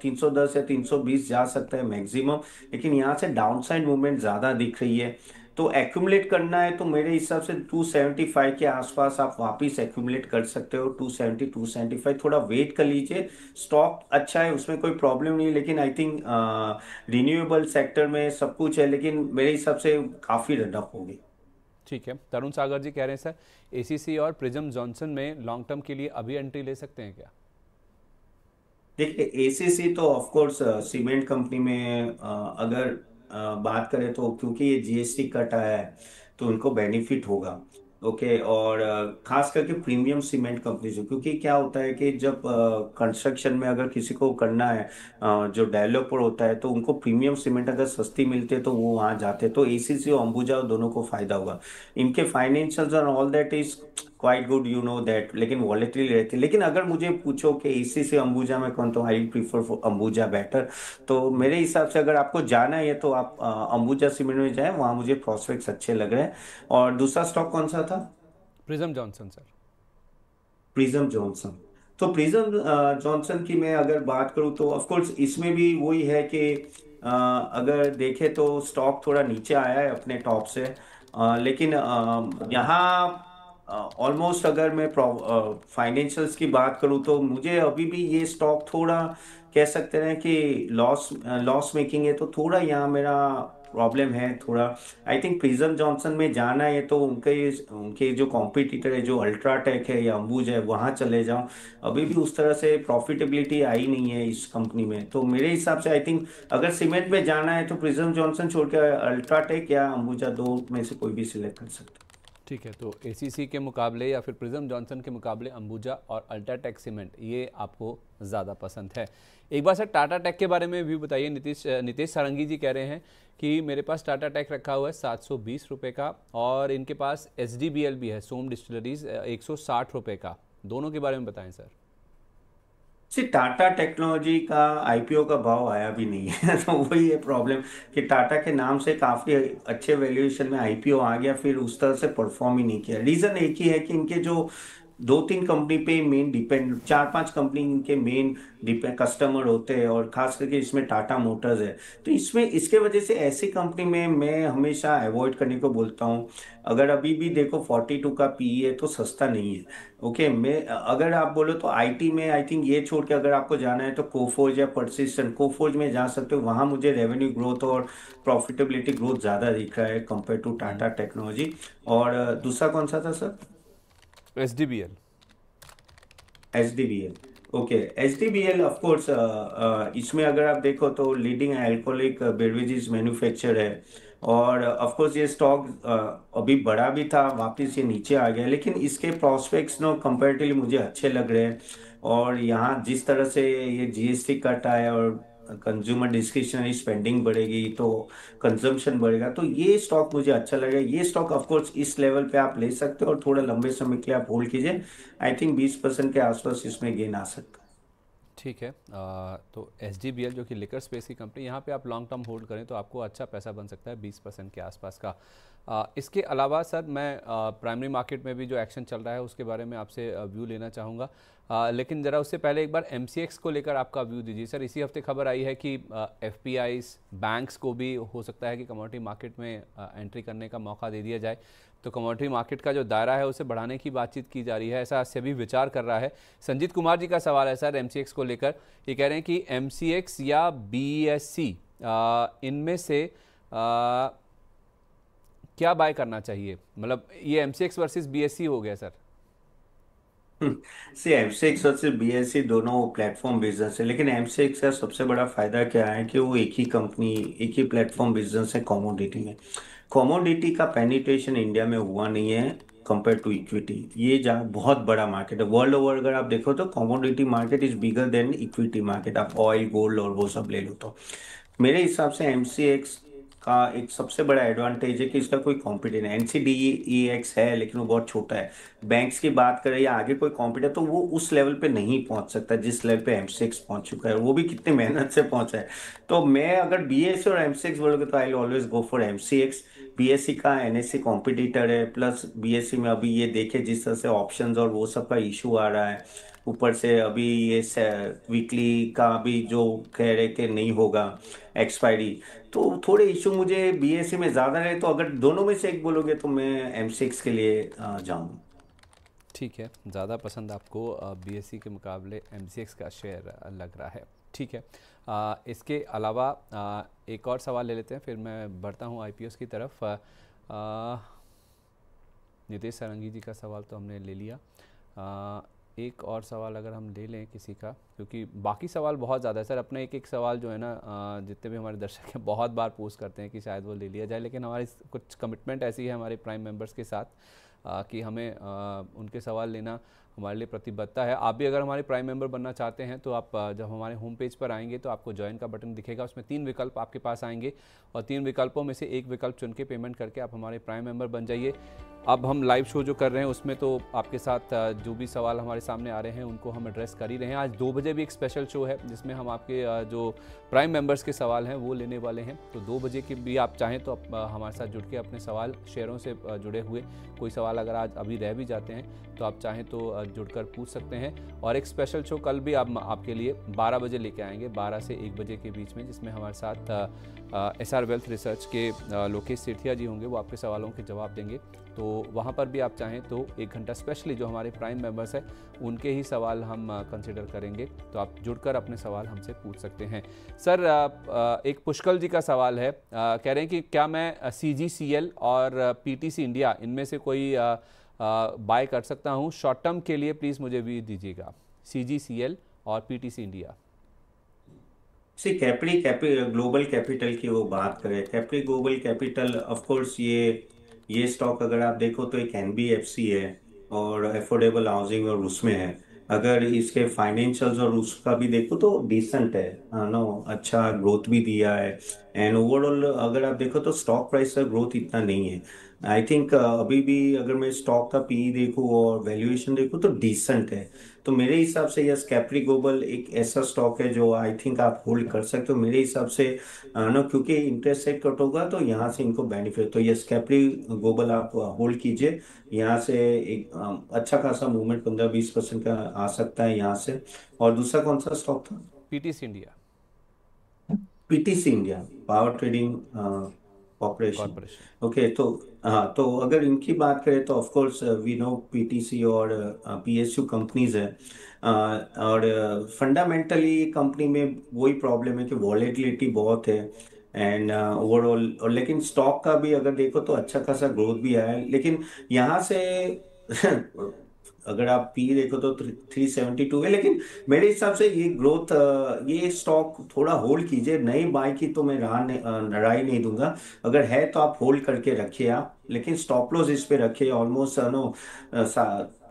Speaker 2: 310 या 320 जा सकता है मैक्सिमम। लेकिन यहाँ से डाउनसाइड मूवमेंट ज्यादा दिख रही है। तो एक्यूमुलेट करना है तो मेरे हिसाब से 275 के आसपास आप वापस एक्यूमुलेट कर सकते हो। 270 275 थोड़ा वेट कर लीजिए। स्टॉक अच्छा है, उसमें कोई प्रॉब्लम नहीं है, लेकिन आई थिंक रिन्यूएबल सेक्टर में सब कुछ है, लेकिन मेरे हिसाब से काफी रनअप होगी।
Speaker 1: ठीक है, तरुण सागर जी कह रहे हैं सर, एसीसी और प्रिज्म जॉनसन में लॉन्ग टर्म के लिए अभी एंट्री ले सकते हैं क्या?
Speaker 2: देखिए एसीसी तो ऑफ कोर्स सीमेंट कंपनी में अगर बात करें तो क्योंकि ये जीएसटी कट आया है तो उनको बेनिफिट होगा। ओके, और खास करके प्रीमियम सीमेंट कंपनी से, क्योंकि क्या होता है कि जब कंस्ट्रक्शन में अगर किसी को करना है, जो डेवलपर होता है तो उनको प्रीमियम सीमेंट अगर सस्ती मिलती है तो वो वहाँ जाते हैं, तो एसीसी और अंबुजा दोनों को फायदा होगा। इनके फाइनेंशियल्स और all that is quite good, you know that, लेकिन वॉलेटिल रहती है। लेकिन अगर मुझे पूछो कि एसी से अंबुजा में कौन, तो I prefer for Ambuja better. तो मेरे हिसाब से अगर आपको जाना है तो आप अंबुजा सीमेंट में जाएं, वहां मुझे प्रोस्पेक्ट्स अच्छे लग रहे हैं। और दूसरा स्टॉक कौन सा था?
Speaker 1: Prism Johnson sir.
Speaker 2: Prism Johnson. तो प्रिज्म जॉनसन की मैं अगर बात करूं तो ऑफ कोर्स इसमें भी वही है कि अगर देखें तो स्टॉक थोड़ा नीचे आया है अपने टॉप से। लेकिन यहाँ ऑलमोस्ट अगर मैं फाइनेंशियल्स की बात करूं तो मुझे अभी भी ये स्टॉक थोड़ा कह सकते हैं कि लॉस लॉस मेकिंग है, तो थोड़ा यहाँ मेरा प्रॉब्लम है थोड़ा। आई थिंक प्रिज्म जॉनसन में जाना है तो उनके उनके जो कॉम्पिटिटर है जो अल्ट्राटेक है या अंबुजा है वहां चले जाओ। अभी भी उस तरह से प्रॉफिटेबिलिटी आई नहीं है इस कंपनी में, तो मेरे हिसाब से आई थिंक अगर सीमेंट में जाना है तो प्रिज्म जॉनसन छोड़ के अल्ट्राटेक या अंबुजा, दो में से कोई भी सिलेक्ट कर सकते हैं।
Speaker 1: ठीक है, तो एसीसी के मुकाबले या फिर प्रिज्म जॉनसन के मुकाबले अंबुजा और अल्ट्राटेक सीमेंट ये आपको ज़्यादा पसंद है। एक बार सर टाटा टेक के बारे में भी बताइए। नितेश सारंगी जी कह रहे हैं कि मेरे पास टाटा टेक रखा हुआ है 720 रुपये का, और इनके पास SDBL भी है, सोम डिस्टिलरीज 160 रुपये का। दोनों के बारे में बताएं सर।
Speaker 2: टाटा टेक्नोलॉजी का आईपीओ का भाव आया भी नहीं है तो वही है प्रॉब्लम कि टाटा के नाम से काफी अच्छे वैल्यूएशन में आईपीओ आ गया, फिर उस तरह से परफॉर्म ही नहीं किया। रीजन एक ही है कि इनके जो दो तीन कंपनी पे मेन डिपेंड, चार पांच कंपनी इनके मेन डिपेंड कस्टमर होते हैं, और खास करके इसमें टाटा मोटर्स है। तो इसमें इसके वजह से ऐसी कंपनी में मैं हमेशा अवॉइड करने को बोलता हूँ। अगर अभी भी देखो 42 का पीई है तो सस्ता नहीं है। ओके, मैं अगर आप बोलो तो आईटी में आई थिंक ये छोड़ के अगर आपको जाना है तो कोफोर्ज या परसिस्टेंट, कोफोर्ज में जा सकते हो, वहां मुझे रेवेन्यू ग्रोथ और प्रॉफिटेबिलिटी ग्रोथ ज्यादा दिख रहा है कंपेयर टू टाटा टेक्नोलॉजी। और दूसरा कौन सा था sir?
Speaker 1: SDBL।
Speaker 2: HDBL। Okay, HDBL of course इसमें अगर आप देखो तो लीडिंग अल्कोहलिक बेवरेजेस मैन्युफैक्चर है। और ऑफ कोर्स ये स्टॉक अभी बड़ा भी था, वापस ये नीचे आ गया, लेकिन इसके प्रोस्पेक्ट्स नो कंपैरेटिवली मुझे अच्छे लग रहे हैं। और यहाँ जिस तरह से ये जीएसटी कट आया और कंज्यूमर डिस्क्रिशनरी स्पेंडिंग बढ़ेगी तो कंजम्पशन बढ़ेगा, तो ये स्टॉक मुझे अच्छा लगेगा। ये स्टॉक ऑफ कोर्स इस लेवल पे आप ले सकते हो और थोड़ा लंबे समय के लिए आप होल्ड कीजिए। आई थिंक 20% के आसपास इसमें गेन आ सकता है।
Speaker 1: ठीक है, तो SDBL जो कि लिकर स्पेस की कंपनी, यहाँ पे आप लॉन्ग टर्म होल्ड करें तो आपको अच्छा पैसा बन सकता है 20% के आसपास का। इसके अलावा सर मैं प्राइमरी मार्केट में भी जो एक्शन चल रहा है उसके बारे में आपसे व्यू लेना चाहूँगा, लेकिन ज़रा उससे पहले एक बार MCX को लेकर आपका व्यू दीजिए सर। इसी हफ्ते खबर आई है कि FPIs बैंक्स को भी हो सकता है कि कमोडिटी मार्केट में एंट्री करने का मौका दे दिया जाए, तो कमोडिटी मार्केट का जो दायरा है उसे बढ़ाने की बातचीत की जा रही है, ऐसा सेबी विचार कर रहा है। संजीत कुमार जी का सवाल है सर MCX को लेकर। ये कह रहे हैं कि MCX या BSC इनमें से क्या बाय करना चाहिए, मतलब ये MCX वर्सेस BSC हो गया सर।
Speaker 2: सी एमसीएक्स और सिर्फ बीएससी दोनों प्लेटफॉर्म बिजनेस है, लेकिन एमसीएक्स का सबसे बड़ा फायदा क्या है कि वो एक ही कंपनी, एक ही प्लेटफॉर्म बिजनेस है कमोडिटी में। कमोडिटी का पेनिट्रेशन इंडिया में हुआ नहीं है कंपेयर टू इक्विटी। ये जहाँ बहुत बड़ा मार्केट है वर्ल्ड ओवर, अगर आप देखो तो commodity market is bigger than equity market. आप ऑयल, गोल्ड और वो सब ले लो तो मेरे हिसाब से एमसीएक्स का एक सबसे बड़ा एडवांटेज है कि इसका कोई कॉम्पिटिटर नहीं। NCDEX है लेकिन वो बहुत छोटा है। बैंक्स की बात करें या आगे कोई कॉम्पिटिटर, तो वो उस लेवल पे नहीं पहुंच सकता जिस लेवल पे एमसीएक्स पहुंच चुका है, वो भी कितनी मेहनत से पहुंचा है। तो मैं अगर बीएससी और एमसीएक्स बोलोगे तो I always go for MCX. BSc का एनएससी कॉम्पिटिटर है, प्लस बीएससी में अभी ये देखे जिस तरह से ऑप्शंस और वो सब का इशू आ रहा है, ऊपर से अभी ये वीकली का भी जो कह रहे कि नहीं होगा एक्सपायरी, तो थोड़े इशू मुझे बीएससी में ज्यादा रहे। तो अगर दोनों में से एक बोलोगे तो मैं एम6 के लिए जाऊँ।
Speaker 1: ठीक है, ज़्यादा पसंद आपको BSC के मुकाबले MCX का शेयर लग रहा है। ठीक है, इसके अलावा एक और सवाल ले लेते हैं, फिर मैं बढ़ता हूँ IPOs की तरफ। नितेश सारंगी जी का सवाल तो हमने ले लिया। एक और सवाल अगर हम ले लें किसी का, क्योंकि बाकी सवाल बहुत ज़्यादा है सर। अपने एक एक सवाल जो है ना, जितने भी हमारे दर्शक हैं बहुत बार पोस्ट करते हैं कि शायद वो ले लिया जाए, लेकिन हमारी कुछ कमिटमेंट ऐसी है हमारे प्राइम मेंबर्स के साथ कि हमें उनके सवाल लेना हमारे लिए प्रतिबद्धता है। आप भी अगर हमारे प्राइम मेंबर बनना चाहते हैं तो आप जब हमारे होम पेज पर आएंगे तो आपको ज्वाइन का बटन दिखेगा, उसमें 3 विकल्प आपके पास आएंगे और 3 विकल्पों में से एक विकल्प चुन के पेमेंट करके आप हमारे प्राइम मेंबर बन जाइए। अब हम लाइव शो जो कर रहे हैं उसमें तो आपके साथ जो भी सवाल हमारे सामने आ रहे हैं उनको हम एड्रेस कर ही रहे हैं। आज 2 बजे भी एक स्पेशल शो है जिसमें हम आपके जो प्राइम मेंबर्स के सवाल हैं वो लेने वाले हैं, तो 2 बजे के भी आप चाहें तो आप हमारे साथ जुड़ के अपने सवाल शेयरों से जुड़े हुए कोई सवाल अगर आज अभी रह भी जाते हैं तो आप चाहें तो जुड़कर पूछ सकते हैं। और एक स्पेशल शो कल भी आप आपके लिए 12 बजे लेके आएंगे, 12 से 1 बजे के बीच में, जिसमें हमारे साथ SR वेल्थ रिसर्च के लोकेश सेठिया जी होंगे, वो आपके सवालों के जवाब देंगे। तो वहाँ पर भी आप चाहें तो 1 घंटा स्पेशली जो हमारे प्राइम मेंबर्स हैं उनके ही सवाल हम कंसिडर करेंगे, तो आप जुड़कर अपने सवाल हमसे पूछ सकते हैं। सर एक पुष्कल जी का सवाल है, कह रहे हैं कि क्या मैं CGCL और PTC इंडिया इनमें से कोई बाय कर सकता हूँ शॉर्ट टर्म के लिए, प्लीज़ मुझे भी दीजिएगा। CGCL और PTC इंडिया।
Speaker 2: सी कैप्री ग्लोबल कैपिटल की वो बात करें, Capri global capital of course ये ये स्टॉक अगर आप देखो तो एक एनबीएफसी है और अफोर्डेबल हाउसिंग और उसमें है। अगर इसके फाइनेंशियल्स और उसका भी देखो तो डिसेंट है, नो अच्छा ग्रोथ भी दिया है। एंड ओवरऑल अगर आप देखो तो स्टॉक प्राइस का ग्रोथ इतना नहीं है। आई थिंक अभी भी अगर मैं स्टॉक का पी देखूं और वैल्यूएशन देखूं तो डिसेंट है। तो मेरे हिसाब से यस, कैप्री ग्लोबल एक ऐसा स्टॉक है जो आई थिंक आप होल्ड कर सकते हो मेरे हिसाब से। ना क्योंकि इंटरेस्ट रेट कट होगा तो यहाँ से इनको बेनिफिट, तो यस कैप्री ग्लोबल आप होल्ड कीजिए। यहाँ से एक अच्छा खासा मूवमेंट 15-20% का आ सकता है यहाँ से। और दूसरा कौन सा स्टॉक था?
Speaker 1: PTC India
Speaker 2: PTC India, Power Trading Corporation.
Speaker 1: Corporation.
Speaker 2: Okay, तो हाँ, तो अगर इनकी बात करें तो of course we know PTC और पीएसयू कंपनीज है। और फंडामेंटली कंपनी में वही प्रॉब्लम है कि वॉलेटिलिटी बहुत है। एंड ओवरऑल, और लेकिन स्टॉक का भी अगर देखो तो अच्छा खासा ग्रोथ भी आया है, लेकिन यहाँ से अगर आप पी देखो तो 372 है। लेकिन मेरे हिसाब से ये ग्रोथ, ये स्टॉक थोड़ा होल्ड कीजिए, नई बाय की तो मैं राय नहीं दूंगा। अगर है तो आप होल्ड करके रखिए आप, लेकिन स्टॉप लॉस इस पे रखिए ऑलमोस्ट नो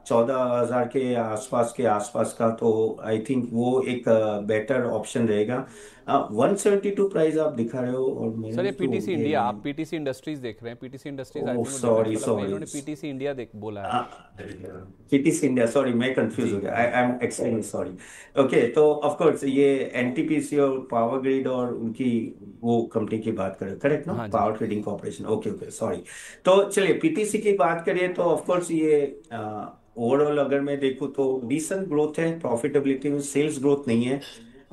Speaker 2: 14,000 के आसपास का, तो आई थिंक वो एक बेटर ऑप्शन रहेगा। 172 प्राइस आप दिखा रहे हो और
Speaker 1: सर
Speaker 2: मैंने
Speaker 1: ये
Speaker 2: तो
Speaker 1: पीटीसी
Speaker 2: ये
Speaker 1: इंडिया, आप पीटीसी इंडस्ट्रीज देख रहे हैं। PTC industries I
Speaker 2: oh
Speaker 1: think वो डिफेंस
Speaker 2: सॉरी
Speaker 1: वाला, पर
Speaker 2: सॉरी,
Speaker 1: इन्होंने पीटीसी इंडिया देख बोला है।
Speaker 2: किटिस इंडिया, सॉरी मैं कंफ्यूज
Speaker 1: जी
Speaker 2: हो गया,
Speaker 1: जी।
Speaker 2: I am extremely sorry. Okay, तो ऑफ कोर्स ये एनटीपीसी और पावर ग्रिड और उनकी वो कंपनी की बात करें, करेक्ट ना,
Speaker 1: हाँ जी।
Speaker 2: Power trading corporation, okay okay sorry. तो चलिए पीटीसी की बात करिए तो ऑफ कोर्स ये ओवरऑल अगर मैं देखूँ तो डिसेंट ग्रोथ है, प्रॉफिटेबिलिटी में सेल्स ग्रोथ नहीं है।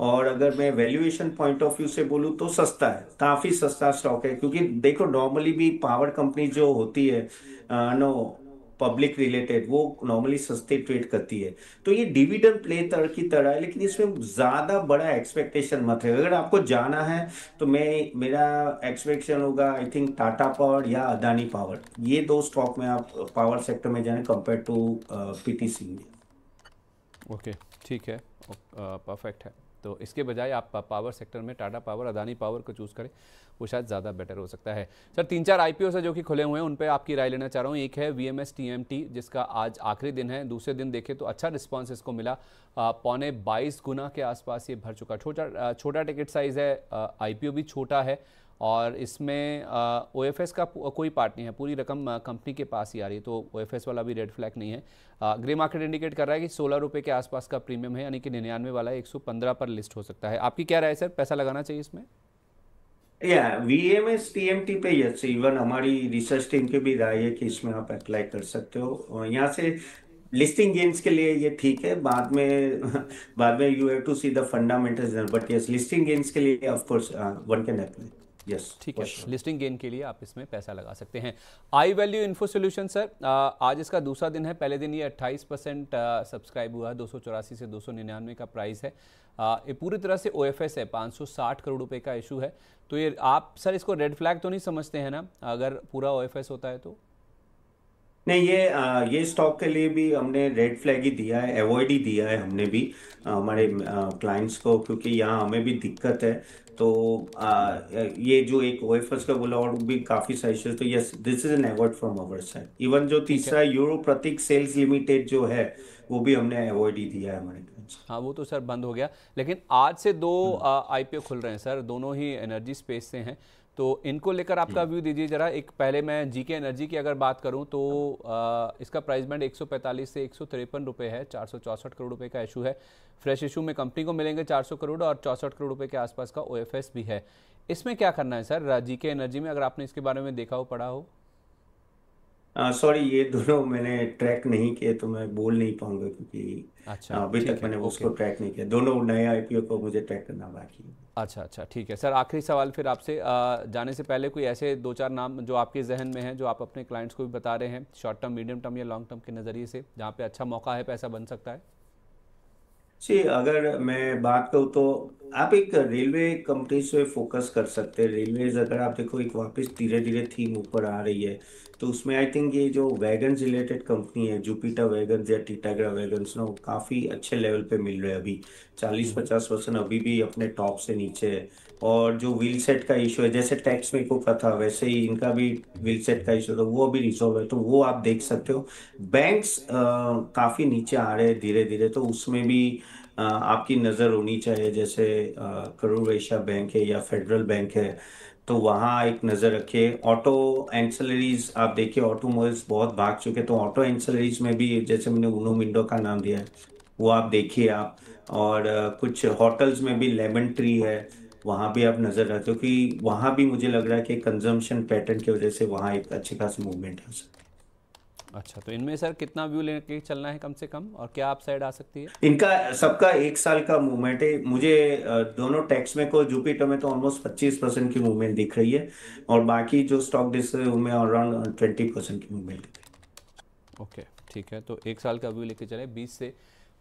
Speaker 2: और अगर मैं वैल्यूएशन पॉइंट ऑफ व्यू से बोलूँ तो सस्ता है, काफी सस्ता स्टॉक है, क्योंकि देखो नॉर्मली भी पावर कंपनी जो होती है नो पब्लिक रिलेटेड, वो नॉर्मली सस्ते ट्रेड करती है। तो ये डिविडेंड प्ले तर की तरह है, लेकिन इसमें ज्यादा बड़ा एक्सपेक्टेशन मत है। अगर आपको जाना है तो मैं मेरा एक्सपेक्टेशन होगा आई थिंक टाटा पावर या अदानी पावर, ये दो स्टॉक में आप पावर सेक्टर में जाएं कंपेयर टू पीटीसी।
Speaker 1: ओके ठीक है, परफेक्ट है। तो इसके बजाय आप पावर सेक्टर में टाटा पावर, अदानी पावर को चूज़ करें, वो शायद ज़्यादा बेटर हो सकता है। सर 3-4 आईपीओ है जो कि खुले हुए हैं, उन पे आपकी राय लेना चाह रहा हूँ। एक है वीएमएस टीएमटी, जिसका आज आखिरी दिन है। दूसरे दिन देखें तो अच्छा रिस्पांस इसको मिला, पौने 22 गुना के आसपास ये भर चुका। छोटा टिकट साइज़ है, आईपीओ भी छोटा है, और इसमें ओएफएस का कोई पार्ट नहीं है, पूरी रकम कंपनी के पास ही आ रही है, तो ओएफएस वाला भी रेड फ्लैग नहीं है। ग्रे मार्केट इंडिकेट कर रहा है कि 16 रुपये के आसपास का प्रीमियम है, यानी कि 99 वाला 115 पर लिस्ट हो सकता है। आपकी क्या राय है सर, पैसा लगाना चाहिए इसमें?
Speaker 2: या वीएमएस टीएमटी पे यस, इवन हमारी रिसर्च टीम की भी राय है कि इसमें आप अप्लाई कर सकते हो। और यहाँ से लिस्टिंग गेन्स के लिए ये ठीक है, बाद में बाद में you have to see the fundamentals, but yes listing gains के लिए of course one can apply, yes
Speaker 1: ठीक
Speaker 2: फॉर
Speaker 1: है,
Speaker 2: श्योर।
Speaker 1: लिस्टिंग गेन के लिए आप इसमें पैसा लगा सकते हैं। I value info solution sir, आज इसका दूसरा दिन है। पहले दिन ये 28% सब्सक्राइब हुआ है, 284 से 299 का प्राइस है। ये पूरी तरह से ओएफएस है, 560 करोड़ रुपए का इशू है। तो ये आप सर इसको रेड फ्लैग तो नहीं समझते हैं ना, अगर पूरा ओएफएस होता है तो?
Speaker 2: नहीं, ये स्टॉक के लिए भी हमने रेड फ्लैग ही दिया है, अवॉइड ही दिया है हमने भी हमारे क्लाइंट्स को, क्योंकि यहाँ हमें भी दिक्कत है। तो ये जो एक ओएफएस का बोला और भी काफी सही, तो yes this is an avoid from our side. Even जो
Speaker 1: ठीक है।
Speaker 2: तीसरा यूरो प्रतीक सेल्स लिमिटेड जो है, वो भी हमने अवॉइड ही दिया है हमारे clients
Speaker 1: हाँ वो तो सर बंद हो गया, लेकिन आज से दो
Speaker 2: को।
Speaker 1: आईपीओ खुल रहे हैं सर, दोनों ही एनर्जी स्पेस से हैं। तो इनको लेकर आपका
Speaker 2: हम्म।
Speaker 1: व्यू दीजिए जरा। एक पहले मैं जीके एनर्जी की अगर बात करूं तो इसका प्राइस बैंड 145 से 153 रुपये है, 464 करोड़ रुपए का इशू है। फ्रेश इशू में कंपनी को मिलेंगे 400 करोड़, और 64 करोड़ रुपए के आसपास का ओएफएस भी है। इसमें क्या करना है सर जीके एनर्जी में, अगर आपने इसके बारे में देखा हो, पढ़ा हो?
Speaker 2: सॉरी, ये दोनों मैंने ट्रैक नहीं किए तो मैं बोल नहीं पाऊंगा, क्योंकि
Speaker 1: अच्छा
Speaker 2: अभी तक
Speaker 1: ठीक है,
Speaker 2: मैंने
Speaker 1: ओके।
Speaker 2: उसको ट्रैक नहीं किया, दोनों नए आईपीओ को मुझे ट्रैक करना बाकी है।
Speaker 1: अच्छा अच्छा ठीक है सर, आखिरी सवाल फिर आपसे, जाने से पहले कोई ऐसे 2-4 नाम जो आपके जहन में हैं, जो आप अपने क्लाइंट्स को भी बता रहे हैं, शॉर्ट टर्म, मीडियम टर्म या लॉन्ग टर्म के नज़रिए से, जहाँ पे अच्छा मौका है, पैसा बन सकता है?
Speaker 2: जी, अगर मैं बात करूँ तो आप एक रेलवे कंपनी से फोकस कर सकते हैं। रेलवेज अगर आप देखो एक वापस धीरे धीरे थीम ऊपर आ रही है, तो उसमें आई थिंक ये जो वैगन रिलेटेड कंपनी है, जुपिटर वैगन या टिटागरा वैगन ना, वो काफ़ी अच्छे लेवल पे मिल रहे हैं अभी। 40-50% अभी भी अपने टॉप से नीचे है। और जो व्हील सेट का इशू है, जैसे टैक्स में को था वैसे ही इनका भी व्हील सेट का इशू था, वो अभी रिजॉल्व है, तो वो आप देख सकते हो। बैंक्स काफ़ी नीचे आ रहे हैं धीरे धीरे, तो उसमें भी आपकी नज़र होनी चाहिए। जैसे करूर वैश्य बैंक है या फेडरल बैंक है, तो वहाँ एक नज़र रखिए। ऑटो एंसिलरीज आप देखिए, ऑटोमोबाइल्स बहुत भाग चुके, तो ऑटो एंसिलरीज में भी जैसे मैंने उनो मिंडो का नाम दिया है, वो आप देखिए आप। और कुछ होटल्स में भी लेमन ट्री है, वहाँ भी आप नज़र रखते हो कि वहाँ भी मुझे लग रहा है कि कंजम्पशन पैटर्न की वजह से वहाँ एक अच्छी खासी मूवमेंट है।
Speaker 1: अच्छा, तो इनमें सर कितना व्यू लेके चलना है कम से कम, और क्या अप साइड आ सकती है?
Speaker 2: इनका सबका एक साल का मूवमेंट है। मुझे दोनों टैक्स में को जुपिटर में तो ऑलमोस्ट 25% की मूवमेंट दिख रही है, और बाकी जो स्टॉक डिस उनमें अराउंड 20% की मूवमेंट दिख रही
Speaker 1: ओके, ठीक है, तो एक साल का व्यू लेके चले, 20 से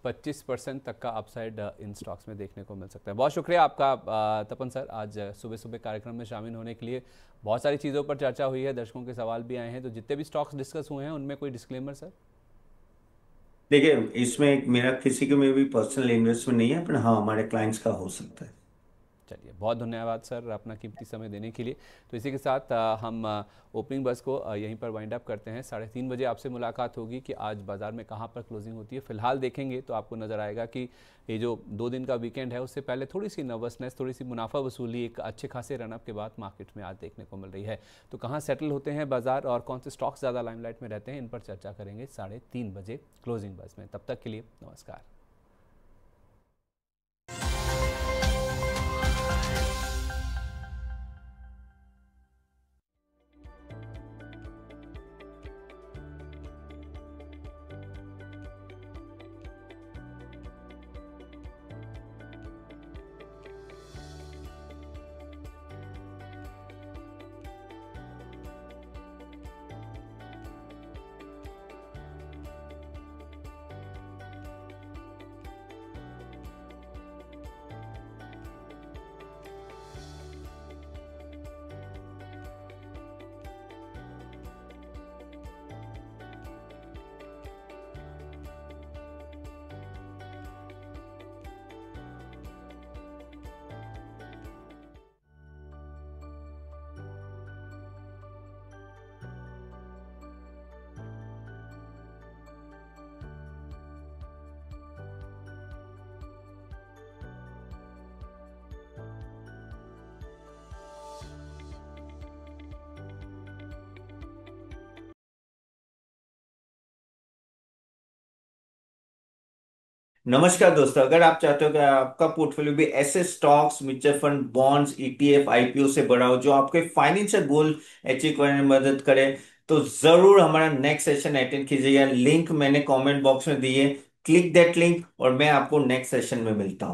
Speaker 1: 25% तक का अपसाइड इन स्टॉक्स में देखने को मिल सकता है। बहुत शुक्रिया आपका तपन सर, आज सुबह सुबह कार्यक्रम में शामिल होने के लिए। बहुत सारी चीज़ों पर चर्चा हुई है, दर्शकों के सवाल भी आए हैं, तो जितने भी स्टॉक्स डिस्कस हुए हैं उनमें कोई डिस्क्लेमर सर?
Speaker 2: है। देखिए, इसमें मेरा किसी के में भी पर्सनल इन्वेस्टमेंट नहीं है, पर हाँ हमारे क्लाइंट्स का हो सकता है।
Speaker 1: चलिए, बहुत धन्यवाद सर अपना कीमती समय देने के लिए। तो इसी के साथ हम ओपनिंग बस को यहीं पर वाइंड अप करते हैं। 3:30 बजे आपसे मुलाकात होगी कि आज बाजार में कहाँ पर क्लोजिंग होती है। फिलहाल देखेंगे तो आपको नज़र आएगा कि ये जो 2 दिन का वीकेंड है, उससे पहले थोड़ी सी नर्वसनेस, थोड़ी सी मुनाफा वसूली एक अच्छे खासे रनअप के बाद मार्केट में आज देखने को मिल रही है। तो कहाँ सेटल होते हैं बाजार और कौन से स्टॉक्स ज़्यादा लाइमलाइट में रहते हैं, इन पर चर्चा करेंगे 3:30 बजे क्लोजिंग बस में। तब तक के लिए नमस्कार।
Speaker 2: नमस्कार दोस्तों, अगर आप चाहते हो कि आपका पोर्टफोलियो भी ऐसे stocks, mutual fund, bonds, ETF, IPO से बड़ा हो जो आपके फाइनेंशियल गोल अचीव करने में मदद करे, तो जरूर हमारा नेक्स्ट सेशन अटेंड कीजिएगा। लिंक मैंने कमेंट बॉक्स में दी है, क्लिक दैट लिंक और मैं आपको नेक्स्ट सेशन में मिलता हूँ।